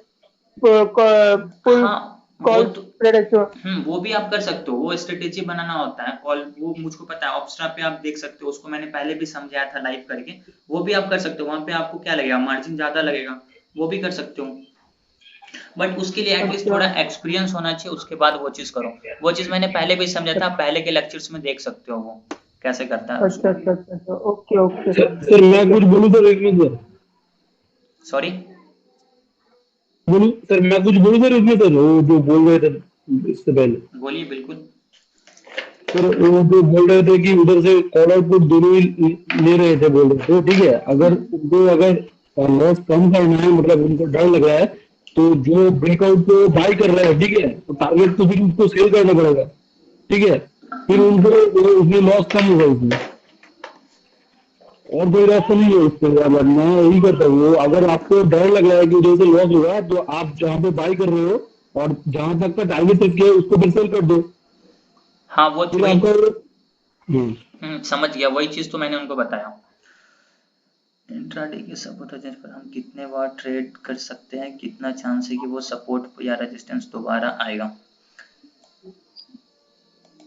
वो भी आप कर सकते हो, वो स्ट्रेटेजी बनाना होता है कॉल, वो मुझको पता है। ऑप्स्ट्रा पे आप देख सकते हो, उसको मैंने पहले भी समझाया था लाइव करके, वो भी आप कर सकते हो। वहां पे आपको क्या लगेगा, मार्जिन ज्यादा लगेगा, वो भी कर सकते हो, बट उसके लिए एटलीस्ट थोड़ा एक्सपीरियंस होना चाहिए, उसके बाद वो चीज करो। वो चीज मैंने पहले भी समझा था, पहले के लेक्चर्स में देख सकते हो वो कैसे करता है। अच्छा, ओके सर मैं कुछ बोलूं तो एक मिनट सॉरी सर, मैं कुछ बोलूं सर इसमें, सर वो जो बोल रहे थे इससे पहले। बोलिए। बिल्कुल सर वो जो बोल रहे थे कि उधर से कॉल आउटपुट दोनों ही ले रहे थे, बोल रहे थे ठीक है, अगर उनको लॉस कम करना है, मतलब उनको डर लग रहा है, तो जो ब्रेकआउट को बाय कर रहा है ठीक है, तो टारगेट तो फिर उसको सेल करना पड़ेगा, ठीक है, फिर उनको उसमें लॉस कम होगा उसमें, और कोई रास्ता नहीं है उसके। मैं यही करता हूँ, अगर आपको डर लग रहा है कि उधर से लॉस होगा, तो आप जहाँ पे बाय कर रहे हो और जहां तक का टारगेट सेट किया है उसको फिर सेल कर दो। हाँ वो तो समझ गया, वही चीज तो मैंने उनको बताया। इंट्राडे के सपोर्ट रेजिस्टेंस पर हम कितने बार ट्रेड कर सकते हैं, कितना चांस है कि वो सपोर्ट या रेजिस्टेंस दोबारा आएगा?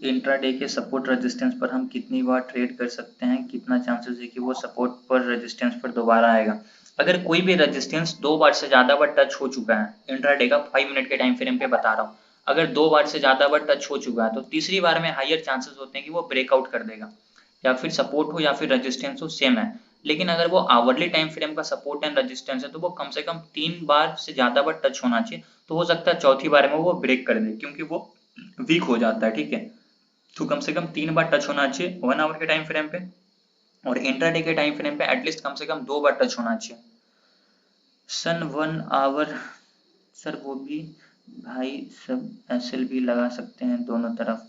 इंट्राडे के सपोर्ट रेजिस्टेंस पर हम कितनी बार ट्रेड कर सकते हैं, कितना चांसेस है कि वो सपोर्ट पर रेजिस्टेंस पर दोबारा आएगा? अगर कोई भी रेजिस्टेंस 2 बार से ज्यादा बार टच हो चुका है, इंट्राडे का 5 मिनट के टाइम फ्रेम पे बता रहा हूँ, अगर 2 बार से ज्यादा बार टच हो चुका है तो तीसरी बार में हायर चांसेस होते हैं कि वो ब्रेकआउट कर देगा, या फिर सपोर्ट हो या फिर रेजिस्टेंस हो सेम है। लेकिन अगर वो आवरली टाइम फ्रेम का सपोर्ट एंड रेजिस्टेंस है तो वो कम से कम 3 बार से ज्यादा बार टच होना चाहिए, तो हो सकता है चौथी बार में वो ब्रेक कर दे, क्योंकि वो वीक हो जाता है। ठीक है, तो कम से कम 3 बार टच होना चाहिए 1 आवर के टाइम फ्रेम पे, और इंट्राडे के टाइम फ्रेम पे एटलीस्ट कम से कम 2 बार टच होना चाहिए। सन 1 आवर सर वो भी भाई सब SLB लगा सकते हैं दोनों तरफ।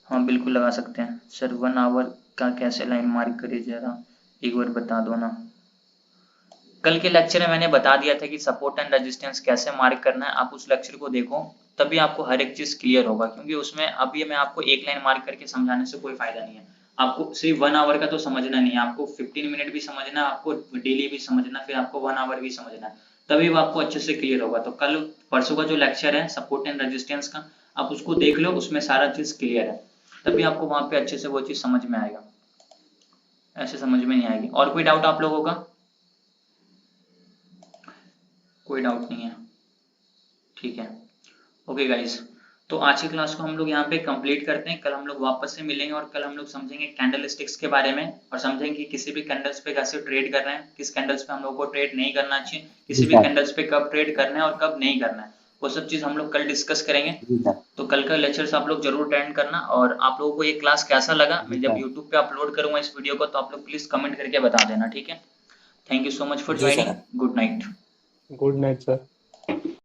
हाँ बिल्कुल लगा सकते हैं सर। 1 आवर का कैसे लाइन मार्क करिए जरा एक बार बता दो ना। कल के लेक्चर में मैंने बता दिया था कि सपोर्ट एंड रेजिस्टेंस कैसे मार्क करना है। आप उस लेक्चर को देखो तभी आपको हर एक चीज क्लियर होगा, क्योंकि उसमें अभी मैं आपको एक लाइन मार्क करके समझाने से कोई फायदा नहीं है। आपको सिर्फ 1 आवर का तो समझना नहीं है, आपको 15 मिनट भी समझना है, आपको डेली भी समझना, फिर आपको 1 आवर भी समझना है, तभी वो आपको अच्छे से क्लियर होगा। तो कल परसों का जो लेक्चर है सपोर्ट एंड रेजिस्टेंस का, आप उसको देख लो, उसमें सारा चीज क्लियर है, तभी आपको वहां पे अच्छे से वो चीज समझ में आएगा, ऐसे समझ में नहीं आएगी। और कोई डाउट आप लोगों का? कोई डाउट नहीं है, ठीक है। ओके गाइस, तो आज की क्लास को हम लोग यहाँ पे कंप्लीट करते हैं। कल हम लोग वापस से मिलेंगे और कल हम लोग समझेंगे कैंडल स्टिक्स के बारे में, और समझेंगे कि किसी भी कैंडल्स पे कैसे ट्रेड कर रहे हैं, किस कैंडल्स पे हम लोग को ट्रेड नहीं करना चाहिए, किसी भी कैंडल्स पे कब ट्रेड करना है और कब नहीं करना है, वो सब चीज हम लोग कल डिस्कस करेंगे। तो कल का लेक्चर्स आप लोग जरूर अटेंड करना। और आप लोगों को ये क्लास कैसा लगा, मैं जब यूट्यूब पे अपलोड करूंगा इस वीडियो को, तो आप लोग प्लीज कमेंट करके बता देना, ठीक है। Thank you so much for joining. Good night. Good night sir.